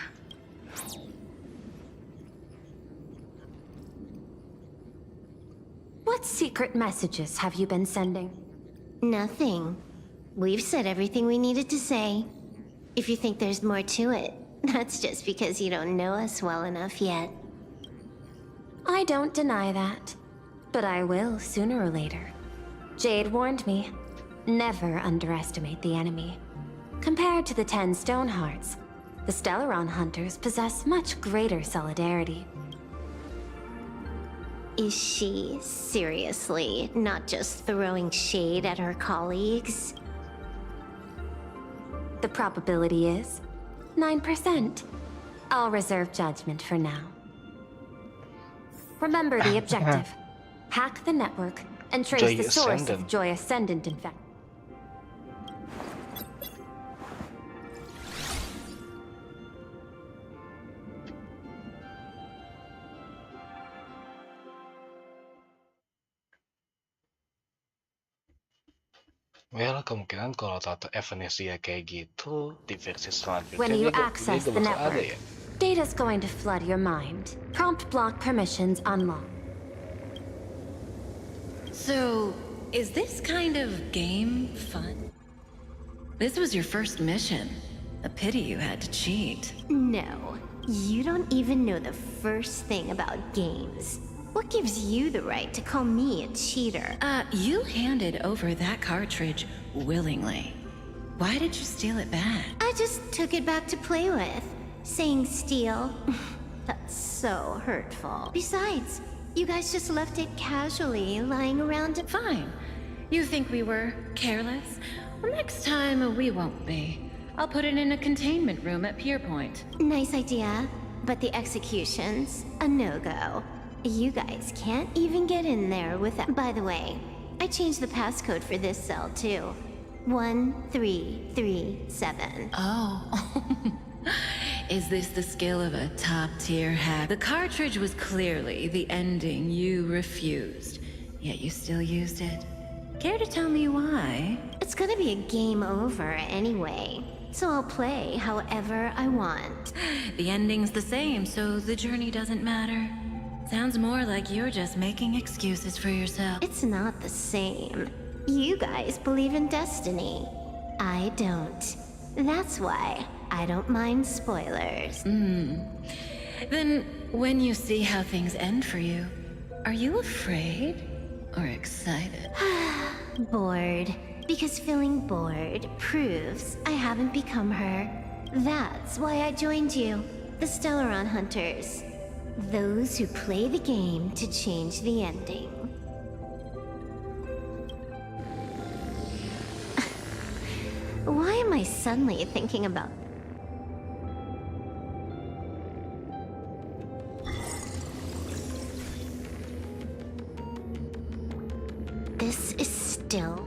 What secret messages have you been sending? Nothing. We've said everything we needed to say. If you think there's more to it, that's just because you don't know us well enough yet. I don't deny that, but I will sooner or later. Jade warned me, never underestimate the enemy. Compared to the 10 Stonehearts, the Stellaron Hunters possess much greater solidarity. Is she seriously not just throwing shade at her colleagues? The probability is 9%. I'll reserve judgment for now. Remember the objective. Hack the network and trace Joy the source Ascendant. of Joy Ascendant infection. Well, kemungkinan kalau tato Evanescia kayak gitu di versi selanjutnya When you juga access the bakal ada network, ya. data's going to flood your mind. Prompt block permissions unlocked. So, is this kind of game fun? This was your first mission. A pity you had to cheat. No, you don't even know the first thing about games. What gives you the right to call me a cheater? You handed over that cartridge willingly. Why did you steal it back? I just took it back to play with. Saying steal, that's so hurtful. Besides, you guys just left it casually lying around. Fine. You think we were careless? Well, next time we won't be. I'll put it in a containment room at Pier Point. Nice idea, but the execution's a no-go. You guys can't even get in there without... By the way, I changed the passcode for this cell too. 1337. Oh. Is this the skill of a top-tier hack? The cartridge was clearly the ending you refused, yet you still used it. Care to tell me why? It's gonna be a game over anyway, so I'll play however I want. The ending's the same, so the journey doesn't matter. Sounds more like you're just making excuses for yourself. It's not the same. You guys believe in destiny. I don't. That's why I don't mind spoilers. Then, when you see how things end for you, are you afraid or excited? Bored. Because feeling bored proves I haven't become her. That's why I joined you, the Stellaron Hunters. Those who play the game to change the ending. Why am I suddenly thinking about... This is still...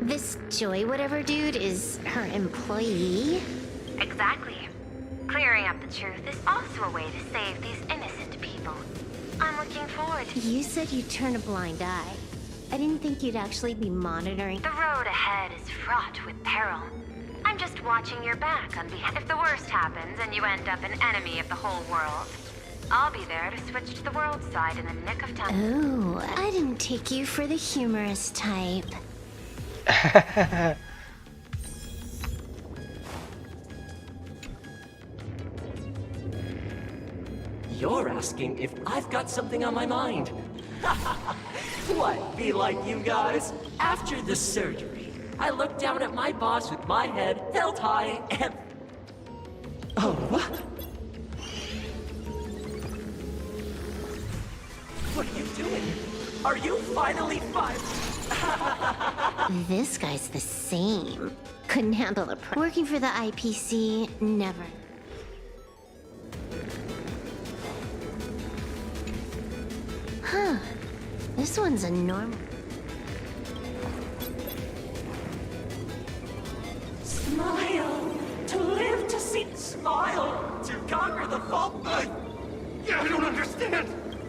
This Joy whatever dude is her employee? Exactly. Clearing up the truth is also a way to save these innocent people. I'm looking forward to... You said you'd turn a blind eye. I didn't think you'd actually be monitoring... The road ahead is fraught with peril. I'm just watching your back on behalf... If the worst happens and you end up an enemy of the whole world, I'll be there to switch to the world side in the nick of time. Oh, I didn't take you for the humorous type. You're asking if I've got something on my mind. What, be like you guys? After the surgery, I looked down at my boss with my head held high and... Oh, what? What are you doing? Are you finally fine? This guy's the same. Couldn't handle a working for the IPC, never. Huh. This one's a normal. Smile. To live to see. Smile. To conquer the fault. I don't understand.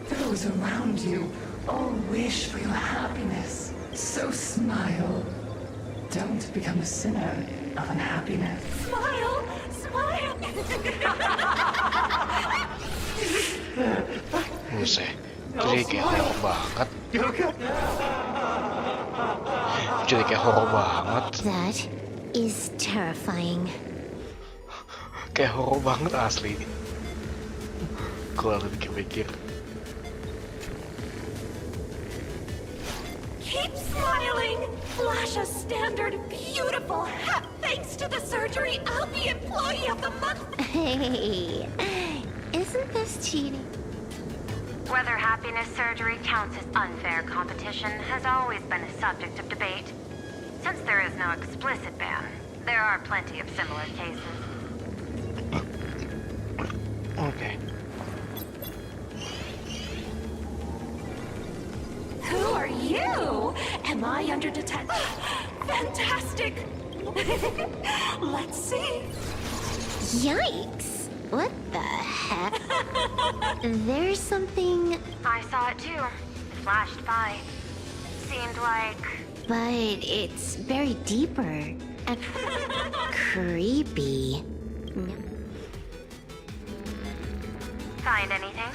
Those around you all wish for your happiness. So smile. Don't become a sinner of unhappiness. Smile. Smile. Buset, jadi kayak horor banget. Jadi kayak horor banget. That is terrifying. Kayak horor banget asli. Kalau pikir-pikir. Keep smiling. Flash a standard, beautiful hat. Thanks to the surgery, I'll be Employee of the Month. Hey, isn't this cheating? Whether happiness surgery counts as unfair competition has always been a subject of debate. Since there is no explicit ban, there are plenty of similar cases. Okay. Who are you? Am I under detention? Fantastic. Let's see. Yikes! What the heck? There's something. I saw it too. It flashed by. Seemed like... But it's buried deeper. And creepy. Find anything?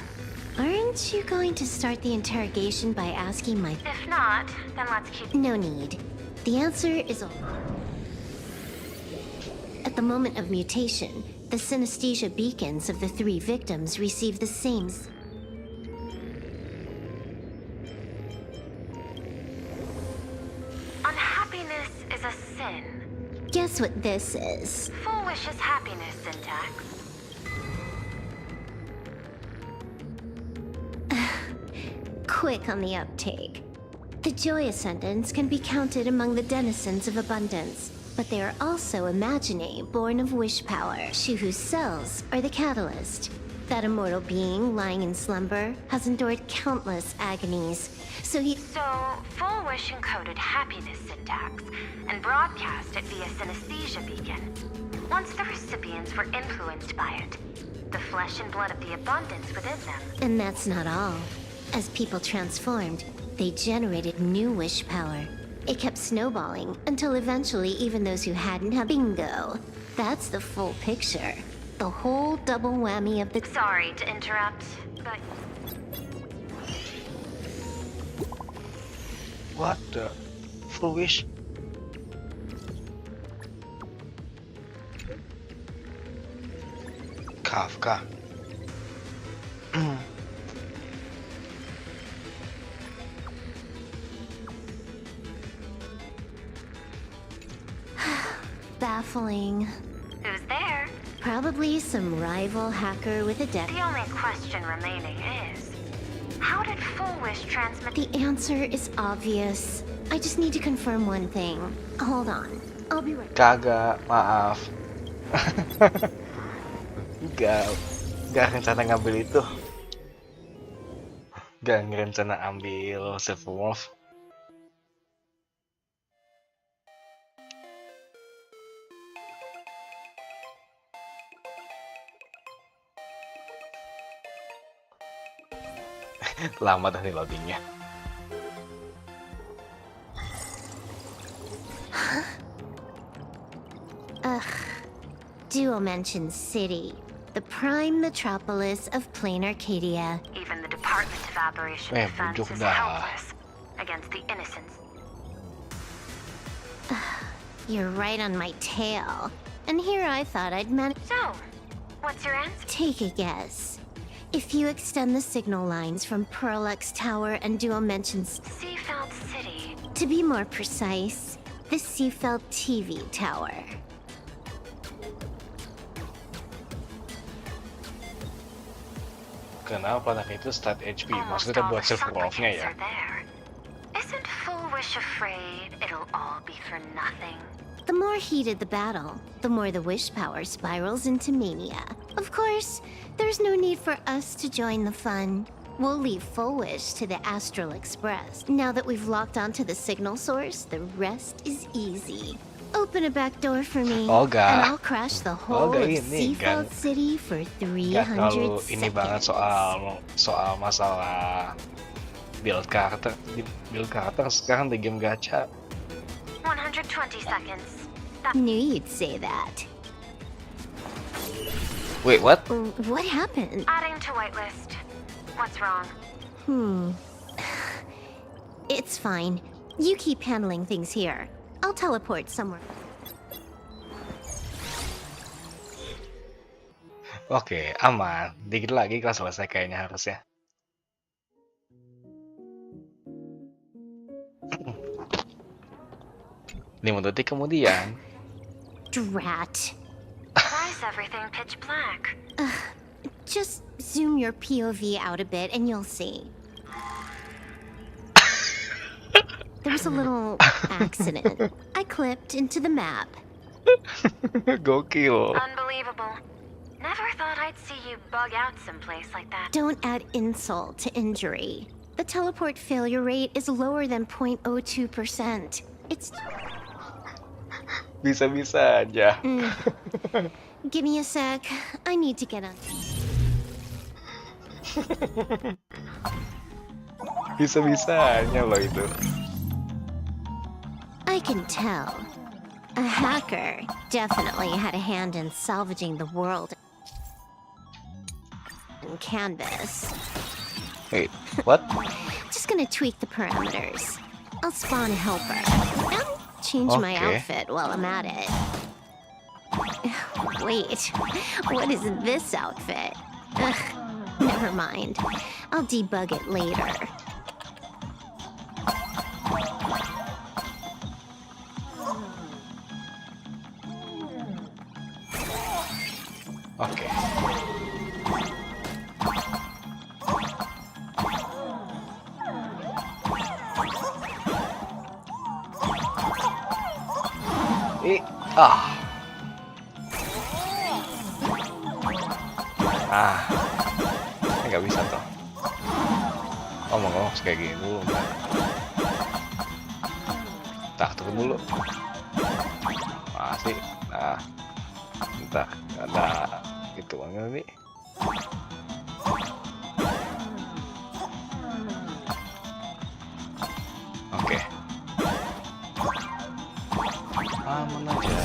Aren't you going to start the interrogation by asking my... If not, then let's keep... No need. The answer is... At the moment of mutation, the synesthesia beacons of the 3 victims receive the same... Unhappiness is a sin. Guess what this is? Full wish is happiness syntax. Quick on the uptake. The joy ascendants can be counted among the denizens of abundance, but they are also imaginae born of wish power, she whose cells are the catalyst. That immortal being lying in slumber has endured countless agonies, so Full wish encoded happiness syntax and broadcast it via synesthesia beacon. Once the recipients were influenced by it, the flesh and blood of the abundance within them. And that's not all. As people transformed, they generated new wish power. It kept snowballing until eventually even those who hadn't had bingo. That's the full picture. The whole double whammy of the... Sorry to interrupt, but... What the... Full wish? Kafka. Baffling. Who's there? Probably some rival hacker with a deck. The only question remaining is... How did Full Wish transmit... The answer is obvious. I just need to confirm one thing. Hold on. I'll be right... Kagak, maaf. Gak rencana ngambil itu. Gak rencana ambil Silver Wolf. Lama dah nih loadingnya. Duo mentions City, the prime metropolis of plain Arcadia. Even the Department of Aberration Defense is helpless against the innocents. You're right on my tail. And here I thought I'd manage... So, what's your answer? Take a guess. If you extend the signal lines from Pearlux Tower and Duo mentions... Seafeld City. To be more precise, the Seafeld TV Tower. Kenapa anak itu start HP? Maksudnya buat Silver Wolf-nya ya? wish afraid it'll all be for nothing? The more heated the battle, the more the wish power spirals into mania. Of course, there's no need for us to join the fun. We'll leave full wish to the Astral Express. Now that we've locked onto the signal source, the rest is easy. Open a back door for me, and I'll crash the whole of Seafeld City for 300 seconds. Ini banget soal masalah build karakter sekarang di game gacha. 120 seconds. Knew you'd say that. Wait, what? What happened? Adding to whitelist. What's wrong? It's fine. You keep handling things here. I'll teleport somewhere. Oke, aman. Dikit lagi kelas selesai kayaknya harusnya. 5 detik kemudian. Drat. Why is everything pitch black? Just zoom your POV out a bit and you'll see. There was a little accident. I clipped into the map. Gokil. Unbelievable. Never thought I'd see you bug out someplace like that. Don't add insult to injury. The teleport failure rate is lower than 0.02%. It's... Bisa-bisa aja. Give me a sec. I need to get on. Bisa-bisanya loh itu. I can tell. A hacker definitely had a hand in salvaging the world in Canvas. Wait, what? Just gonna tweak the parameters. I'll spawn a helper. And change my outfit while I'm at it. Wait, what is this outfit? Ugh, never mind. I'll debug it later. Oke. Ini nggak bisa toh. Ngomong kayak gini dulu. Tak turun dulu. Masih. Nah, bentar, ada gitu banget nih. Oke. Aman aja.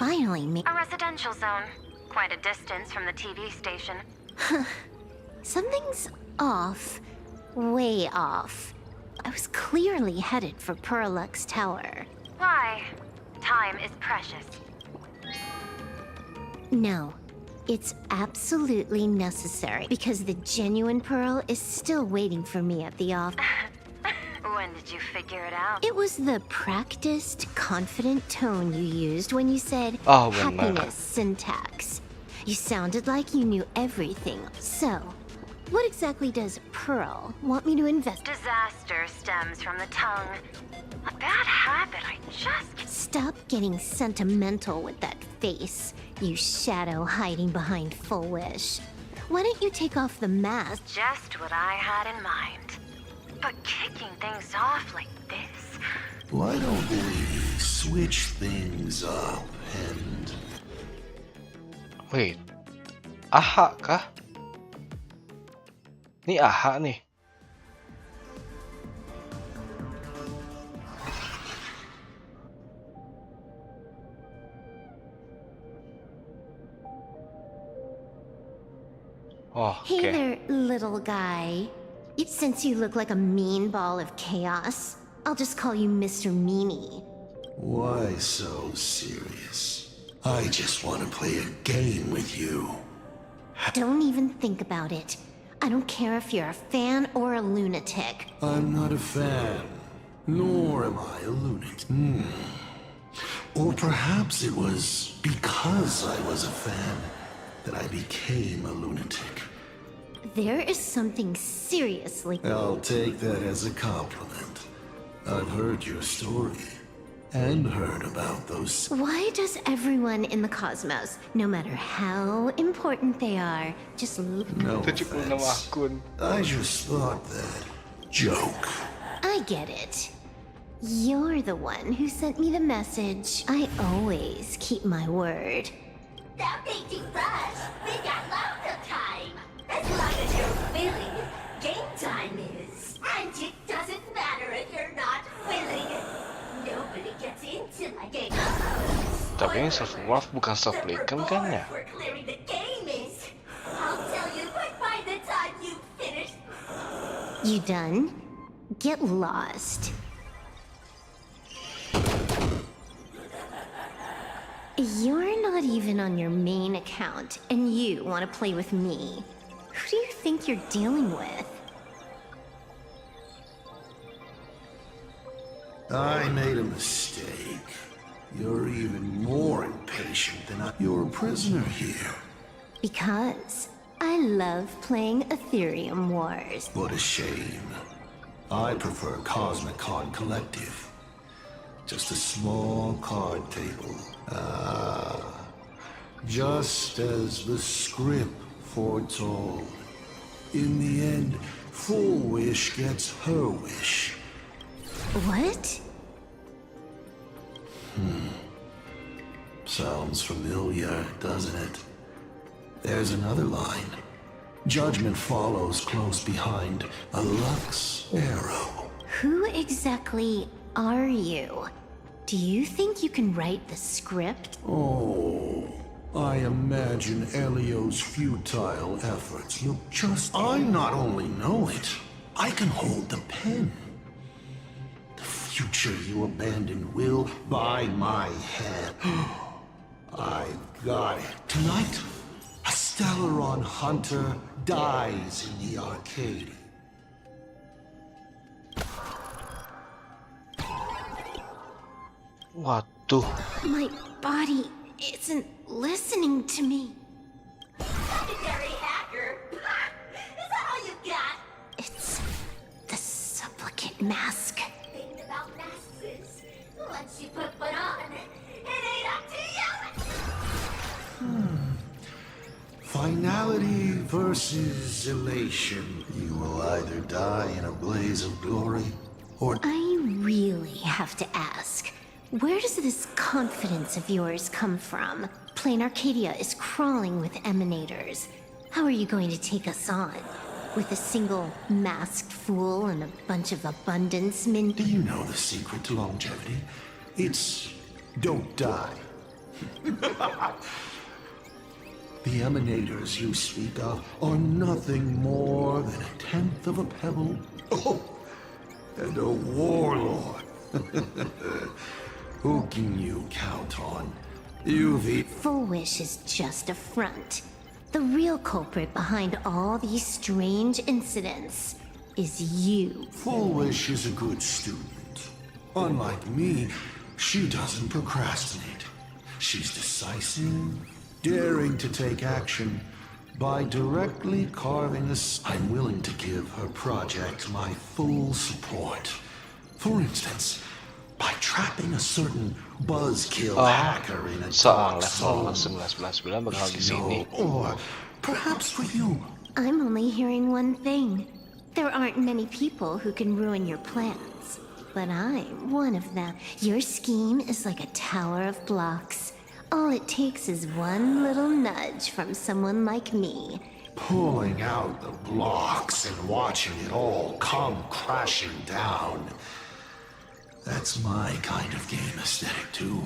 Finally, A residential zone. Quite a distance from the TV station. Something's off. Way off. I was clearly headed for Perlux Tower. Why? Time is precious. No, it's absolutely necessary because the genuine Pearl is still waiting for me at the office. When did you figure it out? It was the practiced, confident tone you used when you said happiness syntax. You sounded like you knew everything. So, what exactly does Pearl want me to invest? Disaster stems from the tongue. A bad habit I just... Stop getting sentimental with that face, you shadow hiding behind Full Wish. Why don't you take off the mask? Just what I had in mind. But kicking things off like this... Why don't we switch things up and... Wait, aha kah? Ini aha nih. Oh, Hey there, little guy. Since you look like a mean ball of chaos, I'll just call you Mr. Meanie. Why so serious? I just want to play a game with you. Don't even think about it. I don't care if you're a fan or a lunatic. I'm not a fan, nor am I a lunatic. Or perhaps it was because I was a fan that I became a lunatic. There is something seriously... I'll take that as a compliment. I've heard your story. And heard about those... Why does everyone in the cosmos, no matter how important they are, just... No offense. I just thought that... joke. I get it. You're the one who sent me the message. I always keep my word. Don't be too rushed. We got loads of time. As long as you're willing, game time is. And it doesn't matter if you're not willing. Nobody gets into my game. Tapi ini self-worth bukan self-applicant kan ya? We're clearing the game is. I'll tell you by the time you finish. You done? Get lost. You're not even on your main account, and you want to play with me. Who do you think you're dealing with? I made a mistake. You're even more impatient than I... You're a prisoner here. Because I love playing Ethereum Wars. What a shame. I prefer Cosmic Card Collective. Just a small card table. Just as the script foretold. In the end, Full Wish gets her wish. What? Sounds familiar, doesn't it? There's another line. Judgment follows close behind a Lux arrow. Who exactly are you? Do you think you can write the script? Oh, I imagine Elio's futile efforts look just... I not only know it, I can hold the pen. The future you abandoned will by my head. I've got it. Tonight, a Stellaron hunter dies in the arcade. Waduh. My body isn't listening to me. Secondary hacker. Is that all you got? It's the supplicant mask. Thing about masks is, once you put one on, it ain't up to you. Finality versus elation. You will either die in a blaze of glory, or... I really have to ask, where does this confidence of yours come from? Plain Arcadia is crawling with emanators. How are you going to take us on? With a single masked fool and a bunch of abundance min... Do you know the secret to longevity? It's... don't die. The emanators you speak of are nothing more than a tenth of a pebble. Oh, and a warlord. Who can you count on? Full Wish is just a front. The real culprit behind all these strange incidents is you. Full Wish is a good student. Unlike me, she doesn't procrastinate. She's decisive, daring to take action. By directly carving this, I'm willing to give her project my full support. For instance, by trapping a certain buzzkill hacker in a dark zone. Or perhaps for you. I'm only hearing one thing. There aren't many people who can ruin your plans. But I'm one of them. Your scheme is like a tower of blocks. All it takes is one little nudge from someone like me. Pulling out the blocks and watching it all come crashing down. That's my kind of game aesthetic, too.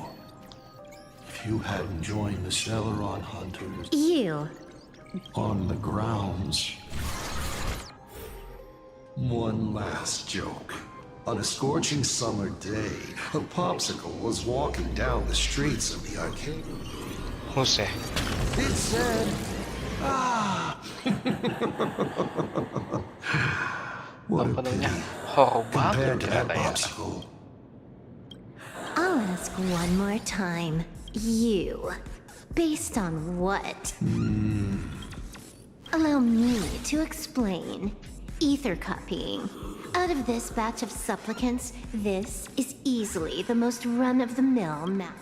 If you hadn't joined the Stellaron Hunters... You! On the grounds. One last joke. On a scorching summer day, a popsicle was walking down the streets of the arcade. Jose. It said... Ah! What a pity. Compared to that popsicle. I'll ask one more time. You. Based on what? Allow me to explain. Ether copying. Out of this batch of supplicants, this is easily the most run-of-the-mill map.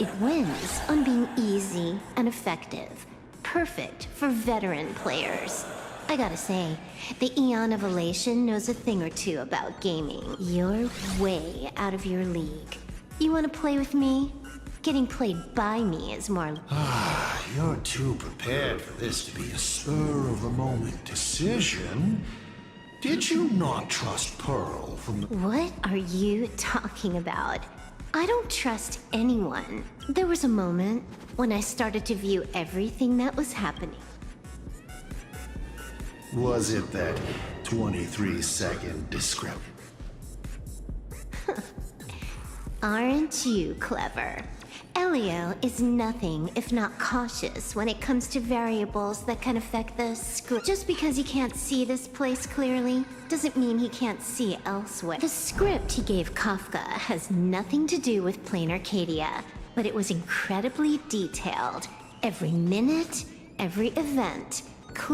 It wins on being easy and effective. Perfect for veteran players. I gotta say, the Eon of Elation knows a thing or two about gaming. You're way out of your league. You wanna play with me? Getting played by me is more... You're too prepared for this to be a spur-of-the-moment decision. Did you not trust Pearl from the... What are you talking about? I don't trust anyone. There was a moment when I started to view everything that was happening. Was it that 23-second discrepancy? Aren't you clever? Elio is nothing if not cautious when it comes to variables that can affect the script. Just because he can't see this place clearly, doesn't mean he can't see elsewhere. The script he gave Kafka has nothing to do with Plain Arcadia, but it was incredibly detailed. Every minute, every event.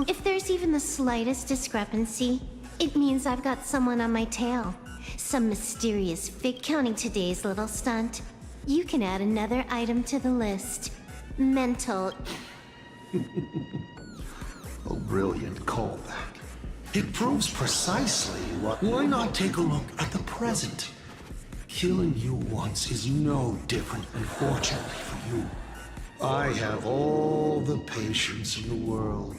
If there's even the slightest discrepancy, it means I've got someone on my tail. Some mysterious fig counting today's little stunt. You can add another item to the list. Mental. A brilliant callback. It proves precisely what... Why not take a look at the present? Killing you once is no different, unfortunately for you. I have all the patience in the world,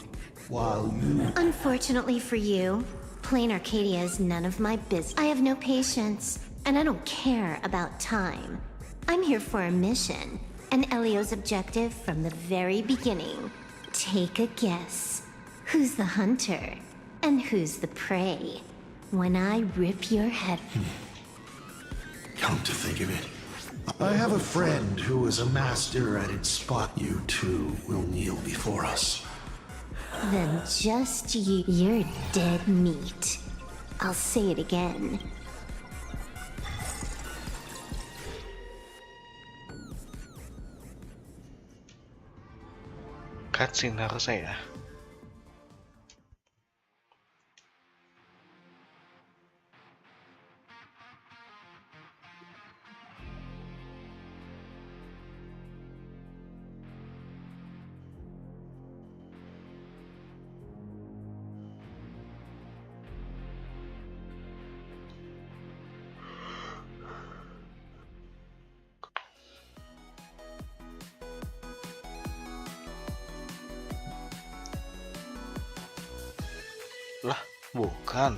while you... Unfortunately for you, Plain Arcadia is none of my business. I have no patience, and I don't care about time. I'm here for a mission, and Elio's objective from the very beginning. Take a guess. Who's the hunter, and who's the prey? When I rip your head... Come to think of it, I have a friend who is a master at its spot. You two will kneel before us. Then just you... You're dead meat. I'll say it again. Cutscene harusnya ya. Lah, bukan.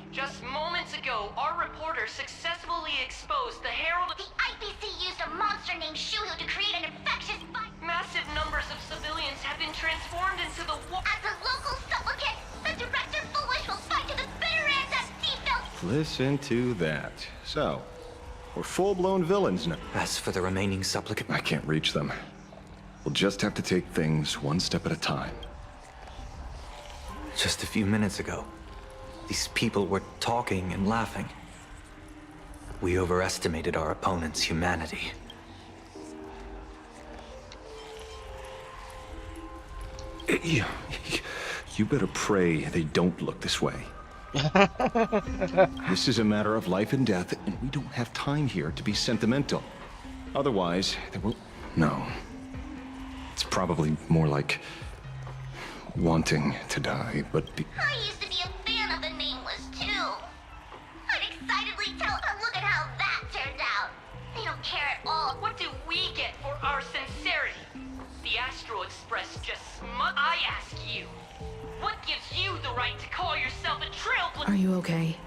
Just moments ago, our reporter successfully exposed the Herald of... The IPC used a monster named Shuhu to create an infectious virus. Massive numbers of civilians have been transformed into the... As a local supplicant, the Director Foolish will fight to the bitter end that Seafeld... Listen to that. So, we're full-blown villains now. As for the remaining supplicant... I can't reach them. We'll just have to take things one step at a time. Just a few minutes ago, these people were talking and laughing. We overestimated our opponent's humanity. You better pray they don't look this way. This is a matter of life and death, and we don't have time here to be sentimental. Otherwise, they will... No. It's probably more like... wanting to die, but... I used to be a fan of the Nameless, too. I'd excitedly tell... Look at how that turned out. They don't care at all. What do we get for our sincerity? The Astral Express just I ask you, what gives you the right to call yourself a trailblazer? Are you okay?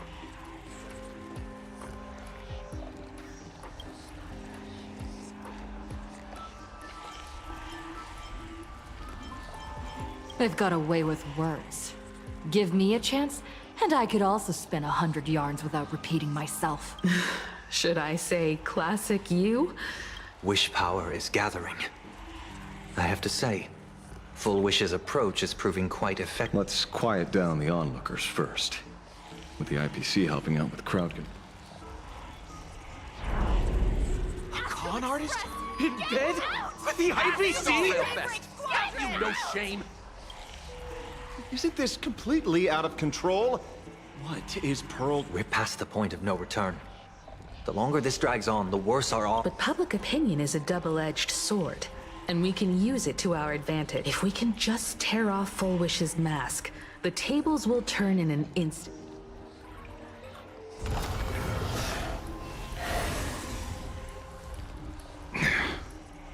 They've got a way with words. Give me a chance, and I could also spin 100 yarns without repeating myself. Should I say classic you? Wish power is gathering. I have to say, Full Wish's approach is proving quite effective. Let's quiet down the onlookers first. With the IPC helping out with crowd control. Artist? In bed? With the IPC? You no shame. Isn't this completely out of control? What is Pearl? We're past the point of no return. The longer this drags on, the worse our off. But public opinion is a double-edged sword, and we can use it to our advantage. If we can just tear off Full Wish's mask, the tables will turn in an instant.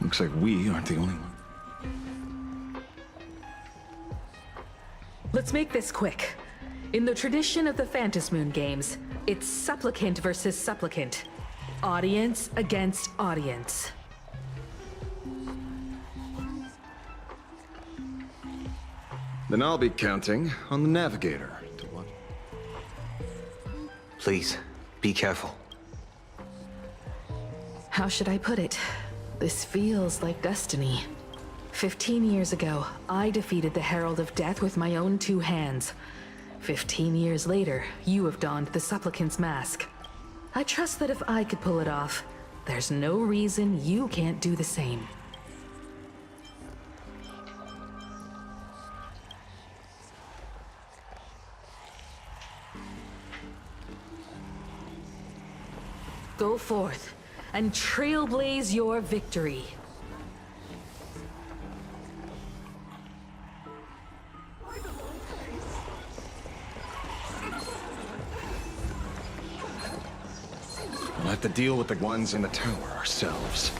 Looks like we aren't the only one. Let's make this quick. In the tradition of the Phantasmoon games, it's supplicant versus supplicant. Audience against audience. Then I'll be counting on the navigator to watch. Please, be careful. How should I put it? This feels like destiny. 15 years ago, I defeated the Herald of Death with my own 2 hands. 15 years later, you have donned the supplicant's mask. I trust that if I could pull it off, there's no reason you can't do the same. Go forth and trailblaze your victory. We'll have to deal with the ones in the tower ourselves.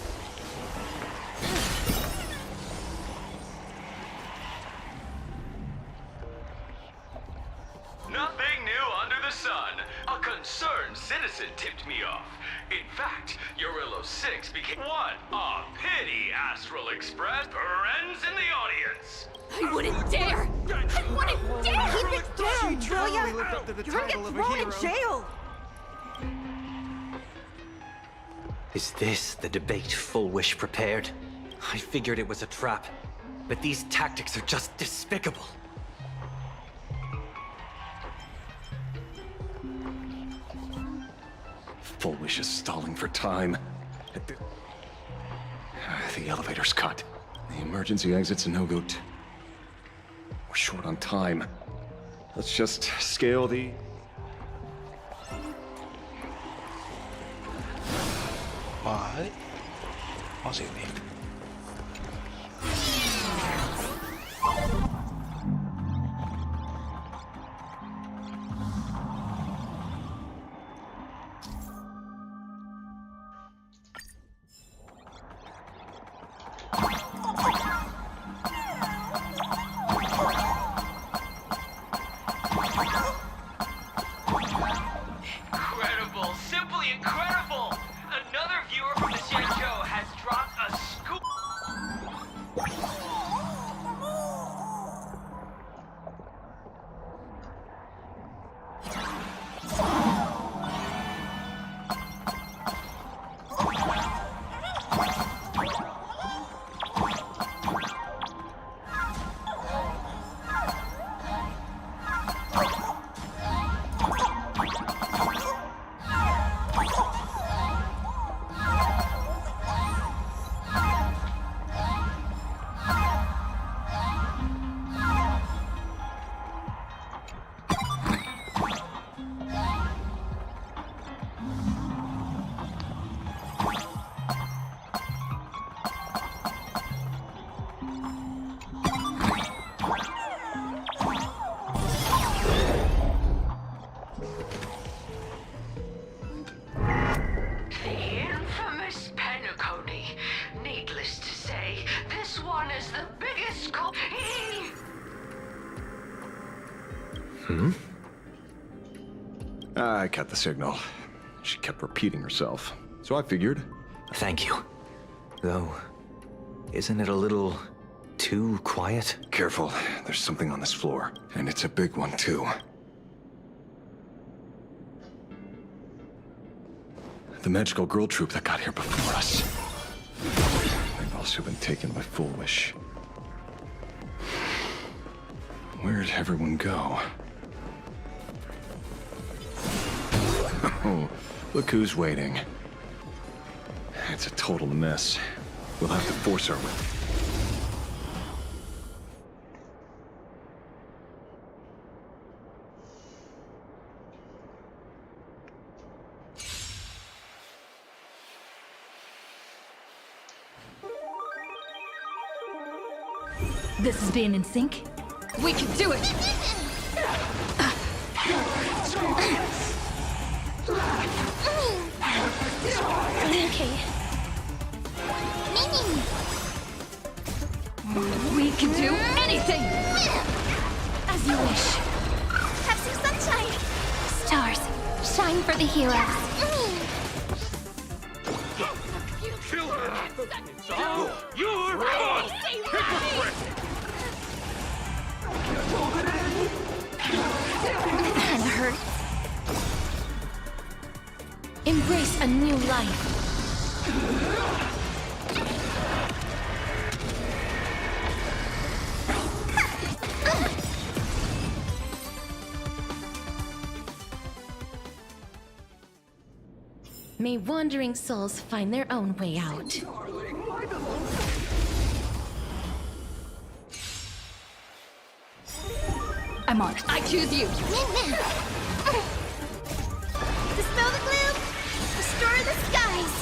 Nothing new under the sun. A concerned citizen tipped me off. In fact, Urillo 6 became one. A pity Astral Express friends in the audience. I wouldn't dare! I wouldn't dare! Keep it down, will ya? You're gonna get thrown in jail! Is this the debate Full Wish prepared? I figured it was a trap, but these tactics are just despicable. Full Wish is stalling for time. The elevator's cut. The emergency exit's a no-go. We're short on time. Let's just scale the... Mahal? Oh, sini. Incredible, simply incredible! Another viewer from the Xianzhou has dropped a scoop. I cut the signal. She kept repeating herself. So I figured. Thank you. Though, isn't it a little too quiet? Careful, there's something on this floor. And it's a big one, too. The magical girl troop that got here before us. They've also been taken by Full Wish. Where'd everyone go? Oh, look who's waiting. It's a total mess. We'll have to force our way. This is being in sync. We can do it! Okay. We can do anything! As you wish. Have some sunshine. Stars, shine for the heroes. You're hypocrite! Kinda hurt. Embrace a new life. May wandering souls find their own way out. I'm on it. I choose you. Dispel the gloom. Restore the skies.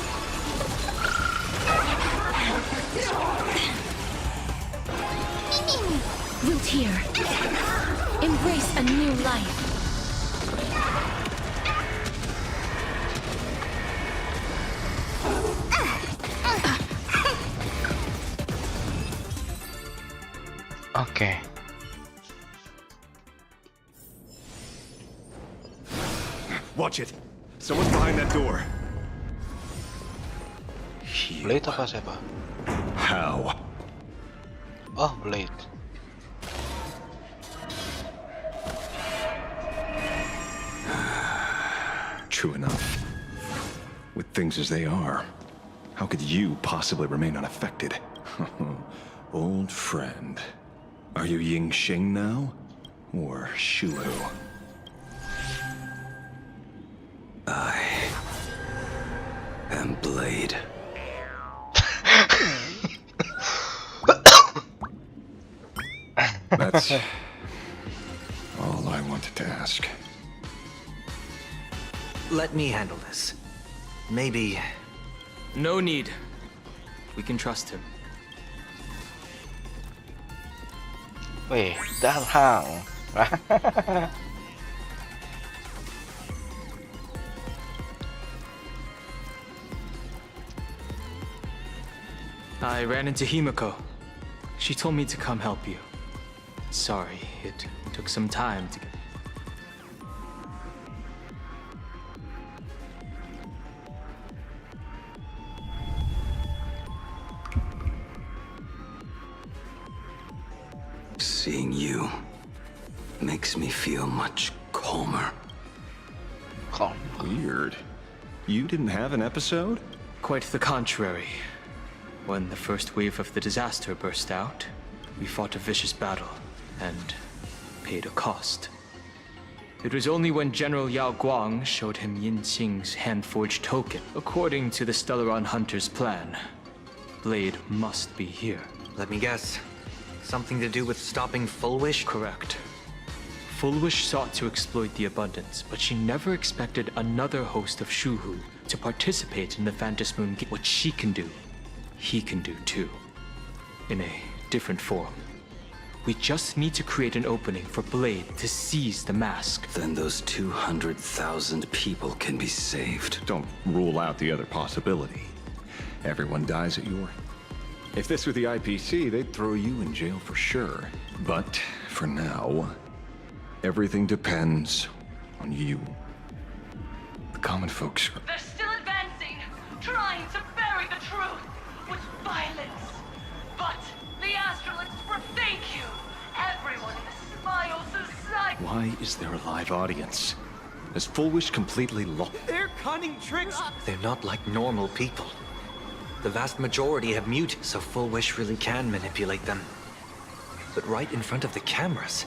Root here. Embrace a new life. Oke. Watch it. Someone's behind that door. Blade apa siapa? How? Oh, Blade. True enough. With things as they are, how could you possibly remain unaffected? Old friend. Are you Ying Xing now? Or Shuhu? I am Blade. That's all I wanted to ask. Let me handle this. Maybe... No need. We can trust him. Wih, datang. I ran into Himiko. She told me to come help you. Sorry, it took some time to get... Seeing you makes me feel much calmer. Weird. You didn't have an episode? Quite the contrary. When the first wave of the disaster burst out, we fought a vicious battle and paid a cost. It was only when General Yao Guang showed him Yin Qing's hand-forged token. According to the Stellaron Hunter's plan, Blade must be here. Let me guess. Something to do with stopping Fullwish? Correct. Fullwish sought to exploit the abundance, but she never expected another host of Shuhu to participate in the Phantom Moon game. What she can do, he can do too. In a different form. We just need to create an opening for Blade to seize the mask. Then those 200,000 people can be saved. Don't rule out the other possibility. Everyone dies at your... If this were the IPC, they'd throw you in jail for sure. But for now, everything depends on you. The common folks are... They're still advancing, trying to bury the truth with violence. But the Astral Express, thank you. Everyone in the Smile Society. Why is there a live audience? Is Fullwish completely lost? They're cunning tricks. They're not like normal people. The vast majority have mute, so Fullwish really can manipulate them. But right in front of the cameras,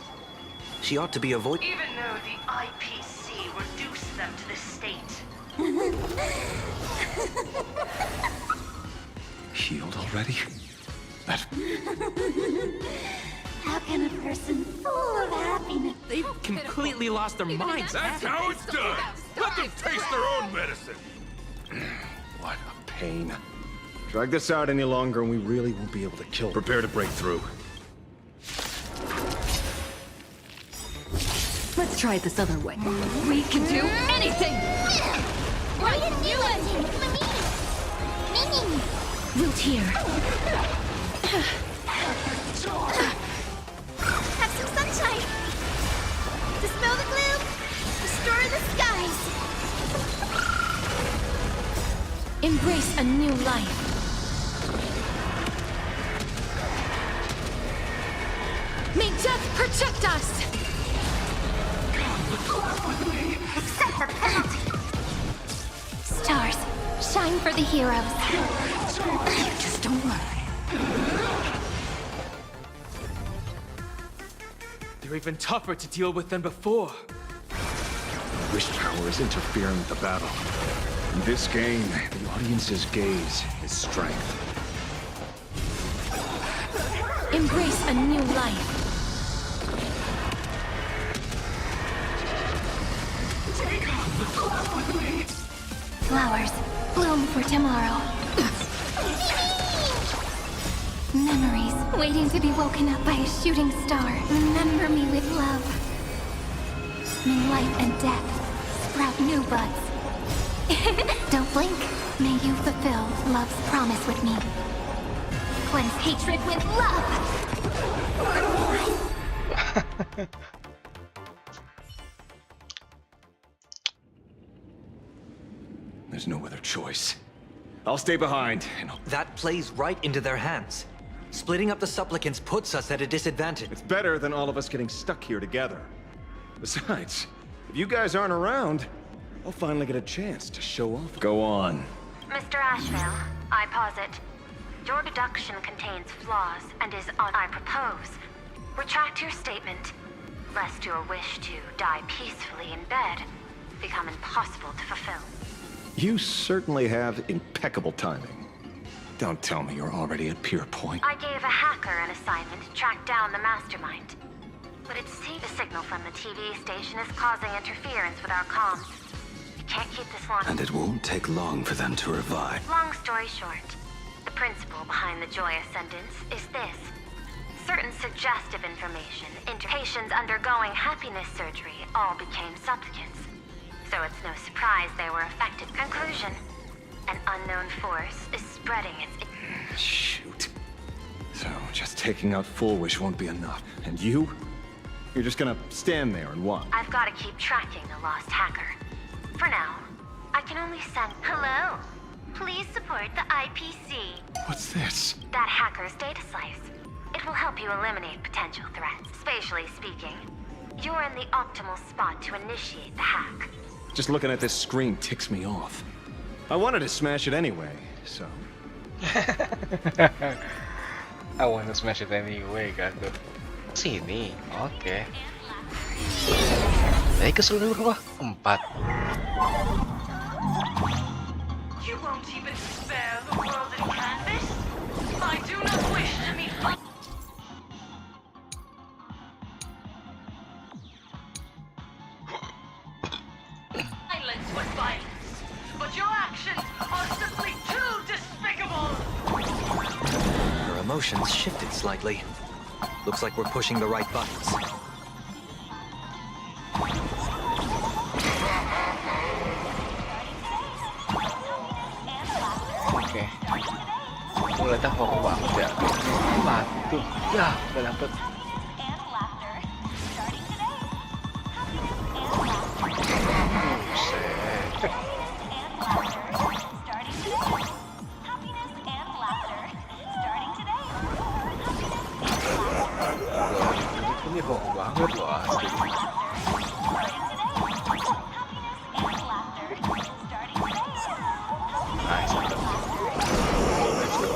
she ought to be avoided. Even though the IPC reduced them to this state, Healed already? That... How can a person full of happiness... They've completely lost their minds. That's how it's done. Let them taste their own medicine. What a pain. Drag this out any longer and we really won't be able to kill them. Prepare to break through. Let's try it this other way. We can do anything! Why didn't you anything? Meaning. Root here. Have some sunshine. Dispel the gloom. Restore the skies. Embrace a new life. May death protect us! Accept the penalty. Stars, shine for the heroes. Just don't worry. They're even tougher to deal with than before. Wish power is interfering with the battle. In this game, the audience's gaze is strength. Embrace a new life. Flowers, bloom for tomorrow. Memories waiting to be woken up by a shooting star. Remember me with love. May life and death sprout new buds. Don't blink. May you fulfill love's promise with me. Cleanse hatred with love. There's no other choice. I'll stay behind, and That plays right into their hands. Splitting up the supplicants puts us at a disadvantage. it's better than all of us getting stuck here together. Besides, if you guys aren't around, I'll finally get a chance to show off. Go on. Mr. Ashvale, I posit. Your deduction contains flaws and is on. I propose. Retract your statement, lest your wish to die peacefully in bed become impossible to fulfill. You certainly have impeccable timing. Don't tell me you're already at peer point. I gave a hacker an assignment to track down the mastermind. But it seems the signal from the TV station is causing interference with our comms. We can't keep this long. And it won't take long for them to revive. Long story short, the principle behind the Joy Ascendance is this. Certain suggestive information into patients undergoing happiness surgery all became supplicants. So it's no surprise they were affected. Conclusion. An unknown force is spreading its... Shoot. So, just taking out Full Wish won't be enough. And you? You're just gonna stand there and watch. I've got to keep tracking the lost hacker. For now, I can only send... Hello. Please support the IPC. What's this? That hacker's data slice. It will help you eliminate potential threats. Spatially speaking, you're in the optimal spot to initiate the hack. Just looking at this screen ticks me off. I wanted to smash it anyway, so... I want to smash it anyway, kata. Sini, oke. Naik ke seluruh 4. You won't even spare the world in canvas? I do not wish to meet... Violence was violence, but your actions are simply too despicable! Her emotions shifted slightly. Looks like we're pushing the right buttons. Oke. Mulai horor banget ya. Batu. Ya, udah dapet. Ini horor banget loh asli. Nice. Let's go.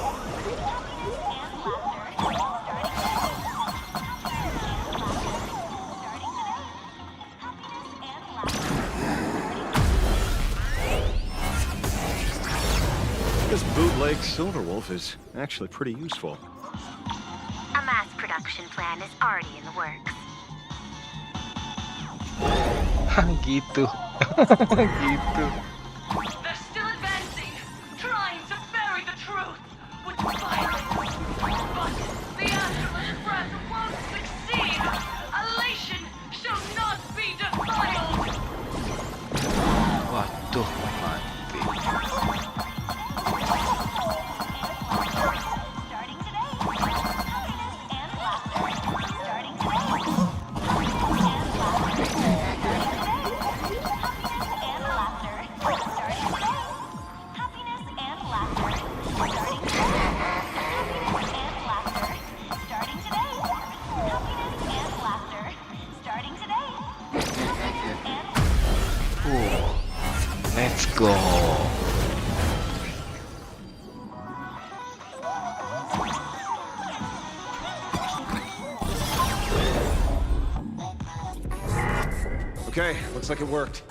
This bootleg Silverwolf is actually pretty useful. A mass production plan is already in the works. Gitu. Gitu. They're still advancing, trying to bury the truth with violence. But the Astral Express won't succeed. Elation shall not be defiled. Waduh, mati. Let's go. Okay, looks like it worked.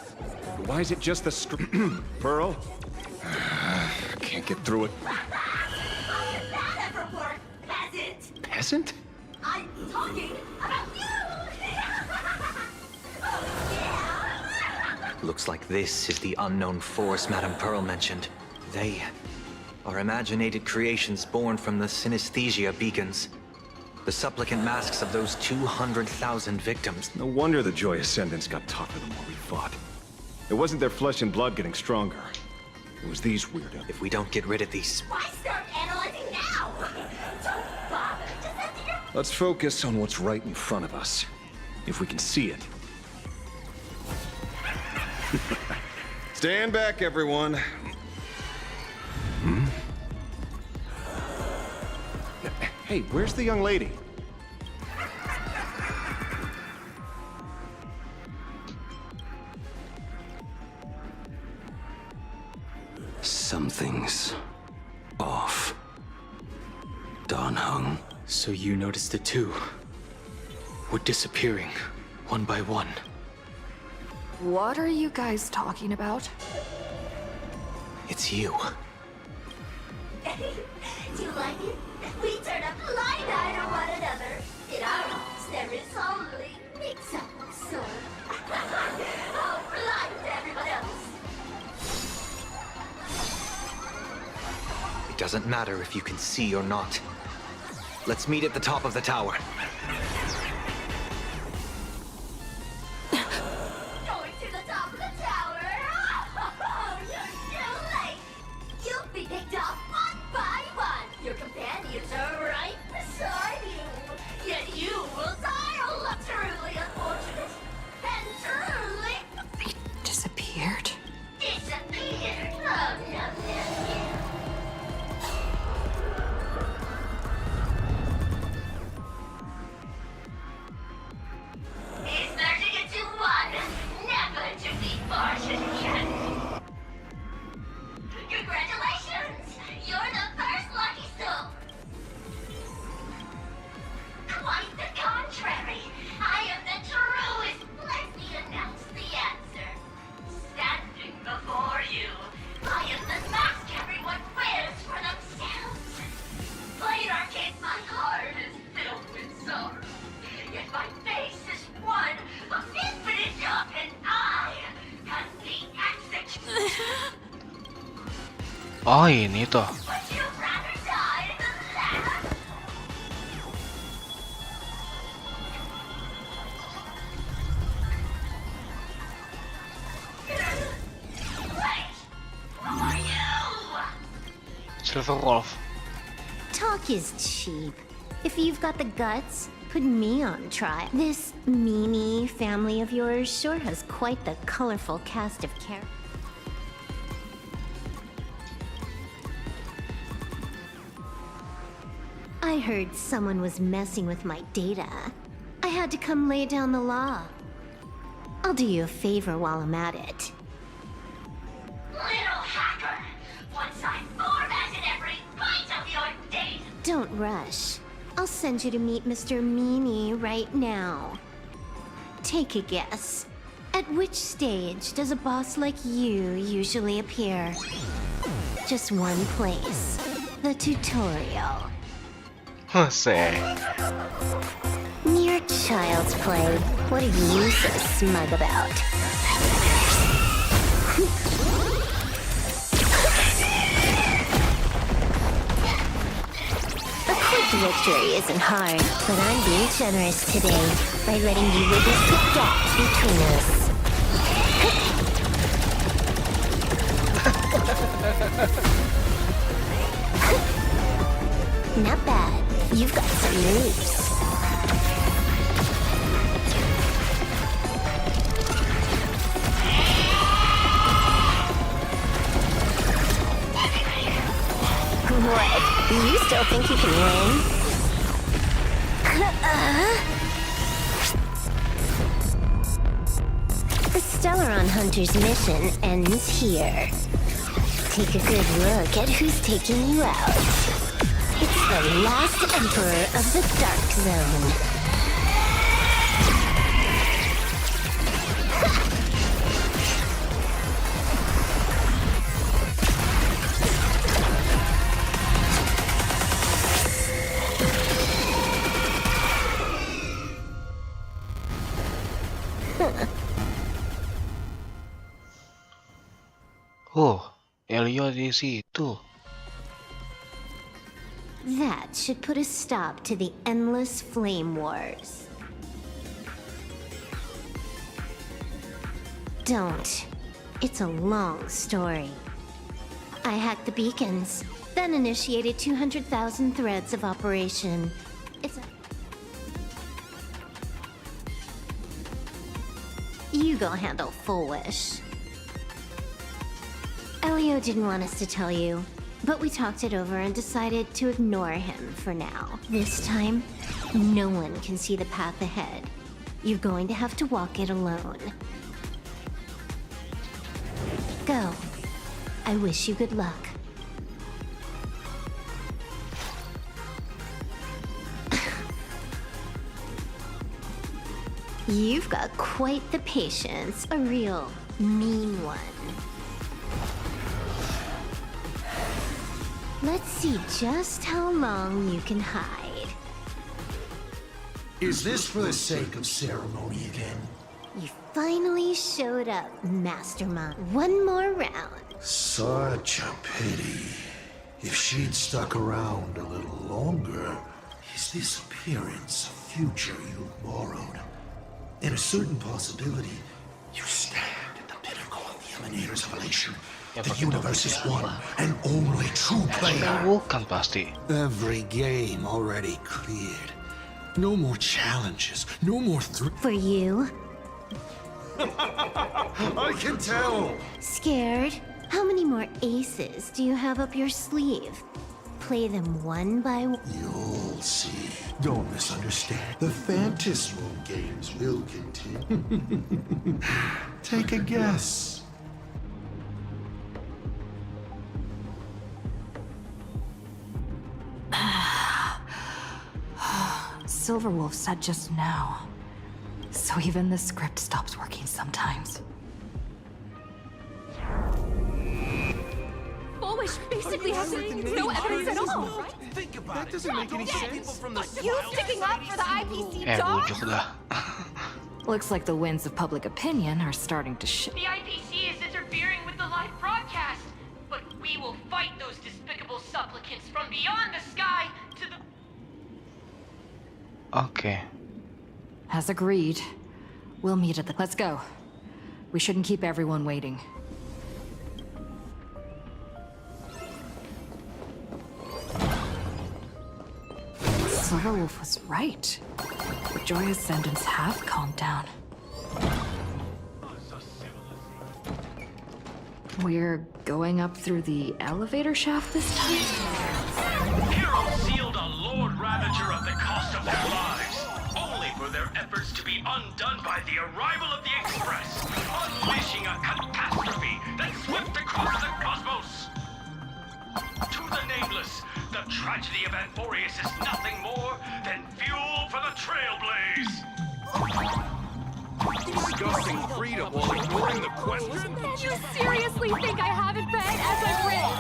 But why is it just the Pearl? Can't get through it. Peasant! Peasant? I'm talking about you! Looks like this is the unknown force Madame Pearl mentioned. They are imaginated creations born from the synesthesia beacons. The supplicant masks of those 200,000 victims. No wonder the Joy Ascendants got tougher the more we fought. It wasn't their flesh and blood getting stronger. It was these weirdos. If we don't get rid of these... Why start analyzing now? Don't bother. Just enter your... Let's focus on what's right in front of us. If we can see it. Stand back, everyone. Hey, where's the young lady? Something's off. Dan Heng. So you noticed it too? We're disappearing, one by one. What are you guys talking about? It's you. Do you like it? We turn a blind eye to one another. In our lives, there is only mix-up, so... oh, blind to everyone else. It doesn't matter if you can see or not. Let's meet at the top of the tower. Going to the top of the tower? Oh, you're too late. You'll be picked off one by one. Your companions are right beside you. Yet you will die alone. Truly unfortunate. And truly... They disappeared? disappeared. Oh, no. It's 30 to 1. Never to be fortune again. Congratulations! You're the first lucky soul. Quite the contrary. I am the truest. Let me announce the answer. Standing before you, I am the mask everyone wears for themselves. Played arcade, my heart is filled with sorrow. Yet my face is one of infinite joy, and I can be executed. Oh, ini toh. Would you rather die than that? Wait! Who are you? Silverwolf. Talk is cheap. If you've got the guts, put me on trial. This Mimi family of yours sure has quite the colorful cast of characters. I heard someone was messing with my data. I had to come lay down the law. I'll do you a favor while I'm at it. Little hacker! Once I formatted every bite of your data! Don't rush. I'll send you to meet Mr. Mimi right now. Take a guess. At which stage does a boss like you usually appear? just one place. The tutorial. Say. Mere child's play. What are you so smug about? A quick victory isn't hard, but I'm being generous today by letting you witness the gap between us. Not bad. You've got some moves. What? You still think you can win? The Stellaron Hunter's mission ends here. Take a good look at who's taking you out. It's the last Emperor of the Dark Zone. Oh, Elio di situ. That should put a stop to the endless flame wars. Don't. It's a long story. I hacked the beacons, then initiated 200,000 threads of operation. You go handle Full Wish. Elio didn't want us to tell you, but we talked it over and decided to ignore him for now. This time, no one can see the path ahead. You're going to have to walk it alone. Go. I wish you good luck. You've got quite the patience, a real mean one. Let's see just how long you can hide. Is this for the sake of ceremony again? You finally showed up, Mastermind. One more round. Such a pity. If she'd stuck around a little longer, is this appearance a future you've borrowed? In a certain possibility, you stand at the pinnacle of the Emanator's evolution. The universe's one and only true player. Bukan pasti. Every game already cleared. No more challenges. No more For you? I can tell. Scared? How many more aces do you have up your sleeve? Play them one by one. You'll see. Don't misunderstand. The Phantasmal games will continue. Take a guess. Silverwolf said just now. So even the script stops working sometimes. Full Wish basically has no evidence at all. Think about that doesn't make any sense. From the You sticking up for the IPC dog? Looks like the winds of public opinion are starting to shift. The IPC is interfering with the live broadcast, but we will fight those despicable supplicants from beyond the sky to the... Okay. As agreed. We'll meet at the... Let's go. We shouldn't keep everyone waiting. Silverwolf was right. The Joy Ascendants have calmed down. We're going up through the elevator shaft this time? Heroes sealed a Lord Ravager at the cost of their lives, only for their efforts to be undone by the arrival of the Express, unleashing a catastrophe that swept across the cosmos. To the nameless, the tragedy of Anthorius is nothing more than fuel for the Trailblaze. Discussing freedom while ignoring the question. You seriously think I haven't read as I've read?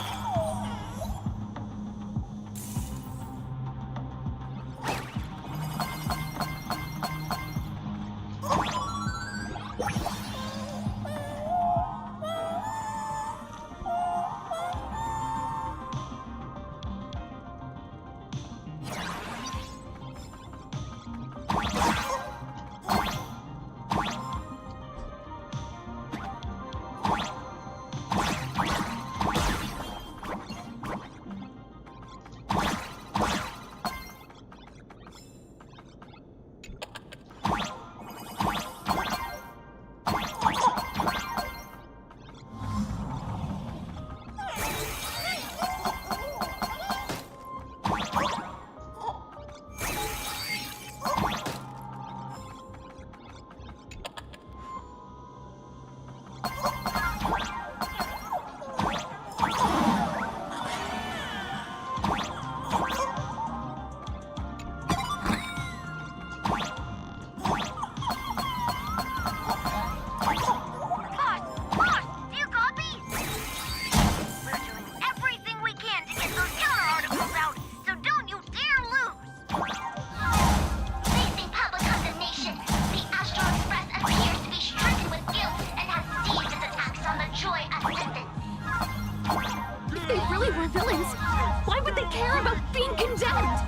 care about being condemned!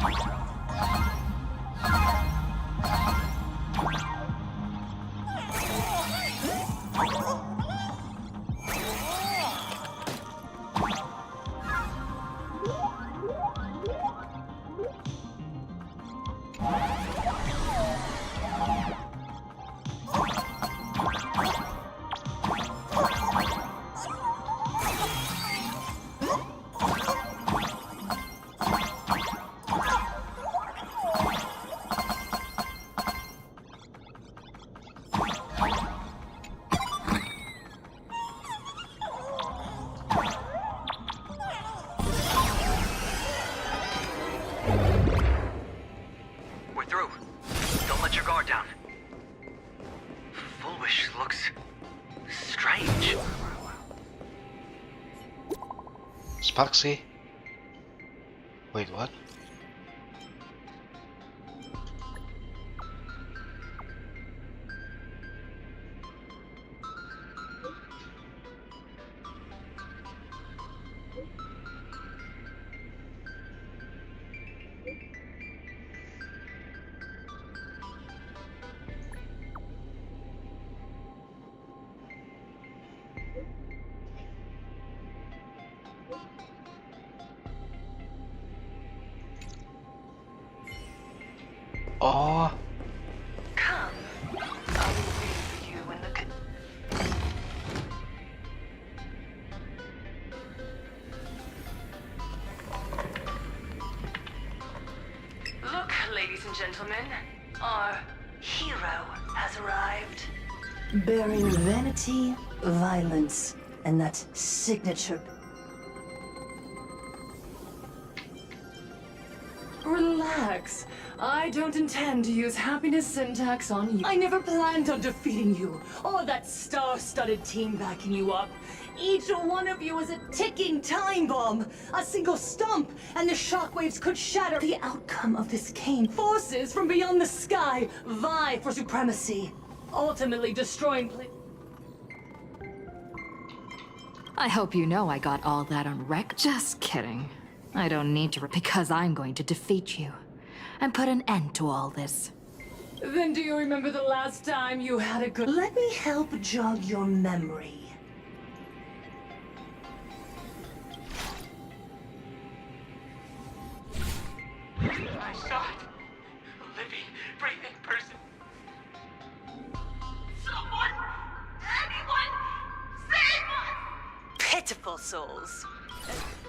We're through. Don't let your guard down. Foolish looks strange. Sparksy. Wait, what? Oh, Come. I will wait for you in the... Look, ladies and gentlemen. Our hero has arrived. Bearing vanity, violence, and that signature. Relax. I don't intend to use happiness syntax on you. I never planned on defeating you, or that star-studded team backing you up. Each one of you is a ticking time bomb. A single stomp, and the shockwaves could shatter. The outcome of this game. Forces from beyond the sky vie for supremacy, ultimately destroying I hope you know I got all that on rec. Just kidding. I don't need to, because I'm going to defeat you and put an end to all this. Then do you remember the last time you had a good... Let me help jog your memory. I saw it. A living, breathing person. Someone! Anyone! Save us! Pitiful souls.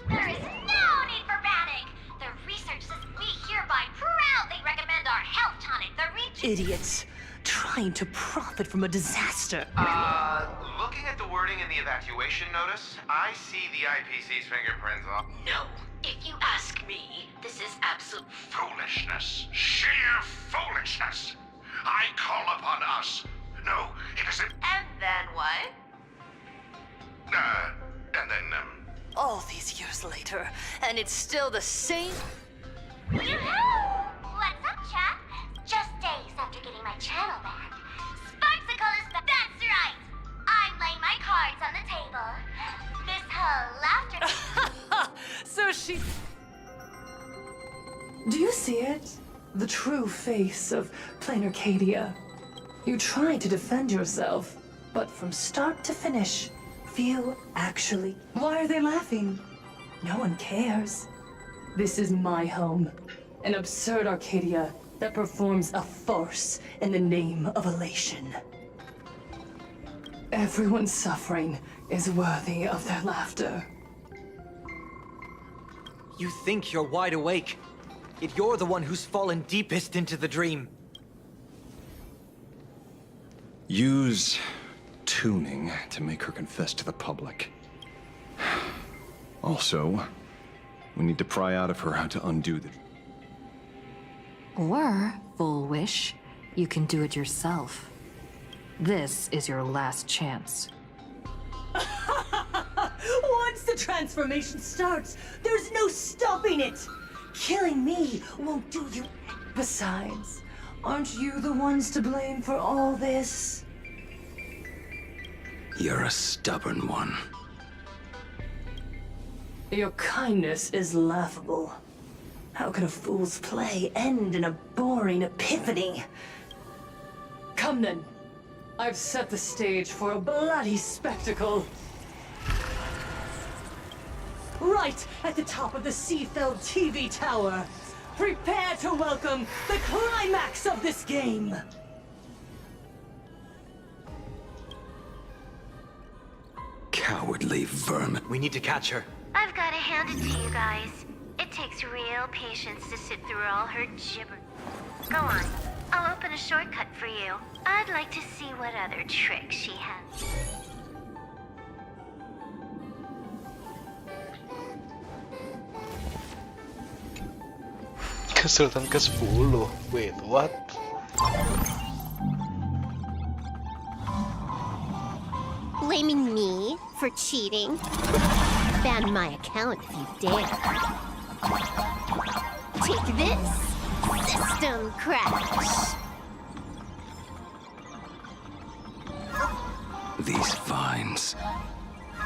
There is no need for panic. The research says we hereby proudly recommend our health tonic, the Reach. Idiots. Trying to profit from a disaster. Looking at the wording in the evacuation notice, I see the IPC's fingerprints on... No. If you ask me, this is absolute Foolishness. Sheer foolishness. I call upon us. No, it isn't... And then what? And then, All these years later, and it's still the same. Yoo-hoo! What's up, chap? Just days after getting my channel back. Sparksicle's back. That's right! I'm laying my cards on the table. This whole laughter... So she... Do you see it? The true face of plain Arcadia. You try to defend yourself, but from start to finish, few actually... Why are they laughing? No one cares. This is my home. An absurd Arcadia that performs a farce in the name of elation. Everyone's suffering is worthy of their laughter. You think you're wide awake, yet you're the one who's fallen deepest into the dream. Use tuning to make her confess to the public. Also, we need to pry out of her how to undo the... Or, full wish, you can do it yourself. This is your last chance. Once the transformation starts, there's no stopping it! Killing me won't do you... Besides, aren't you the ones to blame for all this? You're a stubborn one. Your kindness is laughable. How could a fool's play end in a boring epiphany? Come then. I've set the stage for a bloody spectacle. Right at the top of the Seafeld TV tower. Prepare to welcome the climax of this game. Cowardly vermin. We need to catch her. I've got to hand it to you guys. It takes real patience to sit through all her gibber. Go on. I'll open a shortcut for you. I'd like to see what other tricks she has. Kesulitan ke-10. Wait, what? Blaming me for cheating? Ban my account if you dare. Take this! System crash! These vines.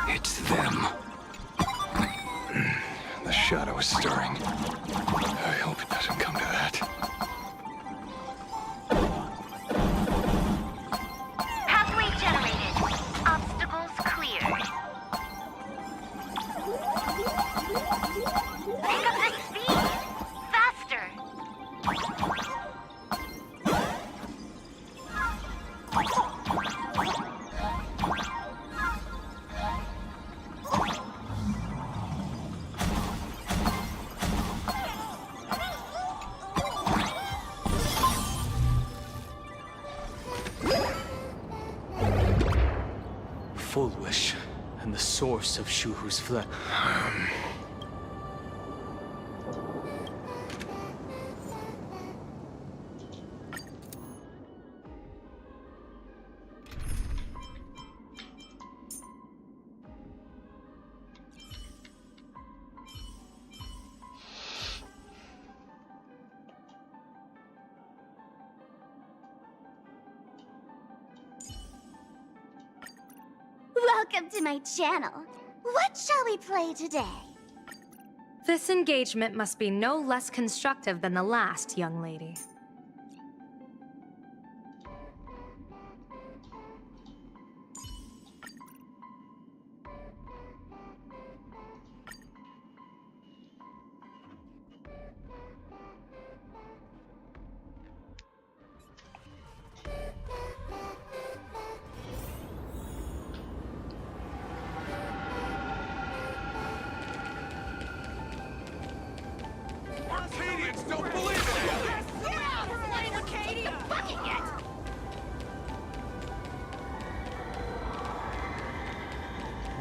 It's them. The shadow is stirring. I hope it doesn't come to that. Pathway generated. Obstacles cleared. Pick up the speed! Faster! Full wish, and the source of Shuhu's flesh. Welcome to my channel. What shall we play today? This engagement must be no less constructive than the last, young lady.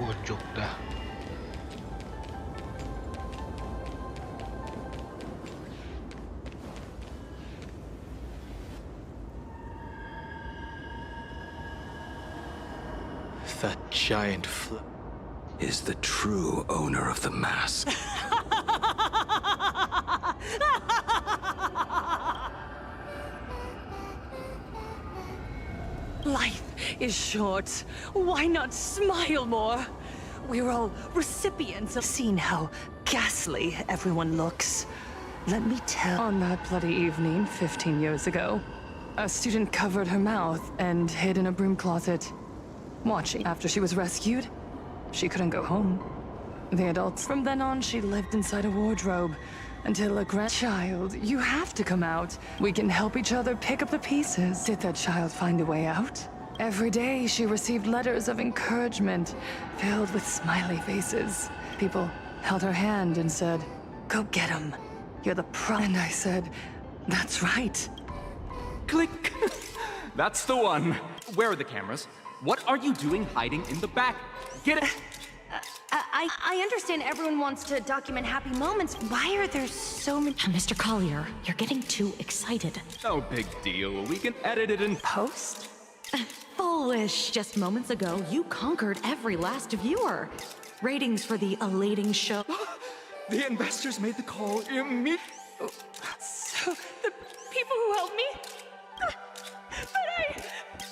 Bujuk dah. That giant is the true owner of the mask. Life is short. Why not smile more? We're all recipients of seeing how ghastly everyone looks. Let me tell. On that bloody evening 15 years ago, a student covered her mouth and hid in a broom closet. Watching after she was rescued, she couldn't go home. The adults. From then on, she lived inside a wardrobe until a grandchild. You have to come out. We can help each other pick up the pieces. Did that child find a way out? Every day, she received letters of encouragement filled with smiley faces. People held her hand and said, "Go get him. You're the pro." And I said, "That's right." Click. That's the one. Where are the cameras? What are you doing hiding in the back? Get it. I understand everyone wants to document happy moments. Why are there so many... Mr. Collier, you're getting too excited. No big deal. We can edit it in post. Foolish. Just moments ago, you conquered every last viewer. Ratings for the elating show. The investors made the call immediately. So, the people who helped me?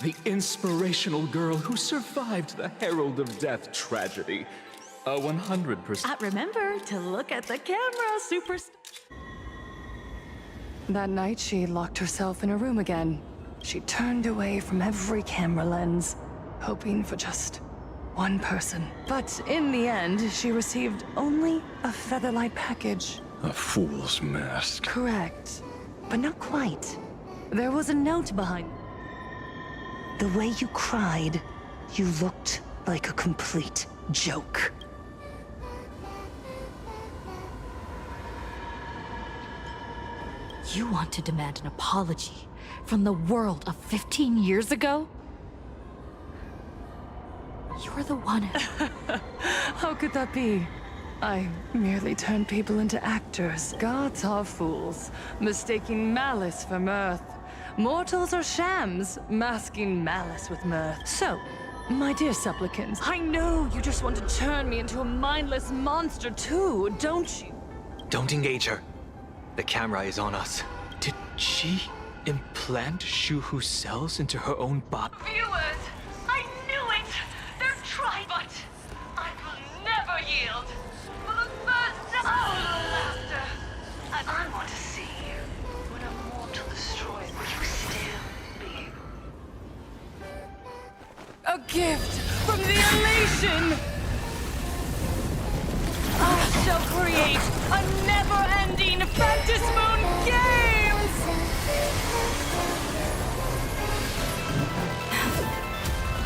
The inspirational girl who survived the Herald of Death tragedy. 100%. Remember to look at the camera, superstar. That night, she locked herself in a room again. She turned away from every camera lens, hoping for just one person. But in the end, she received only a featherlight package. A fool's mask. Correct, but not quite. There was a note behind. The way you cried, you looked like a complete joke. You want to demand an apology from the world of 15 years ago? You're the one. How could that be? I merely turned people into actors. Gods are fools, mistaking malice for mirth. Mortals are shams, masking malice with mirth. So, my dear supplicants, I know you just want to turn me into a mindless monster too, don't you? Don't engage her. The camera is on us. Did she implant Shuhu's cells into her own body? Viewers, I knew it! They're trying, but I will never yield. For the first time, laughter. And I want to see you. When a mortal destroys, will you still be able? A gift from the elation! I shall create a never-ending Phantasmoon Games!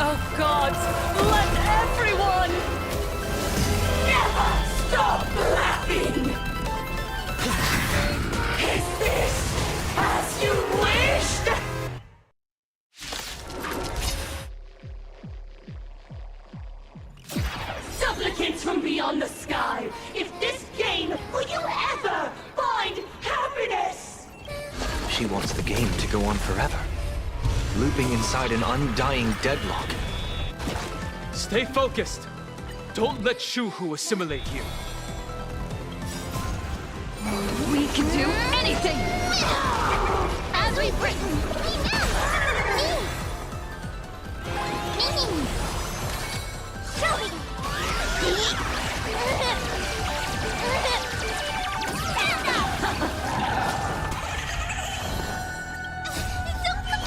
Oh gods, let everyone never stop laughing! Is this as you wished? Supplicants from beyond the sky, if this game will you ever find happiness? She wants the game to go on forever, looping inside an undying deadlock. Stay focused. Don't let Shuhu assimilate you. We can do anything! As we've written,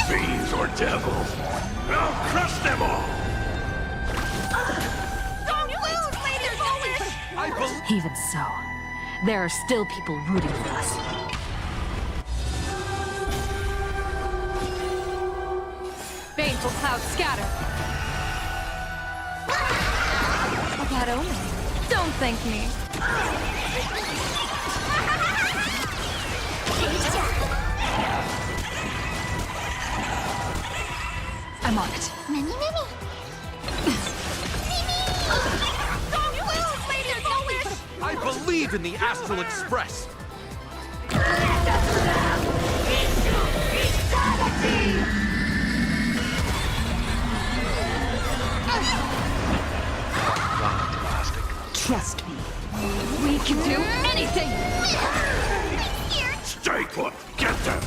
Fiends or devils, I'll crush them all! Don't lose, Lady Foolish! Even so, there are still people rooting for us. Baneful clouds scatter. A bad omen. Don't thank me. I'm on it. Mini. Don't lose, Lady Foolish! I believe in the Astral Express! Trust me. We can do anything! Stay put! Get them!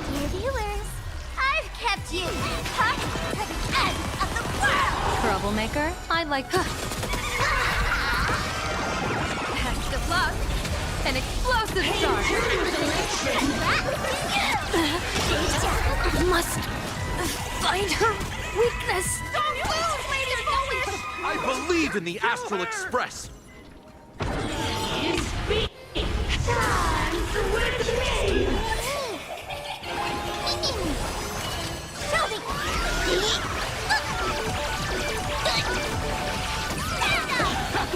Dear viewers, I've kept you cut to the end of the world! Troublemaker? I like that. Best of luck. An explosive charge. Must find her weakness. Don't lose, Lady Foolish! I believe in the Astral Express! It's big time to win the game!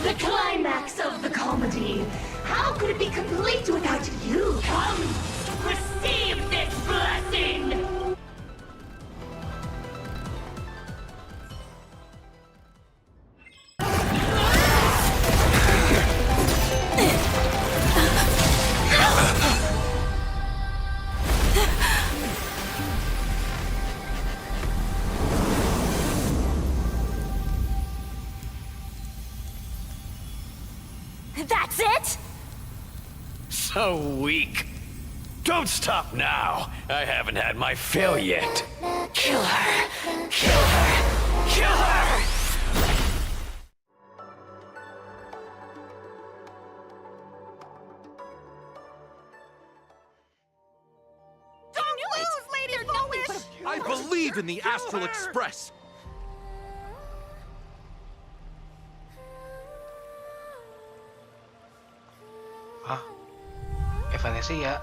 The climax of the comedy. How could it be complete without you? Come, receive this blessing! That's it? So weak. Don't stop now. I haven't had my fill yet. Kill her! Kill her! Kill her! I believe in the Astral Express! Hah? Evanescia?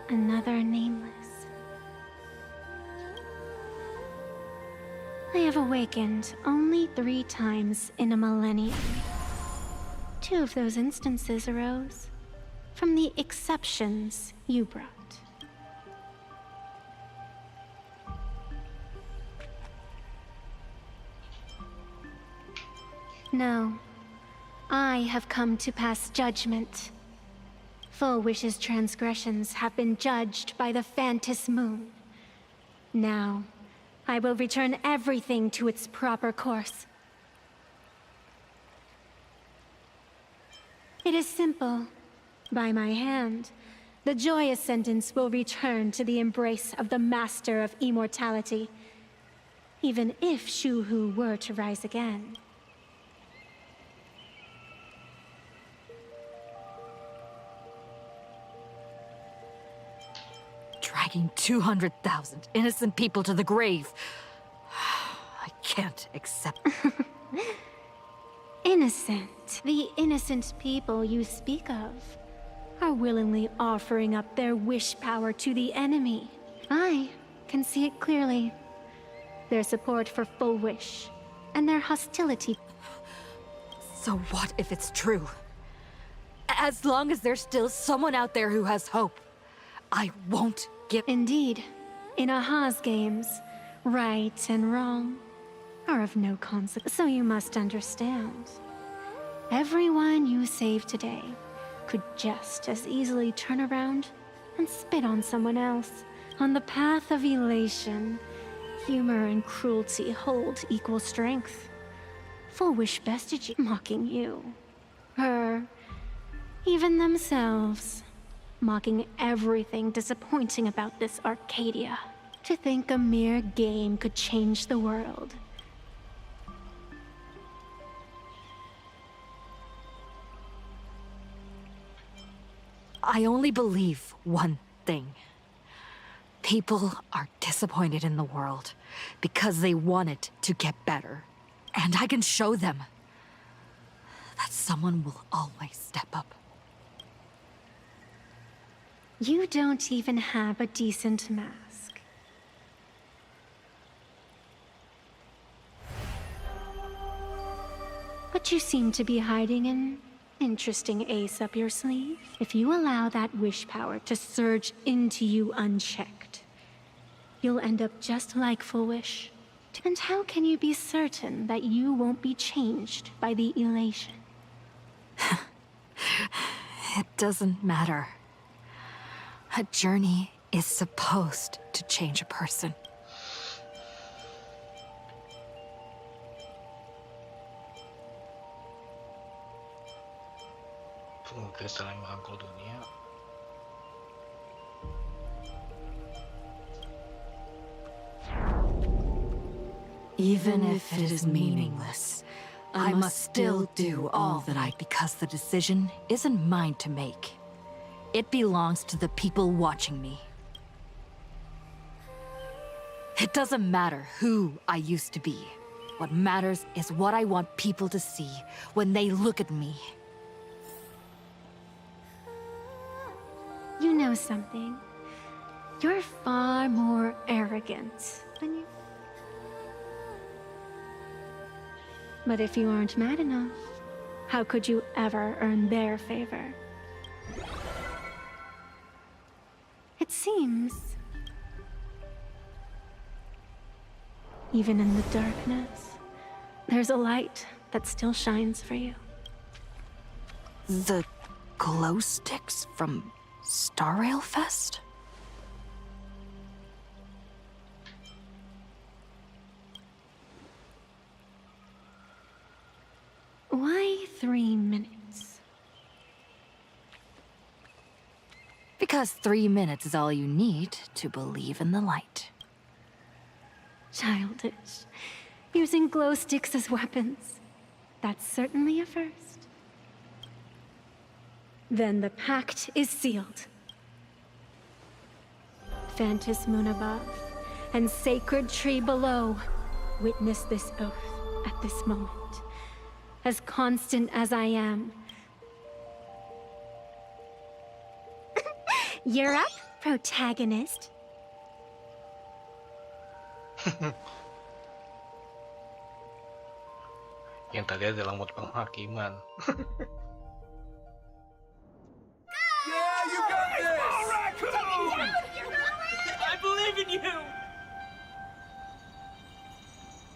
Another nameless. I have awakened only 3 times in a millennium. 2 of those instances arose from the exceptions you brought. No, I have come to pass judgment. Full Wish's transgressions have been judged by the Phantom Moon. Now, I will return everything to its proper course. It is simple. By my hand, the Joy Ascendants will return to the embrace of the Master of Immortality, even if Shu-Hu were to rise again. Dragging 200,000 innocent people to the grave. I can't accept. Innocent. The innocent people you speak of are willingly offering up their wish power to the enemy. I can see it clearly. Their support for Full Wish and their hostility. So what if it's true? As long as there's still someone out there who has hope, I won't give. Indeed. In Aha's games, right and wrong are of no consequence. So you must understand. Everyone you save today could just as easily turn around and spit on someone else. On the path of elation, humor and cruelty hold equal strength. Full Wish bested you, mocking you. Her, even themselves. Mocking everything disappointing about this Arcadia. To think a mere game could change the world. I only believe one thing. People are disappointed in the world because they want it to get better. And I can show them that someone will always step up. You don't even have a decent mask. But you seem to be hiding an interesting ace up your sleeve. If you allow that wish power to surge into you unchecked, you'll end up just like Full Wish. And how can you be certain that you won't be changed by the elation? It doesn't matter. A journey is supposed to change a person. Kristal yang merangkul dunia. Even if it is meaningless, I must still do all that I... Because the decision isn't mine to make. It belongs to the people watching me. It doesn't matter who I used to be. What matters is what I want people to see when they look at me. You know something. You're far more arrogant than you. But if you aren't mad enough, how could you ever earn their favor? It seems, even in the darkness, there's a light that still shines for you. The glow sticks from Star Rail Fest? Why 3 minutes? Because 3 minutes is all you need to believe in the light. Childish. Using glow sticks as weapons. That's certainly a first. Then the pact is sealed. Phantos moon above and sacred tree below, witness this oath at this moment. As constant as I am. You're up, protagonist. Yang tadi adalah mood penghakiman. Yeah, you got this! Alright, I believe in you!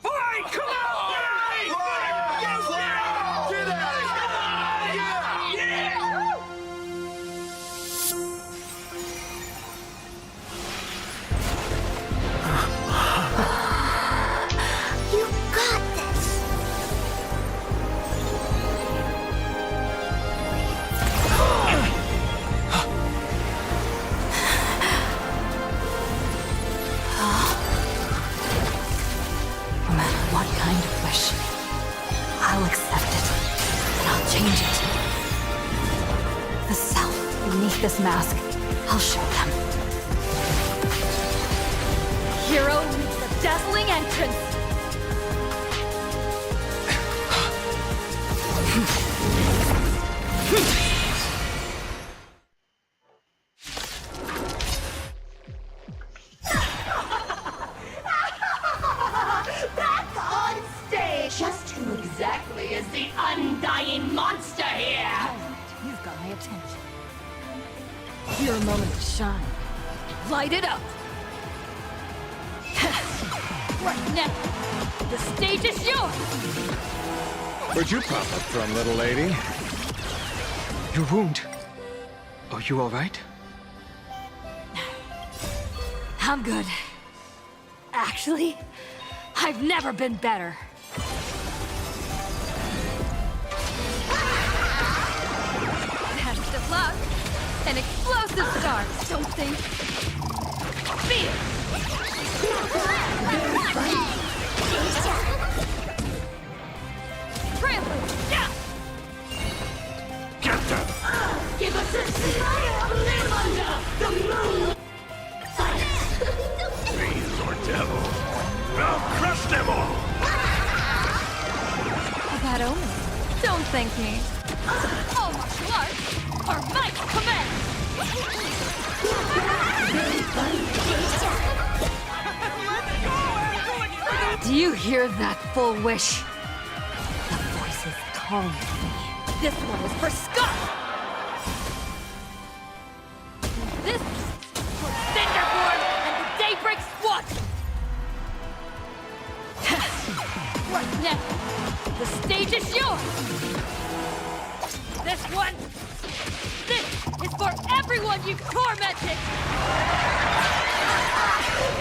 Fine, come on! Get at it! You got this! No matter what kind of wish, I'll accept it, and I'll change it. The self beneath this mask, I'll show them. Hero makes a dazzling entrance. Back on stage! Just who exactly is the undying monster here? You've got my attention. Your moment to shine. Light it up. Right now, the stage is yours. Where'd you pop up from, little lady? Your wound. Are you all right? I'm good. Actually, I've never been better. Best of luck. An explosive start, don't think. Fear. Trample. Yeah. Get them! Give us a smile! Live under the moon! Fiends or devil, I'll crush them all! A bad omen. Don't thank me. All martial arts are my command. Do you hear that full wish? The voice is calling me. This one is for Scott. This is for Cinderborn and the Daybreak Squadron. Right now, the stage is yours. This is for everyone you've tormented.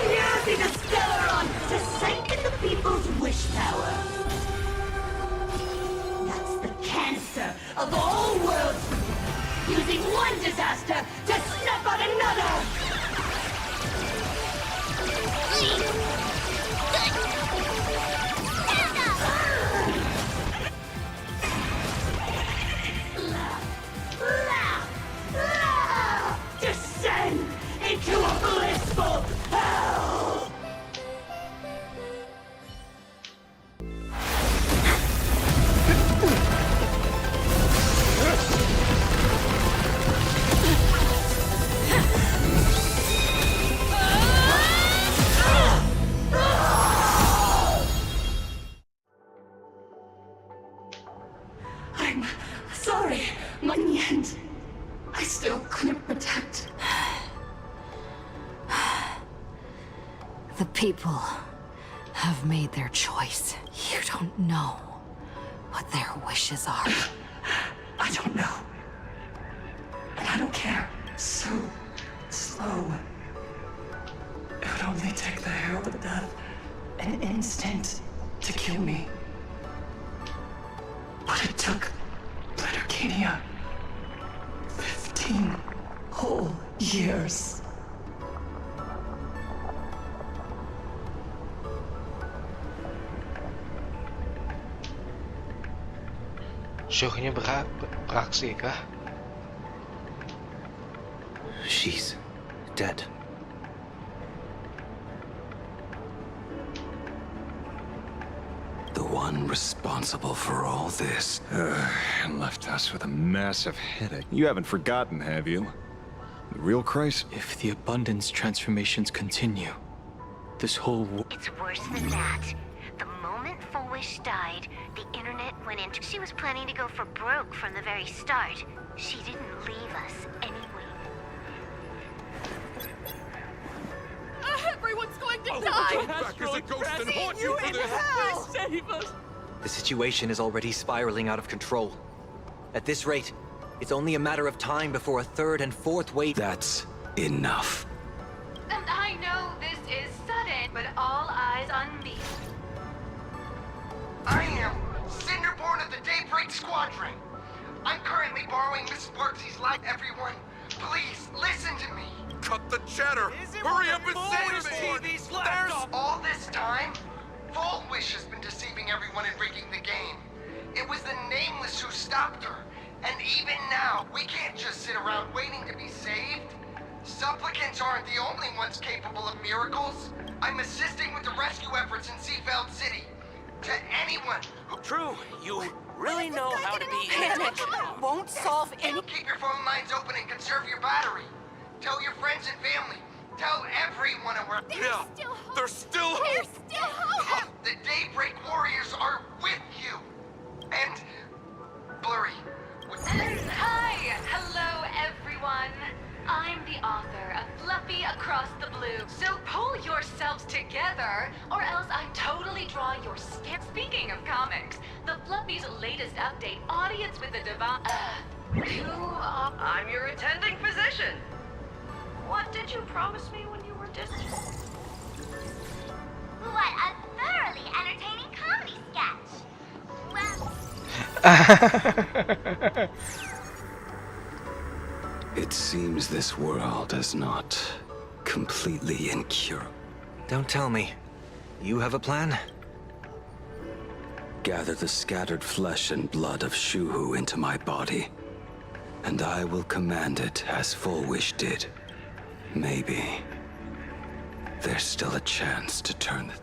Using the Stellaron to siphon the people's wish power. That's the cancer of all worlds. Using one disaster to snuff out another. Descend into a blissful hell! I'm sorry, but in the end, I still couldn't protect. The people have made their choice. You don't know what their wishes are. I don't know. And I don't care. So slow. It would only take the herald of death an instant to kill me. But it took Arcadia 15 whole years. Suhunya beraksi kah? She's dead. The one responsible for all this. And left us with a massive headache. You haven't forgotten, have you? The real crisis? If the abundance transformations continue, this whole It's worse than that. The moment Fullwish died, the internet went into... She was planning to go for broke from the very start. She didn't leave us anyway. Everyone's going to die! Back as a ghost and haunt you for this! Please save us! The situation is already spiraling out of control. At this rate, it's only a matter of time before a third and fourth wave... That's enough. And I know this is sudden, but all eyes on me. I am Cinderborn of the Daybreak Squadron. I'm currently borrowing Miss Sparksy's light. Everyone, please listen to me. Cut the chatter! Hurry up and say There's all this time, Fullwish has been deceiving everyone and rigging the game. It was the Nameless who stopped her. And even now, we can't just sit around waiting to be saved. Supplicants aren't the only ones capable of miracles. I'm assisting with the rescue efforts in Seafeld City. To anyone who... True, you really know how to be... Panic won't solve any... Keep your phone lines open and conserve your battery. Tell your friends and family. Tell everyone around... There's still hope! There's still hope! The Daybreak Warriors are with you. And... Blurry. Hi! Hello, everyone. I'm the author of Fluffy Across the Blue. So pull yourselves together, or else I'm totally drawing your skin. Speaking of comics, the Fluffy's latest update, Audience with the Divine... I'm your attending physician. What did you promise me when you were distant? What a thoroughly entertaining comedy sketch. Well... It seems this world is not completely incurable. Don't tell me. You have a plan? Gather the scattered flesh and blood of Shuhu into my body, and I will command it as Fullwish did. Maybe there's still a chance to turn the...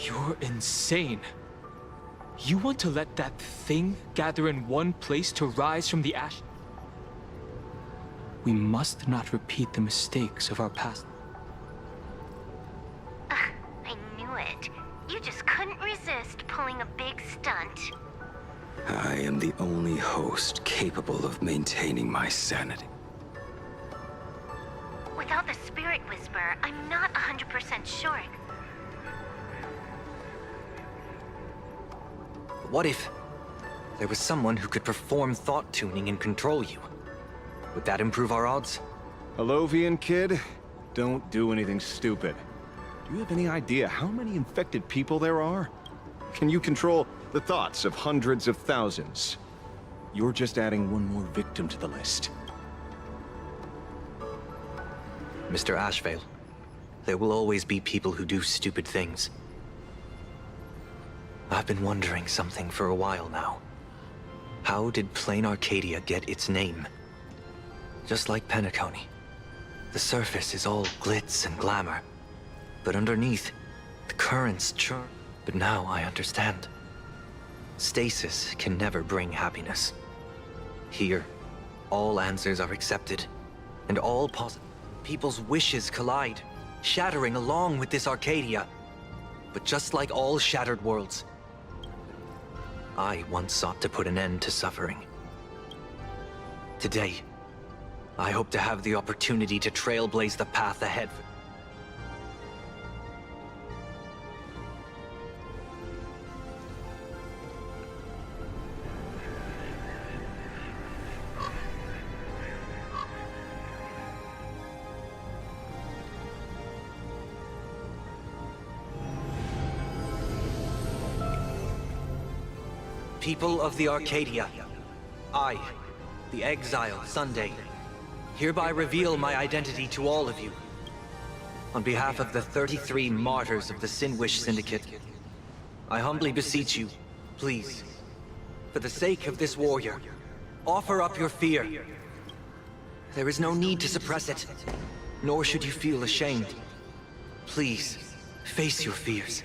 You're insane. You want to let that thing gather in one place to rise from the ash? We must not repeat the mistakes of our past. I knew it. You just couldn't resist pulling a big stunt. I am the only host capable of maintaining my sanity. Without the Spirit Whisperer, I'm not 100% sure. What if there was someone who could perform thought tuning and control you? Would that improve our odds? Hallovian kid, don't do anything stupid. Do you have any idea how many infected people there are? Can you control the thoughts of hundreds of thousands? You're just adding one more victim to the list. Mr. Ashvale, there will always be people who do stupid things. I've been wondering something for a while now. How did Plain Arcadia get its name? Just like Penacony, the surface is all glitz and glamour, but underneath, the currents churn. But now I understand. Stasis can never bring happiness. Here, all answers are accepted, and all people's wishes collide, shattering along with this Arcadia. But just like all shattered worlds, I once sought to put an end to suffering. Today, I hope to have the opportunity to trailblaze the path ahead. People of the Arcadia, I, the exile Sunday, hereby reveal my identity to all of you. On behalf of the 33 martyrs of the Sinwish Syndicate, I humbly beseech you, please, for the sake of this warrior, offer up your fear. There is no need to suppress it, nor should you feel ashamed. Please, face your fears.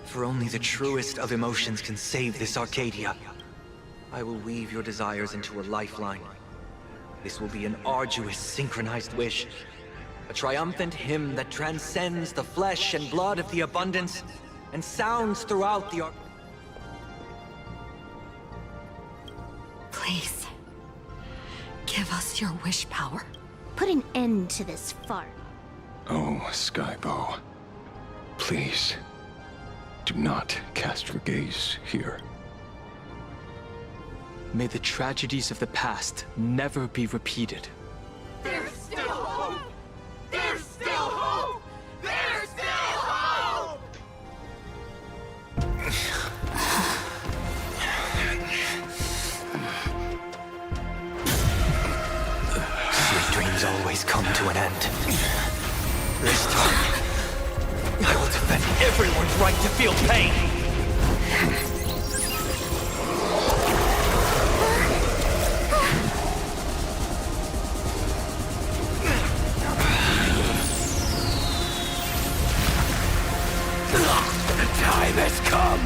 For only the truest of emotions can save this Arcadia. I will weave your desires into a lifeline. This will be an arduous, synchronized wish. A triumphant hymn that transcends the flesh and blood of the abundance and sounds throughout the Please, give us your wish power. Put an end to this fart. Oh, Skybow. Please, do not cast your gaze here. May the tragedies of the past never be repeated. There's still hope! There's still hope! There's still hope! Your dreams always come to an end. This time, I will defend everyone's right to feel pain! The time has come!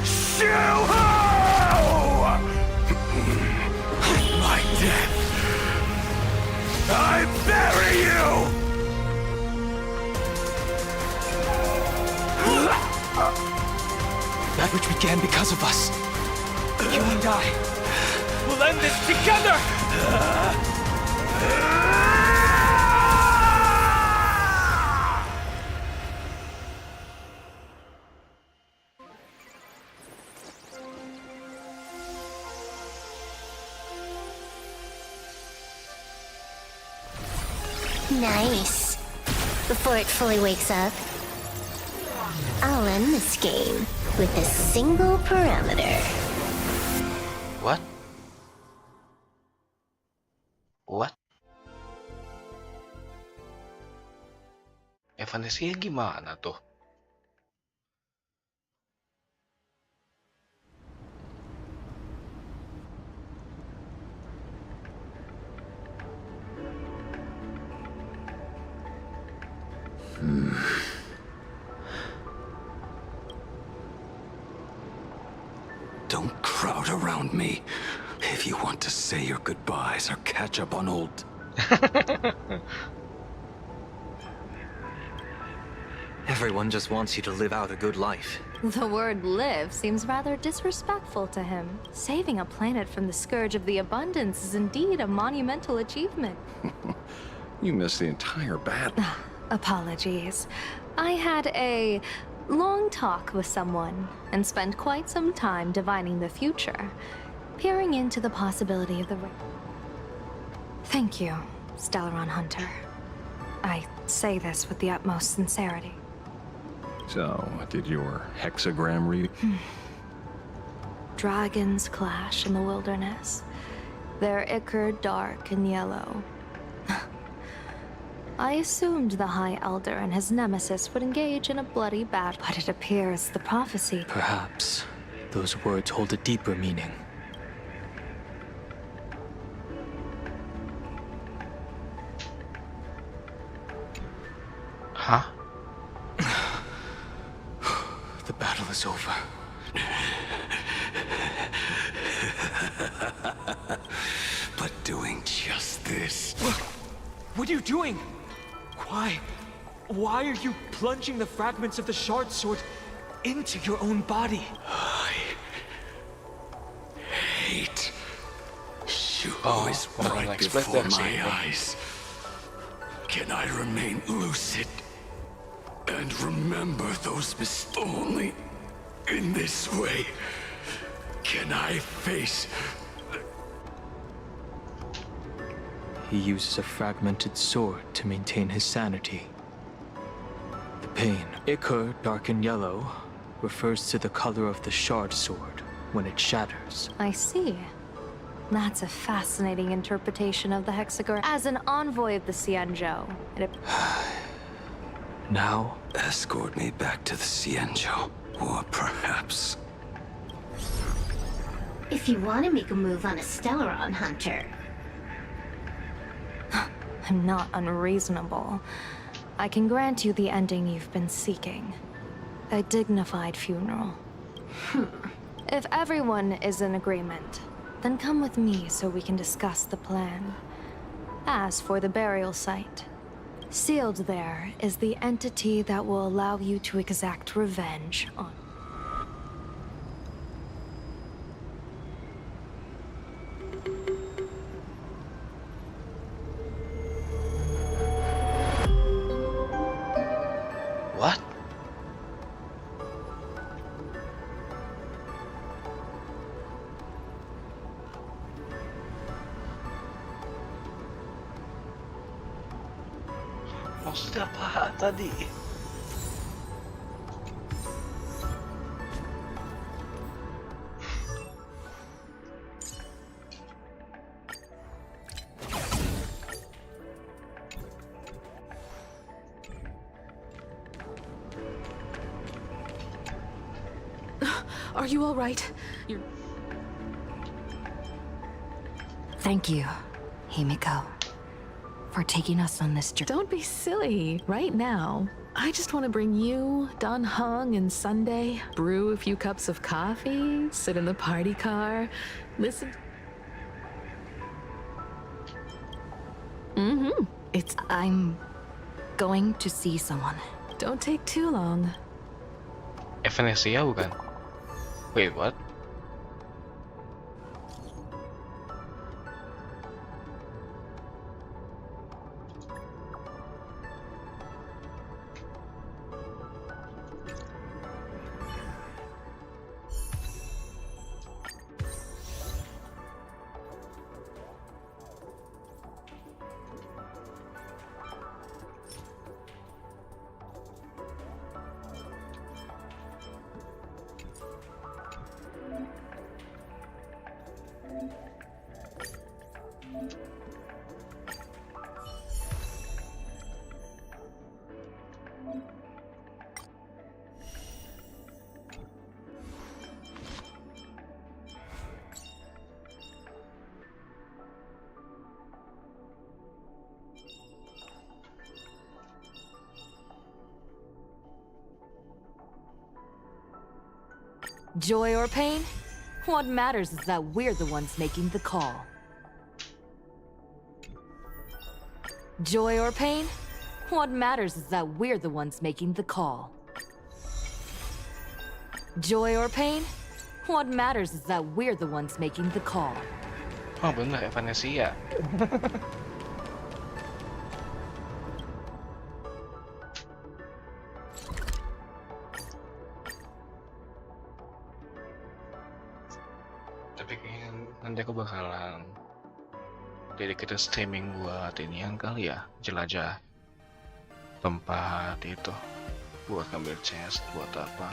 Shoo-ho! My death! I bury you! That which began because of us. You and I will end this together! Nice. Before it fully wakes up, I'll end this game with a single parameter. What? What? Evanescia gimana tuh? Don't crowd around me if you want to say your goodbyes or catch up on old... Everyone just wants you to live out a good life. The word live seems rather disrespectful to him. Saving a planet from the scourge of the abundance is indeed a monumental achievement. You missed the entire battle. Apologies. I had a long talk with someone and spent quite some time divining the future, peering into the possibility of the... Thank you, Stellaron Hunter. I say this with the utmost sincerity. So, did your hexagram read? Dragons clash in the wilderness. Their ichor dark and yellow. I assumed the High Elder and his nemesis would engage in a bloody battle, but it appears the prophecy... Perhaps those words hold a deeper meaning. Huh? The battle is over. But doing just this... What are you doing? Why are you plunging the fragments of the shard sword into your own body? I hate Shuho is right before my eyes. Can I remain lucid and remember those only in this way? Can I face... He uses a fragmented sword to maintain his sanity. The pain, ichor dark and yellow, refers to the color of the shard sword. when it shatters. I see. That's a fascinating interpretation of the hexagram. As an envoy of the Xianzhou, Now, escort me back to the Xianzhou, or perhaps... If you want to make a move on a Stellaron hunter. I'm not unreasonable. I can grant you the ending you've been seeking. A dignified funeral. If everyone is in agreement, then come with me so we can discuss the plan. As for the burial site, sealed there is the entity that will allow you to exact revenge on... What? Maksudnya apa tadi? Are you all right? Thank you, Himiko, for taking us on this journey. Don't be silly. Right now, I just want to bring you, Don Hung, and Sunday, brew a few cups of coffee, sit in the party car, listen. I'm going to see someone. Don't take too long. Evanescia bukan? Wait, what? Joy or pain? What matters is that we're the ones making the call. Joy or pain? What matters is that we're the ones making the call. Joy or pain? What matters is that we're the ones making the call. Oh bener, Evanescia. Tapi kayaknya nanti aku bakalan dedicated streaming buat ini yang kali ya, jelajah tempat itu, buat ngambil chest, buat apa.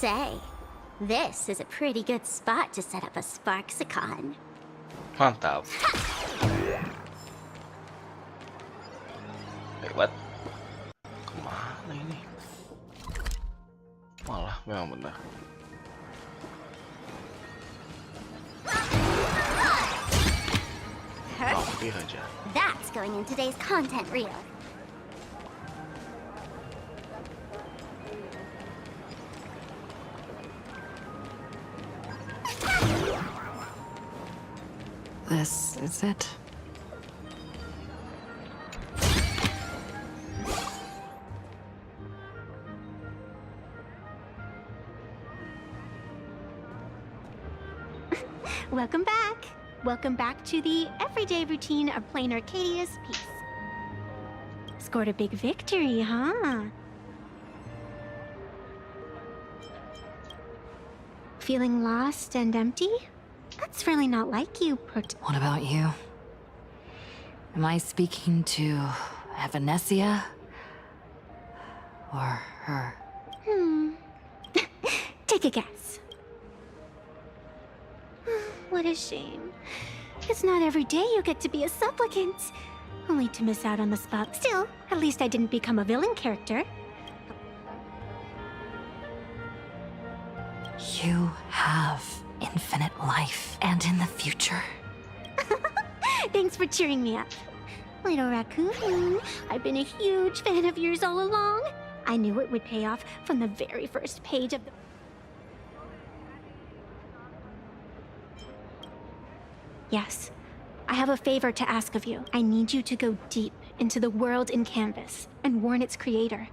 Say, this is a pretty good spot to set up a Sparksicon. Mantap. What? Kemana ini? Malah memang benar. Hampir aja. That's going in today's content reel. This is it. Welcome back. Welcome back to the everyday routine of playing Arcadia's piece. Scored a big victory, huh? Feeling lost and empty? That's really not like you, What about you? Am I speaking to Evanescia? Or her? Take a guess. What a shame. It's not every day you get to be a supplicant. Only to miss out on the spot. Still, at least I didn't become a villain character. You have infinite life, and in the future. Thanks for cheering me up. Little raccoon, I've been a huge fan of yours all along. I knew it would pay off from the very first page of the... Yes, I have a favor to ask of you. I need you to go deep into the world in Canvas and warn its creator.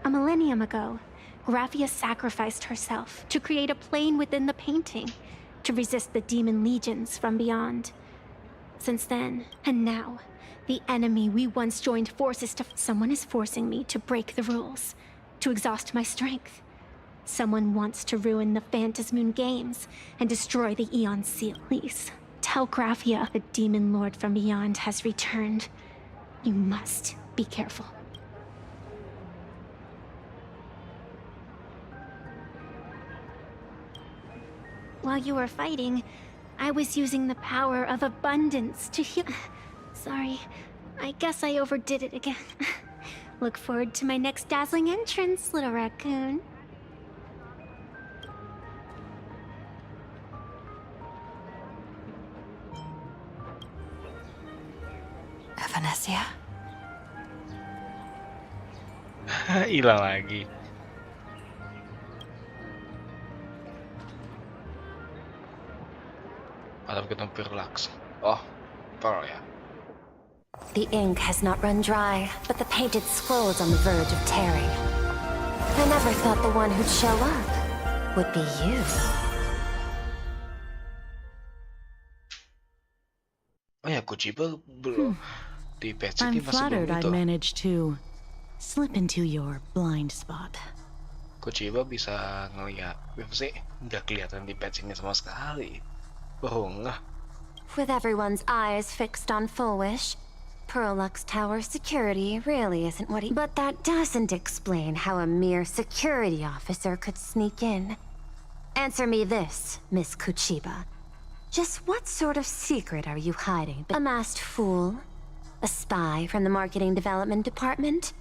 A millennium ago, Graphia sacrificed herself to create a plane within the painting to resist the demon legions from beyond. Since then, and now, the enemy we once joined forces to... Someone is forcing me to break the rules, to exhaust my strength. Someone wants to ruin the Phantasmoon games and destroy the Eon Seal. Please, tell Graphia the demon lord from beyond has returned. You must be careful. While you were fighting, I was using the power of abundance to heal... Sorry, I guess I overdid it again. Look forward to my next dazzling entrance, little raccoon. Evanescia? Hilang lagi. Atau kita beraksi. Oh, Pearl ya. The ink has not run dry, but the painted scroll's on the verge of tearing. I never thought the one who'd show up would be you. Oh ya, Kuchiba belum di patch I'm ini masih belum flattered I itu. managed to slip into your blind spot. Kuchiba bisa ngeliat, apa sih? Nggak kelihatan di patch ini sama sekali. Bohong lah. With everyone's eyes fixed on Full Wish, Pearlux Tower security really isn't what he... But that doesn't explain how a mere security officer could sneak in. Answer me this, Miss Kuchiba. Just what sort of secret are you hiding? A masked fool? A spy from the Marketing Development Department?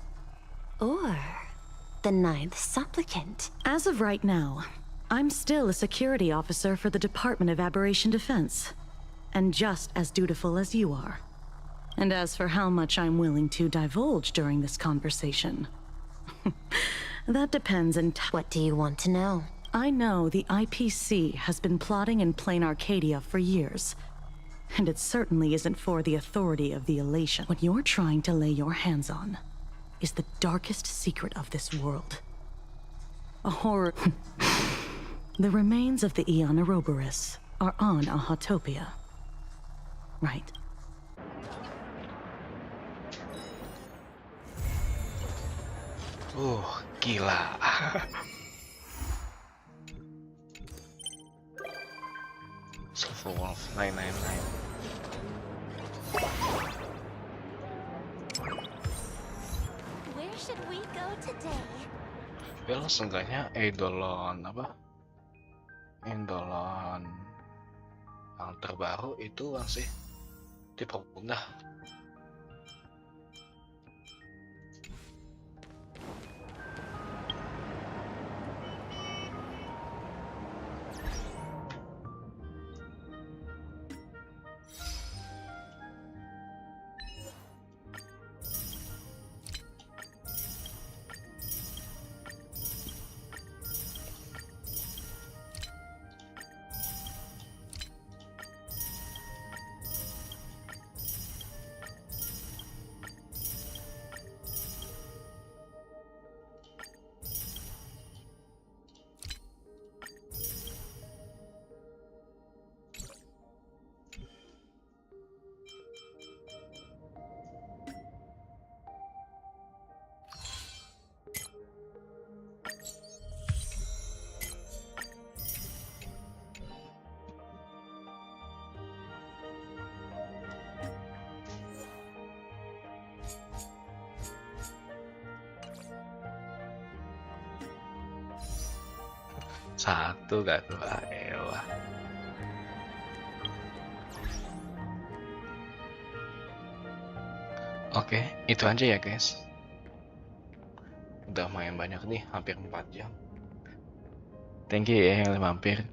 Or the Ninth Supplicant? As of right now, I'm still a security officer for the Department of Aberration Defense, and just as dutiful as you are. And as for how much I'm willing to divulge during this conversation, that depends entirely. What do you want to know? I know the IPC has been plotting in plain Arcadia for years, and it certainly isn't for the authority of the Elation. What you're trying to lay your hands on is the darkest secret of this world. A horror... The remains of the Eon Ouroboros are on a Hotopia. Right. Gila. Silver Wolf 999. Where should we go today? Well, seenggaknya Eidolon apa? Eidolon yang terbaru itu masih dipermudah. Satu gak tuh, elah. Oke, itu aja ya guys. Udah lumayan banyak nih, hampir 4 jam. Thank you ya yang mampir.